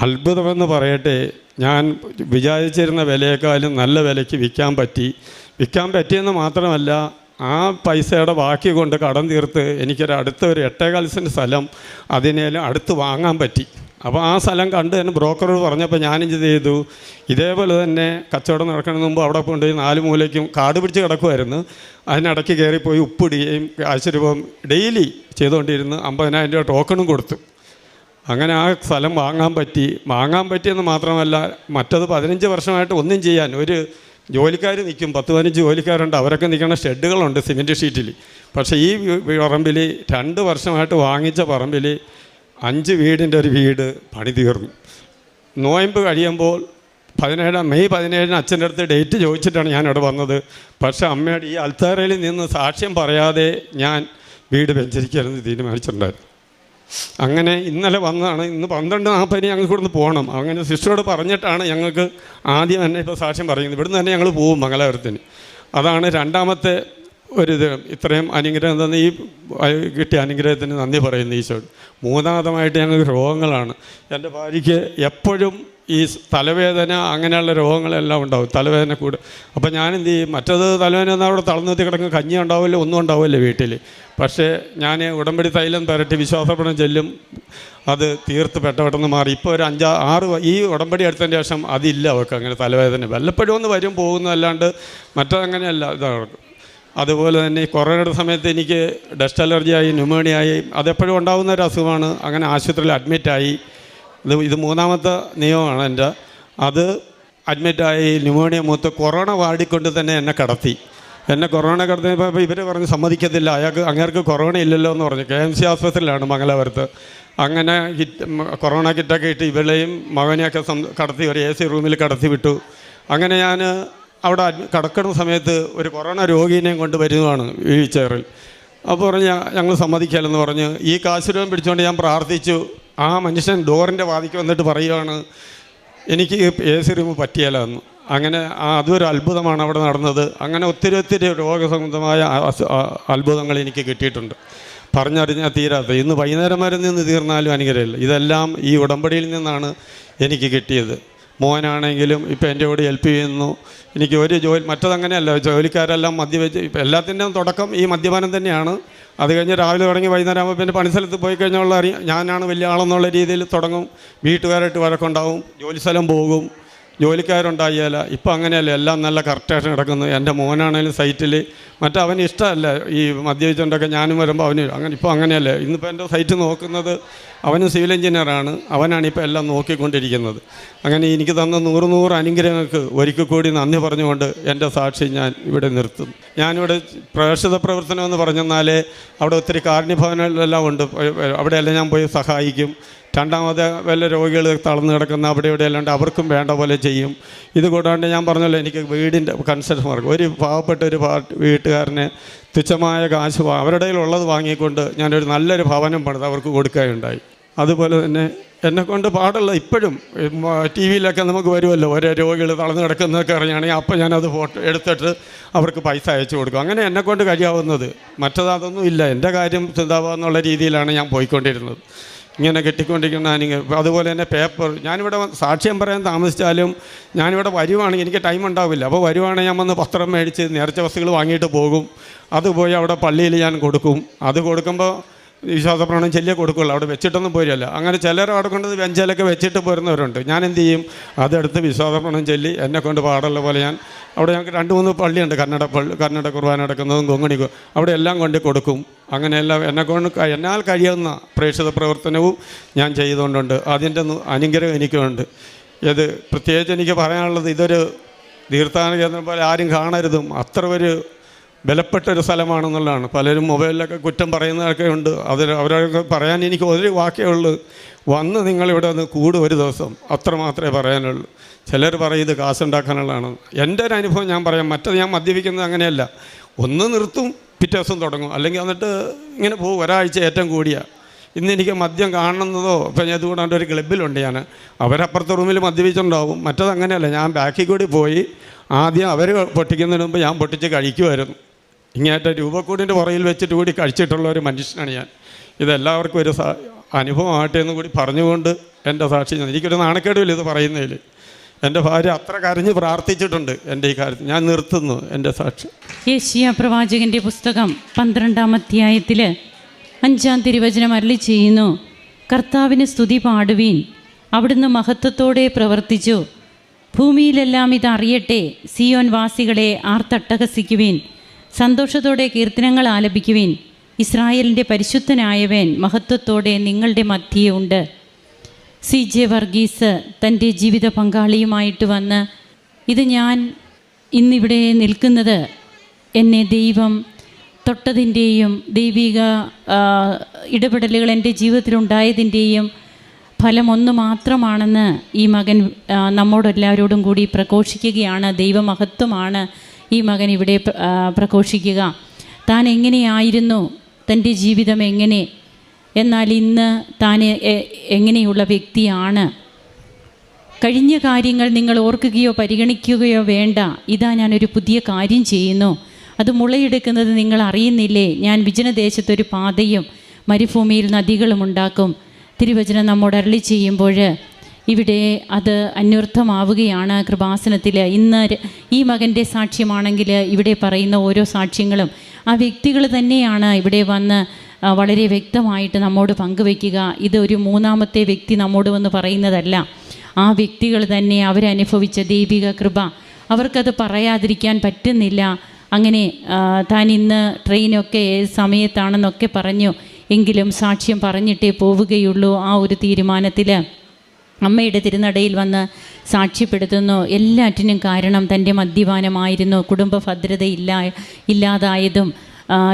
അത്ഭുതമെന്ന് പറയട്ടെ, ഞാൻ വിചാരിച്ചിരുന്ന വിലയേക്കാളും നല്ല വിലയ്ക്ക് വിൽക്കാൻ പറ്റിയെന്ന് മാത്രമല്ല, ആ പൈസയുടെ ബാക്കി കൊണ്ട് കടം തീർത്ത് എനിക്കൊരു അടുത്ത ഒരു 8.25 സെൻറ്റ് സ്ഥലം അതിനേലും അടുത്ത് വാങ്ങാൻ പറ്റി. അപ്പോൾ ആ സ്ഥലം കണ്ട് തന്നെ ബ്രോക്കറോട് പറഞ്ഞപ്പോൾ ഞാനിത് ചെയ്തു. ഇതേപോലെ തന്നെ കച്ചവടം നടക്കുന്നതിന് മുമ്പ് അവിടെ കൊണ്ടുപോയി 4 മൂലയ്ക്കും കാട് പിടിച്ച് കിടക്കുമായിരുന്നു. അതിനിടയ്ക്ക് കയറിപ്പോയി ഉപ്പിടുകയും ആശുരൂപം ഡെയിലി ചെയ്തുകൊണ്ടിരുന്ന് 50,000 രൂപ ടോക്കണും കൊടുത്തു. അങ്ങനെ ആ സ്ഥലം വാങ്ങാൻ പറ്റിയെന്ന് മാത്രമല്ല, മറ്റത് 15 വർഷമായിട്ട് ഒന്നും ചെയ്യാൻ ഒരു ജോലിക്കാർ നിൽക്കും. 10-15 ജോലിക്കാരുണ്ട്. അവരൊക്കെ നിൽക്കുന്ന ഷെഡുകളുണ്ട് സിമെൻറ്റ് ഷീറ്റിൽ. പക്ഷേ ഈ പറമ്പിൽ 2 വർഷമായിട്ട് വാങ്ങിച്ച പറമ്പിൽ 5 വീടിൻ്റെ ഒരു വീട് പണി തീർന്നു. നോയമ്പ് കഴിയുമ്പോൾ മെയ് 17 അച്ഛൻ്റെ അടുത്ത് ഡേറ്റ് ചോദിച്ചിട്ടാണ് ഞാൻ ഇവിടെ വന്നത്. പക്ഷേ അമ്മയുടെ ഈ അൽത്താരയിൽ നിന്ന് സാക്ഷ്യം പറയാതെ ഞാൻ വീട് വെഞ്ചരിക്കരുതെന്ന് തീരുമാനിച്ചിട്ടുണ്ടായിരുന്നു. അങ്ങനെ ഇന്നലെ വന്നതാണ്. ഇന്ന് 12:40 ഞങ്ങൾക്ക് ഇവിടുന്ന് പോകണം. അങ്ങനെ സിസ്റ്ററോട് പറഞ്ഞിട്ടാണ് ഞങ്ങൾക്ക് ആദ്യം തന്നെ ഇപ്പോൾ സാക്ഷ്യം പറയുന്നത്. ഇവിടുന്ന് തന്നെ ഞങ്ങൾ പോവും മംഗലാപുരത്തിന്. അതാണ് രണ്ടാമത്തെ ഒരിത്. ഇത്രയും അനുഗ്രഹം തന്ന ഈ കിട്ടിയ അനുഗ്രഹത്തിന് നന്ദി പറയുന്നു ഈശോട്. മൂന്നാമതായിട്ട് ഞങ്ങൾക്ക് രോഗങ്ങളാണ്. എൻ്റെ ഭാര്യയ്ക്ക് എപ്പോഴും ഈ തലവേദന അങ്ങനെയുള്ള രോഗങ്ങളെല്ലാം ഉണ്ടാവും. തലവേദന കൂടെ. അപ്പോൾ ഞാനെന്ത് ചെയ്യും? മറ്റത് തലവേദന എന്നാൽ അവിടെ തളർന്നെത്തി കിടക്കും, കഞ്ഞി ഉണ്ടാവില്ല, ഒന്നും ഉണ്ടാവില്ല വീട്ടിൽ. പക്ഷേ ഞാൻ ഉടമ്പടി തൈലം പുരട്ടി വിശ്വാസപ്പെടം ചെല്ലും, അത് തീർത്ത് പെട്ടെന്ന് മാറി. ഇപ്പോൾ ഒരു 5-6 ഈ ഉടമ്പടി എടുത്തതിന് ശേഷം അതില്ല അവർക്ക് അങ്ങനെ തലവേദന. വല്ലപ്പോഴും ഒന്ന് വരും പോകുന്നതല്ലാണ്ട് മറ്റതങ്ങനെയല്ല ഇതാണ്. അതുപോലെ തന്നെ ഈ കൊറോണയുടെ സമയത്ത് എനിക്ക് ഡസ്റ്റ് അലർജിയായി, ന്യൂമോണിയായി, അതെപ്പോഴും ഉണ്ടാകുന്ന ഒരു അസുഖമാണ്. അങ്ങനെ ആശുപത്രിയിൽ അഡ്മിറ്റായി. ഇത് 3ാമത്തെ നിയമമാണ് എൻ്റെ. അത് അഡ്മിറ്റായി ന്യൂമോണിയ മൂത്ത് കൊറോണ വാടിക്കൊണ്ട് തന്നെ എന്നെ കടത്തി. കൊറോണ കടത്തിയപ്പോൾ ഇവർ പറഞ്ഞ് സമ്മതിക്കത്തില്ല, അങ്ങേർക്ക് കൊറോണ ഇല്ലല്ലോ എന്ന് പറഞ്ഞു. KMC ആശുപത്രിയിലാണ് മംഗലാപുരത്ത്. അങ്ങനെ കൊറോണ കിറ്റൊക്കെ ഇട്ട് ഇവളെയും മകനെയൊക്കെ കടത്തി ഒരു AC റൂമിൽ കടത്തി വിട്ടു. അങ്ങനെ ഞാൻ അവിടെ കിടക്കുന്ന സമയത്ത് ഒരു കൊറോണ രോഗീനെയും കൊണ്ട് വരുന്നതാണ് വീൽ ചെയറിൽ. അപ്പോൾ പറഞ്ഞ് ഞങ്ങൾ സമ്മതിക്കാമെന്ന് പറഞ്ഞ് ഈ കാശുരൂപം പിടിച്ചുകൊണ്ട് ഞാൻ പ്രാർത്ഥിച്ചു. ആ മനുഷ്യൻ ഡോറിൻ്റെ വാതിക്ക് വന്നിട്ട് പറയുകയാണ്, എനിക്ക് AC റൂം പറ്റിയല്ല എന്ന്. അങ്ങനെ അതൊരു അത്ഭുതമാണ് അവിടെ നടന്നത്. അങ്ങനെ ഒത്തിരി രോഗസംബന്ധമായ അത്ഭുതങ്ങൾ എനിക്ക് കിട്ടിയിട്ടുണ്ട്, പറഞ്ഞറിഞ്ഞാൽ തീരാത്ത. ഇന്ന് വൈകുന്നേരം വരെ നിന്ന് തീർന്നാലും അനുഗ്രഹമില്ല. ഇതെല്ലാം ഈ ഉടമ്പടിയിൽ നിന്നാണ് എനിക്ക് കിട്ടിയത്. മോനാണെങ്കിലും ഇപ്പോൾ എൻ്റെ കൂടെ ഹെൽപ്പ് ചെയ്യുന്നു. എനിക്ക് ഒരു മറ്റതങ്ങനെയല്ല, ജോലിക്കാരെല്ലാം മദ്യവെച്ച് ഇപ്പം എല്ലാത്തിൻ്റെയും തുടക്കം ഈ മദ്യപാനം തന്നെയാണ്. അത് കഴിഞ്ഞ് രാവിലെ തുടങ്ങി വൈകുന്നേരം ആകുമ്പോൾ പിന്നെ പണിസ്ഥലത്ത് പോയി കഴിഞ്ഞുള്ള ഞാനാണ് വലിയ ആളെന്നുള്ള രീതിയിൽ തുടങ്ങും. വീട്ടുകാരായിട്ട് വഴക്കുണ്ടാവും, ജോലി സ്ഥലം പോകും, ജോലിക്കാരുണ്ടായാല. ഇപ്പം അങ്ങനെയല്ല, എല്ലാം നല്ല കറക്റ്റായിട്ട് നടക്കുന്നു. എൻ്റെ മോനാണെങ്കിലും സൈറ്റിൽ അവന് ഇഷ്ടമല്ല ഈ മദ്യപിച്ചുകൊണ്ടൊക്കെ ഞാനും വരുമ്പോൾ അവന് അങ്ങനെ. ഇപ്പോൾ അങ്ങനെയല്ല. ഇന്നിപ്പോൾ എൻ്റെ സൈറ്റ് നോക്കുന്നത് അവനും സിവിൽ എഞ്ചിനീയറാണ്. അവനാണ് ഇപ്പോൾ എല്ലാം നോക്കിക്കൊണ്ടിരിക്കുന്നത്. അങ്ങനെ എനിക്ക് തന്ന 100 അനുഗ്രഹങ്ങൾക്ക് ഒരിക്കൽ കൂടി നന്ദി പറഞ്ഞുകൊണ്ട് എൻ്റെ സാക്ഷി ഞാൻ ഇവിടെ നിർത്തും. ഞാനിവിടെ പ്രേക്ഷിത പ്രവർത്തനം എന്ന് പറഞ്ഞെന്നാൽ അവിടെ ഒത്തിരി കാരുണ്യഭവനങ്ങളെല്ലാം ഉണ്ട്. അവിടെയെല്ലാം ഞാൻ പോയി സഹായിക്കും. രണ്ടാമത് വല്ല രോഗികൾ തളർന്നു കിടക്കുന്ന അവിടെ ഇവിടെ അല്ലാണ്ട് അവർക്കും വേണ്ട പോലെ ചെയ്യും. ഇത് കൂടാണ്ട് ഞാൻ പറഞ്ഞല്ലോ, എനിക്ക് വീടിൻ്റെ കൺസ്ട്രക്ഷൻ വർക്ക്, ഒരു പാവപ്പെട്ട ഒരു വീട്ടുകാരന് തുച്ഛമായ കാശ് അവരുടെ കയ്യിലുള്ളത് വാങ്ങിക്കൊണ്ട് ഞാനൊരു നല്ലൊരു ഭവനം പണിത് അവർക്ക് കൊടുക്കുകയുണ്ടായി. അതുപോലെ തന്നെ എന്നെക്കൊണ്ട് പാടുള്ള ഇപ്പോഴും ടി വിയിലൊക്കെ നമുക്ക് വരുമല്ലോ, ഓരോ രോഗികൾ തളർന്നു കിടക്കുന്നതൊക്കെ അറിയുകയാണെങ്കിൽ അപ്പോൾ ഞാനത് ഫോട്ടോ എടുത്തിട്ട് അവർക്ക് പൈസ അയച്ചു കൊടുക്കും. അങ്ങനെ എന്നെക്കൊണ്ട് കഴിയാവുന്നത്. മറ്റതൊന്നും ഇല്ല. എൻ്റെ കാര്യം ചിന്താവാന്നുള്ള രീതിയിലാണ് ഞാൻ പോയിക്കൊണ്ടിരുന്നത്. ഇങ്ങനെ കെട്ടിക്കൊണ്ടിരിക്കുന്ന അതുപോലെ തന്നെ പേപ്പർ. ഞാനിവിടെ സാക്ഷ്യം പറയാൻ താമസിച്ചാലും ഞാനിവിടെ വരുവാണെങ്കിൽ എനിക്ക് ടൈം ഉണ്ടാവില്ല. അപ്പോൾ വരുവാണെങ്കിൽ ഞാൻ വന്ന് പത്രം മേടിച്ച് നേർച്ച വസ്തുക്കൾ വാങ്ങിയിട്ട് പോകും. അത് പോയി അവിടെ പള്ളിയിൽ ഞാൻ കൊടുക്കും. അത് കൊടുക്കുമ്പോൾ വിശ്വാസപ്രമാണം ചൊല്ലിയേ കൊടുക്കുള്ളൂ, അവിടെ വെച്ചിട്ടൊന്നും പോരല്ല. അങ്ങനെ ചിലർ അവിടെ കൊണ്ട് വെഞ്ചലൊക്കെ വെച്ചിട്ട് പോരുന്നവരുണ്ട്. ഞാൻ എന്ത് ചെയ്യും, അതെടുത്ത് വിശ്വാസപ്രമാണം ചൊല്ലി എന്നെക്കൊണ്ട് പാടുള്ള പോലെ ഞാൻ അവിടെ ഞങ്ങൾക്ക് 2-3 പള്ളിയുണ്ട്, കന്നഡ കുർബാന നടക്കുന്നതും കൊങ്ങണിക്കും, അവിടെ എല്ലാം കൊണ്ട് കൊടുക്കും. അങ്ങനെയെല്ലാം എന്നെക്കൊണ്ട് എന്നാൽ കഴിയുന്ന പ്രേക്ഷിത പ്രവർത്തനവും ഞാൻ ചെയ്തുകൊണ്ടുണ്ട്. അതിൻ്റെ അനുഗ്രഹം എനിക്കുണ്ട്. ഇത് പ്രത്യേകിച്ച് എനിക്ക് പറയാനുള്ളത്, ഇതൊരു തീർത്ഥാടന കേന്ദ്രം പോലെ ആരും കാണരുതും, അത്ര ഒരു ബലപ്പെട്ടൊരു സ്ഥലമാണെന്നുള്ളതാണ്. പലരും മൊബൈലിലൊക്കെ കുറ്റം പറയുന്നതൊക്കെ ഉണ്ട്. അവരൊക്കെ പറയാൻ എനിക്ക് ഒരു വാക്കേ ഉള്ളൂ, വന്ന് നിങ്ങളിവിടെ ഒന്ന് കൂടും ഒരു ദിവസം, അത്ര മാത്രമേ പറയാനുള്ളൂ. ചിലർ പറയും ഇത് കാശുണ്ടാക്കാനുള്ളതാണ്. എൻ്റെ ഒരു അനുഭവം ഞാൻ പറയാം. മറ്റത് ഞാൻ മദ്യപിക്കുന്നത് അങ്ങനെയല്ല, ഒന്ന് നിർത്തും, പിറ്റേ ദിവസം തുടങ്ങും, അല്ലെങ്കിൽ എന്നിട്ട് ഇങ്ങനെ പോകും. ഒരാഴ്ച ഏറ്റവും കൂടിയ. ഇന്ന് എനിക്ക് മദ്യം കാണുന്നതോ ഇപ്പം ഞാൻ ഇതുകൂടാണ്ട് ഒരു ക്ലബ്ബിലുണ്ട് ഞാൻ, അവരപ്പുറത്തെ റൂമിൽ മദ്യപിച്ചിട്ടുണ്ടാവും. മറ്റത് അങ്ങനെയല്ല, ഞാൻ ബാക്കിൽ കൂടി പോയി ആദ്യം അവർ പൊട്ടിക്കുന്നതിന് മുമ്പ് ഞാൻ പൊട്ടിച്ച് കഴിക്കുമായിരുന്നു. ഇങ്ങേറ്റ രൂപക്കൂടിൻ്റെ പുറയിൽ വെച്ചിട്ട് കൂടി കഴിച്ചിട്ടുള്ള ഒരു മനുഷ്യനാണ് ഞാൻ. ഇതെല്ലാവർക്കും ഒരു അനുഭവമാകട്ടെ എന്ന് കൂടി പറഞ്ഞുകൊണ്ട് എൻ്റെ സാക്ഷി, എനിക്കൊരു നാണക്കേടുമില്ല ഇത് പറയുന്നതിൽ. എൻ്റെ ഭാര്യ അത്ര കരഞ്ഞ് പ്രാർത്ഥിച്ചിട്ടുണ്ട് എൻ്റെ ഈ കാര്യത്തിൽ. ഞാൻ നിർത്തുന്നു എൻ്റെ സാക്ഷി. യെശയ്യാ പ്രവാചകൻ്റെ പുസ്തകം 12-ാം അധ്യായത്തിൽ 5-ാം തിരുവചനം അരുളി ചെയ്യുന്നു, കർത്താവിന് സ്തുതി പാടുവീൻ, അവിടുന്ന് മഹത്വത്തോടെ പ്രവർത്തിച്ചു. ഭൂമിയിലെല്ലാം ഇത് അറിയട്ടെ, സിയോൻ വാസികളെ ആർത്തട്ടഹസിക്കുവീൻ, സന്തോഷത്തോടെ കീർത്തനങ്ങൾ ആലപിക്കുവിൻ. ഇസ്രായേലിൻ്റെ പരിശുദ്ധനായവൻ മഹത്വത്തോടെ നിങ്ങളുടെ മധ്യേ ഉണ്ട്. CJ വർഗീസ് തൻ്റെ ജീവിത പങ്കാളിയുമായിട്ട് വന്ന്, ഇത് ഞാൻ ഇന്നിവിടെ നിൽക്കുന്നത് എന്നെ ദൈവം തൊട്ടതിൻ്റെയും ദൈവിക ഇടപെടലുകൾ എൻ്റെ ജീവിതത്തിലുണ്ടായതിൻ്റെയും ഫലം ഒന്ന് മാത്രമാണെന്ന് ഈ മകൻ നമ്മോടെല്ലാവരോടും കൂടി പ്രഘോഷിക്കുകയാണ്. ദൈവമഹത്വമാണ് ഈ മകൻ ഇവിടെ പ്രഘോഷിക്കുക. താൻ എങ്ങനെയായിരുന്നു, തൻ്റെ ജീവിതം എങ്ങനെ, എന്നാൽ ഇന്ന് താൻ എങ്ങനെയുള്ള വ്യക്തിയാണ്. കഴിഞ്ഞ കാര്യങ്ങൾ നിങ്ങൾ ഓർക്കുകയോ പരിഗണിക്കുകയോ വേണ്ട. ഇതാ ഞാനൊരു പുതിയ കാര്യം ചെയ്യുന്നു, അത് മുളയെടുക്കുന്നത് നിങ്ങൾ അറിയുന്നില്ലേ. ഞാൻ വിജനദേശത്തൊരു പാതയും മരുഭൂമിയിൽ നദികളും ഉണ്ടാക്കും. തിരുവചനം നമ്മോട് അരുളി ചെയ്യുമ്പോൾ ഇവിടെ അത് അന്വർത്ഥമാവുകയാണ് കൃപാസനത്തിൽ. ഇന്ന് ഈ മകൻ്റെ സാക്ഷ്യമാണെങ്കിൽ ഇവിടെ പറയുന്ന ഓരോ സാക്ഷ്യങ്ങളും ആ വ്യക്തികൾ തന്നെയാണ് ഇവിടെ വന്ന് വളരെ വ്യക്തമായിട്ട് നമ്മോട് പങ്കുവയ്ക്കുക. ഇത് ഒരു മൂന്നാമത്തെ വ്യക്തി നമ്മോട് വന്ന് പറയുന്നതല്ല. ആ വ്യക്തികൾ തന്നെ അവരനുഭവിച്ച ദൈവിക കൃപ അവർക്കത് പറയാതിരിക്കാൻ പറ്റുന്നില്ല. അങ്ങനെ താൻ ഇന്ന് ട്രെയിനൊക്കെ ഏത് സമയത്താണെന്നൊക്കെ പറഞ്ഞു, എങ്കിലും സാക്ഷ്യം പറഞ്ഞിട്ടേ പോവുകയുള്ളൂ. ആ ഒരു തീരുമാനത്തിൽ അമ്മയുടെ തിരുനടയിൽ വന്ന് സാക്ഷ്യപ്പെടുത്തുന്നു. എല്ലാറ്റിനും കാരണം തൻ്റെ മദ്യപാനമായിരുന്നു, കുടുംബ ഭദ്രത ഇല്ലാതായതും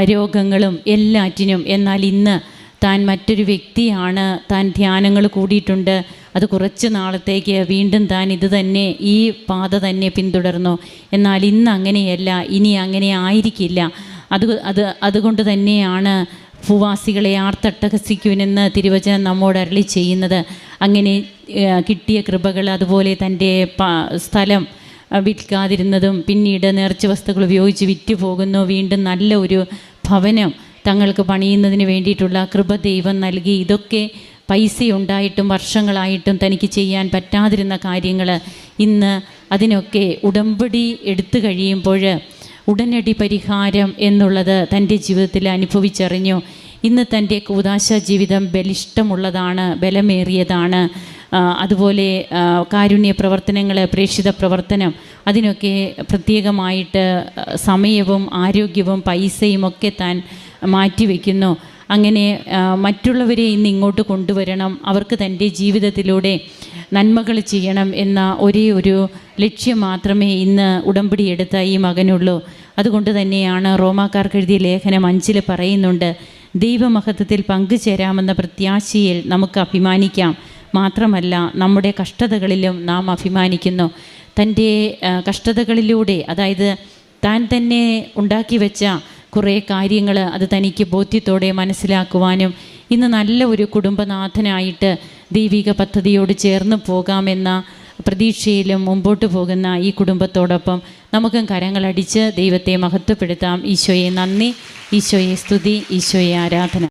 രോഗങ്ങളും എല്ലാറ്റിനും. എന്നാൽ ഇന്ന് താൻ മറ്റൊരു വ്യക്തിയാണ്. താൻ ധ്യാനങ്ങൾ കൂടിയിട്ടുണ്ട്. അത് കുറച്ച് നാളത്തേക്ക് വീണ്ടും താൻ ഇത് തന്നെ ഈ പാത തന്നെ പിന്തുടർന്നു. എന്നാൽ ഇന്ന് അങ്ങനെയല്ല, ഇനി അങ്ങനെ ആയിരിക്കില്ല. അതുകൊണ്ട് തന്നെയാണ് ഭൂവാസികളെ ആർത്തട്ടഹസിക്കുവനെന്ന് തിരുവചനം നമ്മോട് അരുളി ചെയ്യുന്നത്. അങ്ങനെ കിട്ടിയ കൃപകൾ, അതുപോലെ തൻ്റെ സ്ഥലം വിൽക്കാതിരുന്നതും പിന്നീട് നേർച്ച വസ്തുക്കൾ ഉപയോഗിച്ച് വിറ്റുപോകുന്നു. വീണ്ടും നല്ല ഒരു ഭവനം തങ്ങൾക്ക് പണിയുന്നതിന് വേണ്ടിയിട്ടുള്ള കൃപ ദൈവം നൽകി. ഇതൊക്കെ പൈസയുണ്ടായിട്ടും വർഷങ്ങളായിട്ടും തനിക്ക് ചെയ്യാൻ പറ്റാതിരുന്ന കാര്യങ്ങൾ ഇന്ന് അതിനൊക്കെ ഉടമ്പടി എടുത്തു കഴിയുമ്പോൾ ഉടനടി പരിഹാരം എന്നുള്ളത് തൻ്റെ ജീവിതത്തിൽ അനുഭവിച്ചറിഞ്ഞു. ഇന്ന് തൻ്റെ കൂദാശ ജീവിതം ബലിഷ്ടമുള്ളതാണ്, ബലമേറിയതാണ്. അതുപോലെ കാരുണ്യ പ്രവർത്തനങ്ങൾ, പ്രേക്ഷിത പ്രവർത്തനം, അതിനൊക്കെ പ്രത്യേകമായിട്ട് സമയവും ആരോഗ്യവും പൈസയും ഒക്കെ താൻ മാറ്റിവെക്കുന്നു. അങ്ങനെ മറ്റുള്ളവരെ ഇന്ന് ഇങ്ങോട്ട് കൊണ്ടുവരണം, അവർക്ക് തൻ്റെ ജീവിതത്തിലൂടെ നന്മകൾ ചെയ്യണം എന്ന ഒരേ ഒരു ലക്ഷ്യം മാത്രമേ ഇന്ന് ഉടമ്പടി എടുത്ത ഈ മകനുള്ളൂ. അതുകൊണ്ട് തന്നെയാണ് റോമാക്കാർക്ക് എഴുതിയ ലേഖനം 5 പറയുന്നുണ്ട്, ദൈവമഹത്വത്തിൽ പങ്കുചേരാമെന്ന പ്രത്യാശയിൽ നമുക്ക് അഭിമാനിക്കാം. മാത്രമല്ല നമ്മുടെ കഷ്ടതകളിലും നാം അഭിമാനിക്കുന്നു. തൻ്റെ കഷ്ടതകളിലൂടെ, അതായത് താൻ തന്നെ ഉണ്ടാക്കി വെച്ച കുറേ കാര്യങ്ങൾ അത് തനിക്ക് ബോധ്യത്തോടെ മനസ്സിലാക്കുവാനും ഇന്ന് നല്ല ഒരു കുടുംബനാഥനായിട്ട് ദൈവിക പദ്ധതിയോട് ചേർന്ന് പോകാമെന്ന പ്രതീക്ഷയിലും മുമ്പോട്ട് പോകുന്ന ഈ കുടുംബത്തോടൊപ്പം നമുക്കും കരങ്ങളടിച്ച് ദൈവത്തെ മഹത്വപ്പെടുത്താം. ഈശോയെ നന്ദി, ഈശോയെ സ്തുതി, ഈശോയെ ആരാധന.